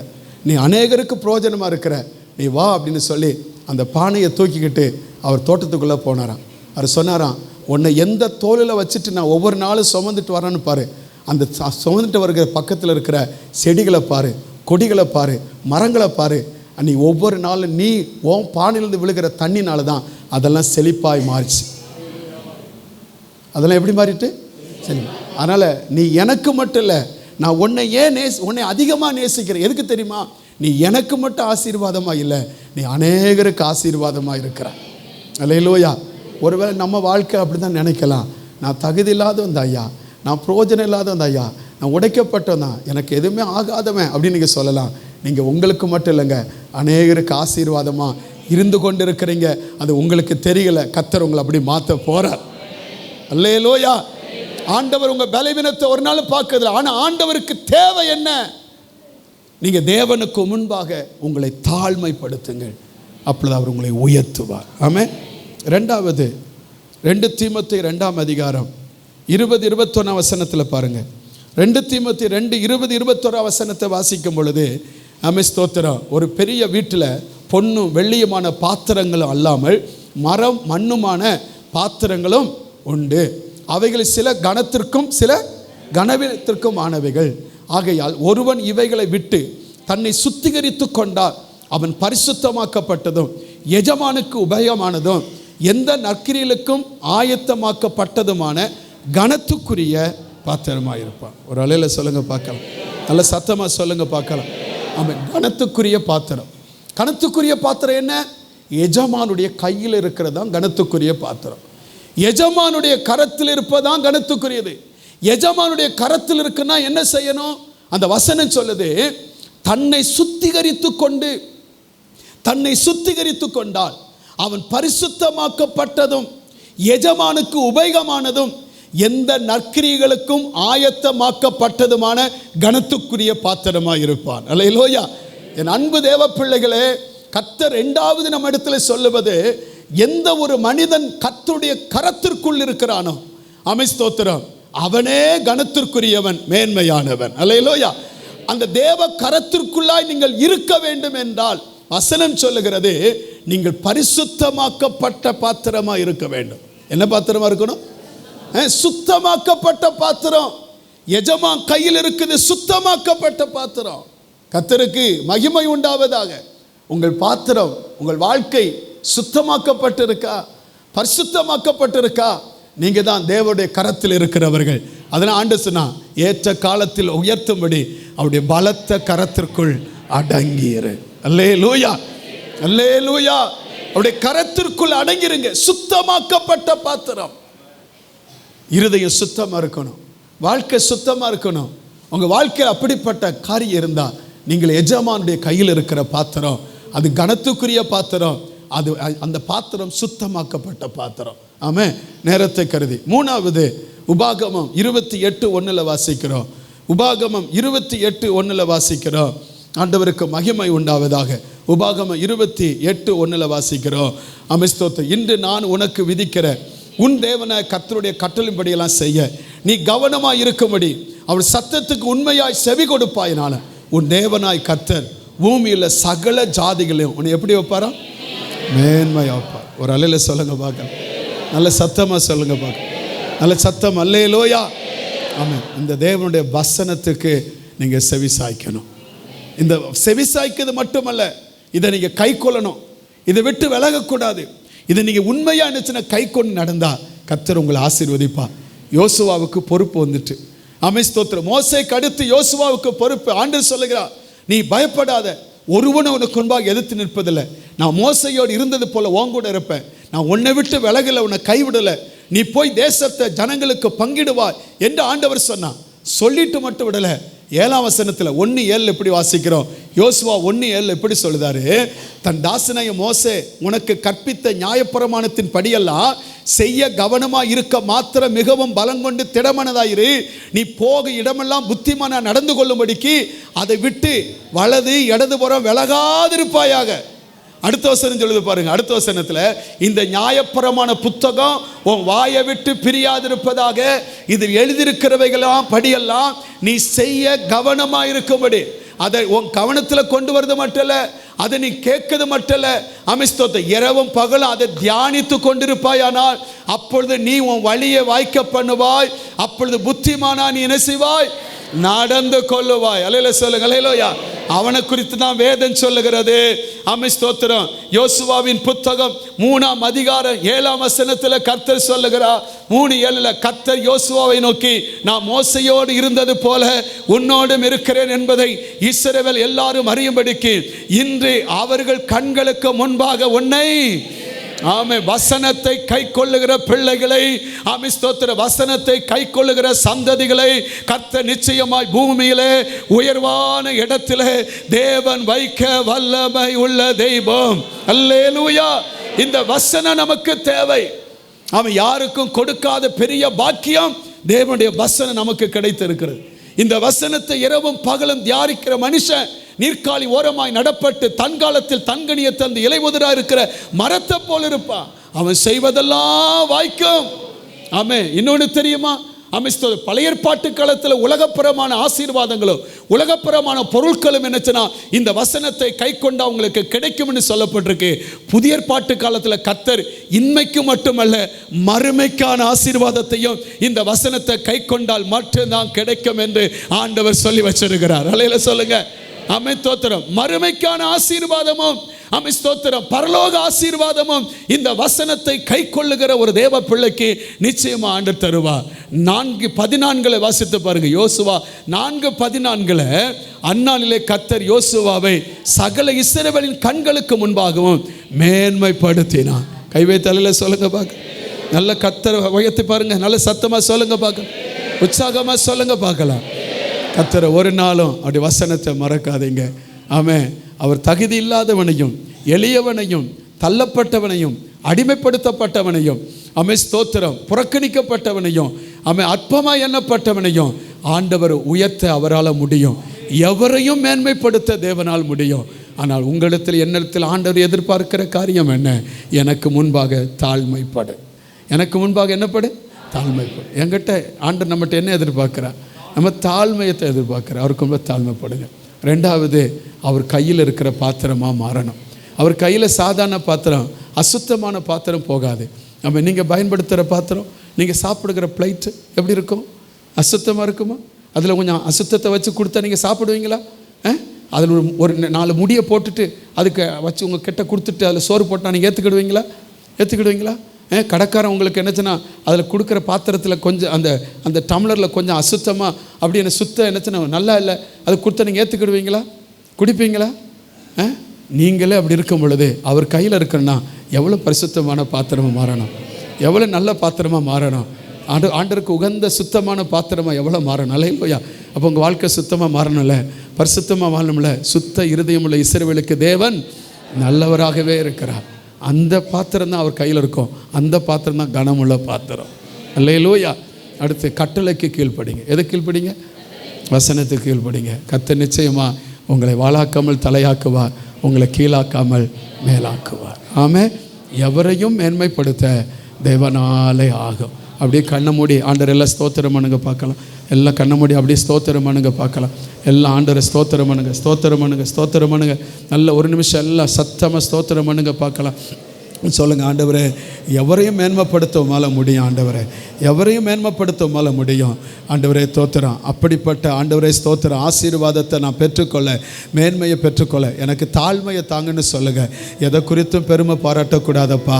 Speaker 2: நீ அநேகருக்கு பிரயோஜனமாக இருக்கிற, நீ வா அப்படின்னு சொல்லி அந்த பானையை தூக்கிக்கிட்டு அவர் தோட்டத்துக்குள்ளே போனாராம். அவர் சொன்னாராம், உன்னை எந்த தோளில் வச்சுட்டு நான் ஒவ்வொரு நாளும் சுமந்துட்டு வரேன்னு பாரு, அந்த சுமந்துட்டு வருகிற பக்கத்தில் இருக்கிற செடிகளை பாரு, கொடிகளை பாரு, மரங்களை பாரு, நீ ஒவ்வொரு நாளும் நீ உன் பானையிலேருந்து விழுகிற தண்ணினால தான் அதெல்லாம் செழிப்பாய் மாறிச்சு. அதெல்லாம் எப்படி மாறிட்டு சரி. அதனால் நீ எனக்கு மட்டும் இல்லை, நான் உன்னை அதிகமாக நேசிக்கிறேன். எதுக்கு தெரியுமா? நீ எனக்கு மட்டும் ஆசீர்வாதமாக இல்லை, நீ அநேகருக்கு ஆசீர்வாதமாக இருக்கிற. அல்லேலூயா. ஒருவேளை நம்ம வாழ்க்கை அப்படி தான் நினைக்கலாம், நான் தகுதி இல்லாதவன் ஐயா, நான் பிரயோஜனம் இல்லாதவன் ஐயா, நான் உடைக்கப்பட்டவன் தான், எனக்கு எதுவுமே ஆகாதவன் அப்படின்னு நீங்கள் சொல்லலாம். நீங்கள் உங்களுக்கு மட்டும் இல்லைங்க, அநேகருக்கு ஆசீர்வாதமாக இருந்து கொண்டு இருக்கிறீங்க. அது உங்களுக்கு தெரியல, கர்த்தர் உங்களை அப்படி மாற்ற போகிறார். அல்லேலூயா. ஆண்டவர் உங்கள் பலவீனத்தை ஒரு நாள் பார்க்கறதில்ல, ஆனால் ஆண்டவருக்கு தேவை என்ன? நீங்கள் தேவனுக்கு முன்பாக உங்களை தாழ்மைப்படுத்துங்கள். அப்பொழுது அவர் உங்களை உயர்த்துவார். ஆமென். ரெண்டாவது 2 தீமோத்தேயு 2ஆம் அதிகாரம் 20-21 வசனத்தில் பாருங்க. 2 தீமோத்தேயு 2:20-21 வசனத்தை வாசிக்கும் பொழுது, ஆமென் ஸ்தோத்திரம், ஒரு பெரிய வீட்டில் பொன்னும் வெள்ளியுமான பாத்திரங்களும் அல்லாமல் மரம் மண்ணுமான பாத்திரங்களும் உண்டு. அவைகள் சில கனத்திற்கும் சில கனவீனத்திற்கும் ஆனவைகள். ஆகையால் ஒருவன் இவைகளை விட்டு தன்னை சுத்திகரித்து கொண்டால் அவன் பரிசுத்தமாக்கப்பட்டதும் எஜமானுக்கு உபயோகமானதும் எந்த நற்கிரியலுக்கும் ஆயத்தமாக்கப்பட்டதுமான கனத்துக்குரிய பாத்திரமாக இருப்பான். ஒரு அலையில் சொல்லுங்க பார்க்கலாம், நல்ல சத்தமாக சொல்லுங்க பார்க்கலாம். ஆமாம், கனத்துக்குரிய பாத்திரம். கனத்துக்குரிய பாத்திரம் என்ன? எஜமானுடைய கையில் இருக்கிறதான் கனத்துக்குரிய பாத்திரம். எஜமானுடைய கரத்தில் இருப்பதான் கனத்துக்குரியது. எஜமானுடைய கரத்தில் இருக்குன்னா என்ன செய்யணும்? அந்த வசனம் சொல்லுது, தன்னை சுத்திகரித்து கொண்டால் அவன் பரிசுத்தமாக்கப்பட்டதும் எஜமானுக்கு உபயோகமானதும் எந்த நற்கிரியைகளுக்கும் ஆயத்தமாக்கப்பட்டதுமான கனத்துக்குரிய பாத்திரமாக இருப்பான். அல்லேலூயா. என் அன்பு தேவ பிள்ளைகளே, கர்த்தர் இரண்டாவது நம்ம இடத்துல சொல்லுவது, எந்த ஒரு மனிதன் கர்த்தருடைய கரத்திற்குள் இருக்கிறானோ, ஆமென் ஸ்தோத்திரம், அவனே கனத்திற்குரியவன், மேன்மையானவன். அல்லேலூயா. அந்த தேவ கரத்திற்குள்ளாய் நீங்கள் இருக்க வேண்டும் என்றால் வசனம் சொல்லுகிறது, நீங்கள் பரிசுத்தமாக்கப்பட்ட பாத்திரமா இருக்க வேண்டும். என்ன பாத்திரமா இருக்கணும்? சுத்தமாக்கப்பட்ட பாத்திரம். எஜமான் கையில் இருக்குது சுத்தமாக்கப்பட்ட பாத்திரம். கர்த்தருக்கு மகிமை உண்டாவதாக. உங்கள் பாத்திரம், உங்கள் வாழ்க்கை சுத்தமாக்கப்பட்டிருக்கா, பரிசுத்தமாக்கப்பட்டிருக்கா? நீங்க தான் தேவனுடைய கரத்தில் இருக்கிறவர்கள். அதனால் ஆண்டு சொன்னா, ஏற்ற காலத்தில் உயர்த்தும்படி அவருடைய பலத்த கரத்திற்குள் அடங்கியிரு. அல்லேலூயா, அல்லேலூயா. அவருடைய கரத்திற்குள் அடங்கிருங்க. சுத்தமாக்கப்பட்ட பாத்திரம். இருதயம் சுத்தமா இருக்கணும், வாழ்க்கை சுத்தமா இருக்கணும். உங்க வாழ்க்கையில் அப்படிப்பட்ட காரியம் இருந்தா நீங்கள் எஜமானுடைய கையில் இருக்கிற பாத்திரம், அது கனத்துக்குரிய பாத்திரம். அது அந்த பாத்திரம் சுத்தமாக்கப்பட்ட பாத்திரம். ஆமென். நேரத்தை கருதி மூணாவது உபாகமம் 28:1 வாசிக்கிறோம். உபாகமம் 28:1 வாசிக்கிறோம். ஆண்டவருக்கு மகிமை உண்டாவதாக. உபாகமம் 28:1 வாசிக்கிறோம். ஆமென் ஸ்தோத்திரம். இன்று நான் உனக்கு விதிக்கிற உன் தேவனாய கர்த்தருடைய கட்டளைப்படியெல்லாம் செய்ய நீ கவனமாய் இருக்கும்படி அவர் சத்தத்துக்கு உண்மையாய் செவி கொடுப்பாயினால உன் தேவனாய் கர்த்தர் பூமியில் சகல ஜாதிகளையும் உன்னை எப்படி வைப்பாரா? மேன்மையா வைப்பார். ஒரு அலையில சொல்லுங்க பார்க்க, நல்ல சத்தமா சொல்லுங்க பார்க்க, நல்ல சத்தம். அல்லேலூயா. ஆமென். இந்த தேவனுடைய வசனத்துக்கு நீங்க செவி சாய்க்கணும். இந்த செவி சாய்க்கிறது மட்டுமல்ல, இதை நீங்க கை கொள்ளணும். இதை விட்டு விலகக்கூடாது. இதை நீங்க உண்மையா நினைச்சுன்னா கை கொண்டு நடந்தா கர்த்தர் உங்களை ஆசீர்வதிப்பார். யோசுவாவுக்கு பொறுப்பு வந்துட்டு, ஆமென் ஸ்தோத்திரம். மோசேக்கு அடுத்து யோசுவாவுக்கு பொறுப்பு. ஆண்டவர் சொல்லுகிறார், நீ பயப்படாத, ஒருவனை உனக்கு முன்பாக எதிர்த்து நிற்பதில்லை. நான் மோசையோடு இருந்தது போல உன் கூட இருப்பேன். நான் உன்னை விட்டு விலகலை, உன்னை கைவிடலை. நீ போய் தேசத்தை ஜனங்களுக்கு பங்கிடுவாய் என்று ஆண்டவர் சொன்னான். சொல்லிட்டு மட்டும் விடலை. 7ஆம் வசனத்தில் 1:7 எப்படி வாசிக்கிறோம்? யோசுவா 1:7 எப்படி சொல்லுதாரு? தன் தாசனாய மோசே உனக்கு கற்பித்த நியாயப்பிரமாணத்தின் படியெல்லாம் செய்ய கவனமாக இருக்க மாத்திரம் மிகவும் பலம் கொண்டு திடமனதாயிரு. நீ போக இடமெல்லாம் புத்திமானா நடந்து கொள்ளும்படிக்கு அதை விட்டு வலது இடதுபுறம் விலகாதிருப்பாயாக. அடுத்த வசனம் சொல்லுது பாருங்க. அடுத்த வசனத்தில், இந்த நியாயப்பிரமாண புத்தகம் உன் வாயை விட்டு பிரியாதிருப்பதாக, இதில் எழுதியிருக்கிறவைகளாம் படியெல்லாம் நீ செய்ய கவனமாக இருக்கும்படி. அதை உன் கவனத்தில் கொண்டு வரது மட்டும் அதை நீ கேட்கறது மட்டும் அமிஸ்தோத்தை இரவும் பகலும் அதை தியானித்து கொண்டிருப்பாயானால் அப்பொழுது நீ உன் வழியை வாய்க்க பண்ணுவாய். அப்பொழுது புத்திமானா நீ என்ன செய்வாய்? நடந்து கொள்ளுவாய். அல்லேலூயா சொல்லுங்க. அல்லேலூயா. அவனை குறித்து தான் வேதம் சொல்லுகிறது. ஆமென் ஸ்தோத்திரம். யோசுவாவின் புத்தகம் 3ஆம் அதிகாரம் 7ஆம் வசனத்தில் கர்த்தர் சொல்லுகிறார். 3:7 கர்த்தர் யோசுவாவை நோக்கி, நான் மோசையோடு இருந்தது போல உன்னோடும் இருக்கிறேன் என்பதை இஸ்ரவேல் எல்லாரும் அறியும்படிக்கு இன்று அவர்கள் கண்களுக்கு முன்பாக உன்னை, ஆமென், வசனத்தை கை கொள்ளுகிற பிள்ளைகளை, ஆமென் ஸ்தோத்திரம், வசனத்தை கை கொள்ளுகிற சந்ததிகளை கர்த்தர் நிச்சயமாய் பூமியிலே உயர்வான இடத்திலே தேவன் வைக்க வல்லமை உள்ள தெய்வம். அல்லேலூயா. இந்த வசனம் நமக்கு தேவை. அவன் யாருக்கும் கொடுக்காத பெரிய பாக்கியம் தேவனுடைய வசனம் நமக்கு கிடைத்திருக்கிறது. இந்த வசனத்தை இரவும் பகலும் தியானிக்கிற மனுஷன் நீர்க்காலி ஓரமாய் நடப்பட்டு தன்காலத்தில் தன்கனியை தந்து இலையுதிரா இருக்கிற மரத்தை போல இருப்பான். அவன் செய்வதெல்லாம் வாய்க்கும். ஆமென். இன்னொன்று தெரியுமா? பழைய ஏற்பாட்டு காலத்தில் உலகப்புறமான ஆசீர்வாதங்களும் உலகப்புறமான பொருட்களும் என்னச்சுன்னா இந்த வசனத்தை கை கொண்டு அவங்களுக்கு கிடைக்கும்னு சொல்லப்பட்டிருக்கு. புதிய ஏற்பாட்டு காலத்தில் கர்த்தர் இன்மைக்கு மட்டுமல்ல மறுமைக்கான ஆசீர்வாதத்தையும் இந்த வசனத்தை கை கொண்டால் மட்டும்தான் கிடைக்கும் என்று ஆண்டவர் சொல்லி வச்சிருக்கிறார். அல்லேலூயா சொல்லுங்க. ஆமென். ஸ்தோத்திரம். மறுமைக்கான ஆசீர்வாதமும் ஆமென் ஸ்தோத்திரம் பரலோக ஆசீர்வாதமும் இந்த வசனத்தை கை கொள்ளுகிற ஒரு தேவ பிள்ளைக்கு நிச்சயமா ஆண்டவர் தருவார். 4:14 வாசித்து பாருங்க. யோசுவா 4:14 அந்நாளிலே கர்த்தர் யோசுவாவை சகல இஸ்ரவேலின் கண்களுக்கு முன்பாகவும் மேன்மைப்படுத்தினார். கை வைத்தலையில சொல்லுங்க பார்க்க. நல்ல கர்த்தர் உயர்த்தி பாருங்க. நல்ல சத்தமா சொல்லுங்க பார்க்க. உற்சாகமா சொல்லுங்க பார்க்கலாம். கர்த்தரை ஒரு நாளும் அப்படி வசனத்தை மறக்காதீங்க. ஆமென். அவர் தகுதி இல்லாதவனையும் எளியவனையும் தள்ளப்பட்டவனையும் அடிமைப்படுத்தப்பட்டவனையும் ஆமென் ஸ்தோத்திரம் புறக்கணிக்கப்பட்டவனையும் ஆமென் அற்பமாய் எண்ணப்பட்டவனையும் ஆண்டவர் உயர்த்த அவரால் முடியும். எவரையும் மேன்மைப்படுத்த தேவனால் முடியும். ஆனால் உங்களிடத்தில் என்னிடத்தில் ஆண்டவர் எதிர்பார்க்கிற காரியம் என்ன? எனக்கு முன்பாக தாழ்மைப்படு. எனக்கு முன்பாக என்னப்படு? தாழ்மைப்படு. என்கிட்ட ஆண்டவர் நம்மகிட்ட என்ன எதிர்பார்க்கிறார்? நம்ம தாழ்மையத்தை எதிர்பார்க்குறார். அவருக்கு ரொம்ப தாழ்மைப்படுங்க. ரெண்டாவது, அவர் கையில் இருக்கிற பாத்திரமாக மாறணும். அவர் கையில் சாதாரண பாத்திரம் அசுத்தமான பாத்திரம் போகாது. நம்ம நீங்கள் பயன்படுத்துகிற பாத்திரம், நீங்கள் சாப்பிடுகிற பிளேட்டு எப்படி இருக்கும்? அசுத்தமாக இருக்குமா? அதில் கொஞ்சம் அசுத்தத்தை வச்சு கொடுத்தா நீங்கள் சாப்பிடுவீங்களா? அதில் ஒரு 4 முடியை போட்டுட்டு அதுக்கு வச்சு உங்கள் கிட்ட கொடுத்துட்டு அதில் சோறு போட்டால் நீங்கள் ஏற்றுக்கிடுவீங்களா? கடைக்காரன் உங்களுக்கு என்னச்சுன்னா அதில் கொடுக்குற பாத்திரத்தில் கொஞ்சம் அந்த டம்ளரில் கொஞ்சம் அசுத்தமாக அப்படி என்ன சுத்தம் என்னச்சுன்னா நல்லா இல்லை, அது கொடுத்தா நீங்கள் ஏற்றுக்கிடுவீங்களா? குடிப்பீங்களா? நீங்களே அப்படி இருக்கும் பொழுது அவர் கையில் இருக்குன்னா எவ்வளோ பரிசுத்தமான பாத்திரமாக மாறணும், எவ்வளோ நல்ல பாத்திரமாக மாறணும், ஆண்டருக்கு உகந்த சுத்தமான பாத்திரமாக எவ்வளோ மாறணும். அல்லேலூயா. அப்போ உங்கள் வாழ்க்கை சுத்தமாக மாறணும்ல, பரிசுத்தமாக வாழணும்ல. சுத்த இருதயமுள்ள இஸ்ரவேலுக்கு தேவன் நல்லவராகவே இருக்கிறார். அந்த பாத்திரம் தான் அவர் கையில் இருக்கும். அந்த பாத்திரம் தான் கனமுள்ள பாத்திரம். அல்லேலூயா. அடுத்து கட்டளைக்கு கீழ்ப்படிங்க. எது கீழ்ப்படிங்க? வசனத்துக்கு கீழ்ப்படிங்க. கர்த்தர் நிச்சயமாக உங்களை வாளாக்காமல் தலையாக்குவார், உங்களை கீழாக்காமல் மேலாக்குவார். ஆமென். எவரையும் மேன்மைப்படுத்த தேவனாலே ஆகும். அப்படியே கண்ணை மூடி ஆண்டவர் எல்லாம் ஸ்தோத்திரம் பண்ணுங்க பார்க்கலாம். எல்லாம் கண்ணை மூடி அப்படியே ஸ்தோத்திரம் பண்ணுங்க பார்க்கலாம். எல்லாம் ஆண்டவரை ஸ்தோத்திரம் பண்ணுங்க. நல்ல ஒரு நிமிஷம் எல்லாம் சத்தமாக ஸ்தோத்திரம் பண்ணுங்க பார்க்கலாம். சொல்லுங்கள், ஆண்டவரே எவரையும் மேன்மைப்படுத்தவுமால முடியும். ஆண்டவரே எவரையும் மேன்மைப்படுத்தவுமால முடியும். ஆண்டவரே ஸ்தோத்திரம். அப்படிப்பட்ட ஆண்டவரே ஸ்தோத்திரம் ஆசீர்வாதத்தை நான் பெற்றுக்கொள்ள, மேன்மையை பெற்றுக்கொள்ள எனக்கு தாழ்மையை தாங்கன்னு சொல்லுங்கள். எதை குறித்தும் பெருமை பாராட்டக்கூடாதப்பா,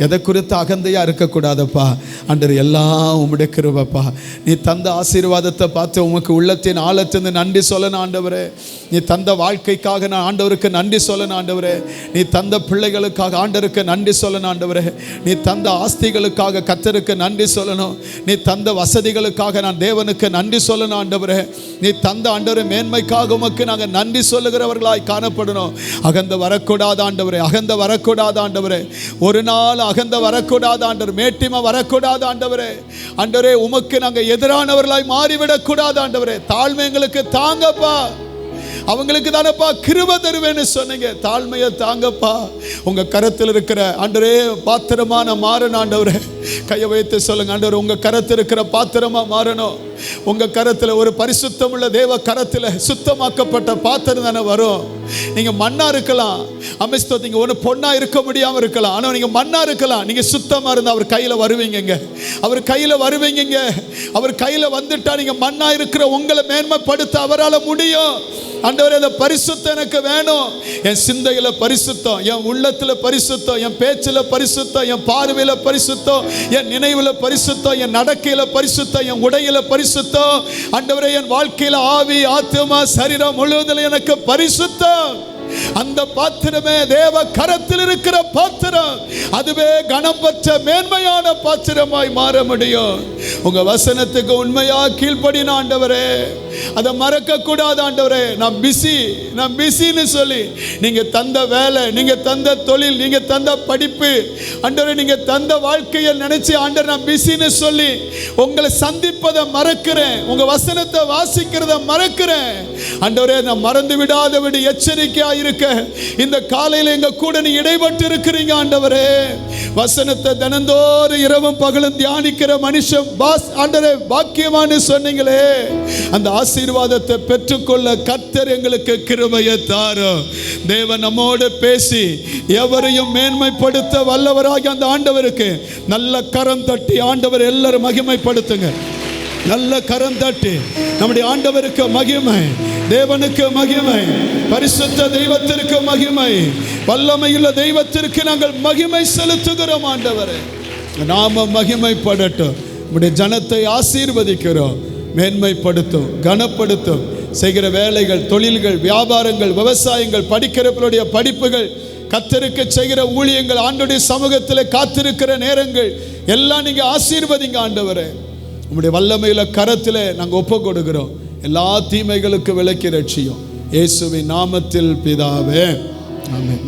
Speaker 2: எதை குறித்து அகந்தையாக இருக்கக்கூடாதப்பா. ஆண்டவர் எல்லாம் உம்முடைய கிருபைப்பா. நீ தந்த ஆசீர்வாதத்தை பார்த்து உமக்கு உள்ளத்தின் ஆழத்திலிருந்து நன்றி சொல்லணும் ஆண்டவரே. நீ தந்த வாழ்க்கைக்காக நான் ஆண்டவருக்கு நன்றி சொல்லணும் ஆண்டவரே. நீ தந்த பிள்ளைகளுக்காக ஆண்டவருக்கு நன்றி சொல்லணும் ஆண்டவரே. நீ தந்த ஆஸ்திகளுக்காக கர்த்தருக்கு நன்றி சொல்லணும். நீ தந்த வசதிகளுக்காக நான் தேவனுக்கு நன்றி சொல்லணும் ஆண்டவரே. நீ தந்த ஆண்டவரே மேன்மைக்காக உமக்கு நாங்கள் நன்றி சொல்லுகிறவர்களாய் காணப்படணும். அகந்த வரக்கூடாத ஆண்டவரே, அகந்த வரக்கூடாத ஆண்டவரே, ஒரு நாள் அகந்த வரக்கூடாத ஆண்டவர், மேட்டிமை வரக்கூடாத ஆண்டவரே. ஆண்டவரே உமக்கு நாங்கள் எதிரானவர்களாய் மாறிவிடக்கூடாது ஆண்டவரே. தாழ்மை எங்களுக்கு தாங்கப்பா. அவங்களுக்கு தானப்பா கிருபை தருவேன்னு சொன்னீங்க. தாழ்மையை தாங்கப்பா. உங்க கரத்தில் இருக்கிற ஆண்டவரே பாத்திரமான மாறணும் ஆண்டவரே. கையை வைத்து சொல்லுங்க, ஆண்டவரே உங்க கரத்தில் இருக்கிற பாத்திரமா மாறணும். உங்க கரத்தில் ஒரு பரிசுத்தம் உள்ள தேவ கரத்தில் சுத்தமாக்கப்பட்ட பாத்திரம் தானே வரும். நீங்க மண்ணா இருக்கலாம், அமைஸ்தோ நீங்க ஒன்று பொண்ணா இருக்க முடியாம இருக்கலாம், ஆனால் நீங்க மண்ணா இருக்கலாம். நீங்க சுத்தமா இருந்தா அவர் கையில வருவீங்க. அவர் கையில வருவீங்க. அவர் கையில வந்துட்டா நீங்க மண்ணா இருக்கிற உங்களை மேன்மைப்படுத்த அவரால் முடியும். ஆண்டவரே அந்த பரிசுத்தம் எனக்கு வேணும். என் சிந்தையில பரிசுத்தம், என் உள்ளத்துல பரிசுத்தம், என் பேச்சில் பரிசுத்தம், என் பார்வையில பரிசுத்தம், என் நினைவுல பரிசுத்தம், என் நடக்கையில பரிசுத்தம், என் உடையில பரிசுத்தம். ஆண்டவரே என் வாழ்க்கையில ஆவி ஆத்துமா சரீரம் முழுவதில் எனக்கு பரிசுத்தம். அந்த பாத்திரமே தேவ கரத்தில் இருக்கிற பாத்திரம். அதுவே கனம் பெற்ற மேன்மையான பாத்திரமாய் மாற முடியும். உங்க வசனத்துக்கு உண்மையா கீழ்ப்படின ஆண்டவரே, அதை மறக்க கூடாது ஆண்டவரே. நான் பிஸின்னு சொல்லி நீங்க தந்த வேலை, நீங்க தந்த தொழில், நீங்க தந்த படிப்பு ஆண்டவரே, நீங்க தந்த வாழ்க்கையை நினைச்சு ஆண்டவர் நான் பிஸின்னு சொல்லி உங்களை சந்திப்பதை மறக்கிறேன், உங்க வசனத்தை வாசிக்கிறத மறக்கிறேன். ஆண்டவரே, நாம் மறந்து விடாதபடி எச்சரிக்கையாக இருக்க இந்த காலையில் எங்க கூட நீ இடைப்பட்டு இருக்கிறீங்க ஆண்டவரே. வசனத்தை தினந்தோறும் இரவும் பகலும் தியானிக்கிற மனுஷன் ஆண்டவரே பாக்கியமானு சொன்னீங்களே. அந்த ஆசீர்வாதத்தை பெற்றுக்கொள்ள கர்த்தர் எங்களுக்கு கிருபையை தாரும். தேவன் நம்மோடு பேசி எவரையும் மேன்மைப்படுத்த வல்லவராகி அந்த ஆண்டவருக்கு நல்ல கரம் தட்டி ஆண்டவர் எல்லாரும் மகிமைப்படுத்துங்க. நல்ல கரம் தட்டி நம்முடைய ஆண்டவருக்கு மகிமை, தேவனுக்கு மகிமை, பரிசுத்த தெய்வத்திற்கு மகிமை, வல்லமையுள்ள தெய்வத்திற்கு நாங்கள் மகிமை செலுத்துகிறோம். ஆண்டவரே, நாம மகிமைப்படட்டும். நம்முடைய ஜனத்தை ஆசீர்வதிக்கிறோம். மேன்மைப்படுத்தும், கனப்படுத்தும். செய்கிற வேலைகள், தொழில்கள், வியாபாரங்கள், விவசாயங்கள், படிக்கிறவர்களுடைய படிப்புகள், கர்த்தருக்கு செய்கிற ஊழியங்கள், ஆண்டவருடைய சமூகத்தில் காத்திருக்கிற நேரங்கள் எல்லாம் நீங்க ஆசீர்வதிங்க ஆண்டவரே. உம்முடைய வல்லமையில கரத்தில் நாங்கள் ஒப்பு கொடுக்கிறோம். எல்லா தீமைகளுக்கு விலக்கி ரட்சியும். இயேசுவின் நாமத்தில் பிதாவே, ஆமென்.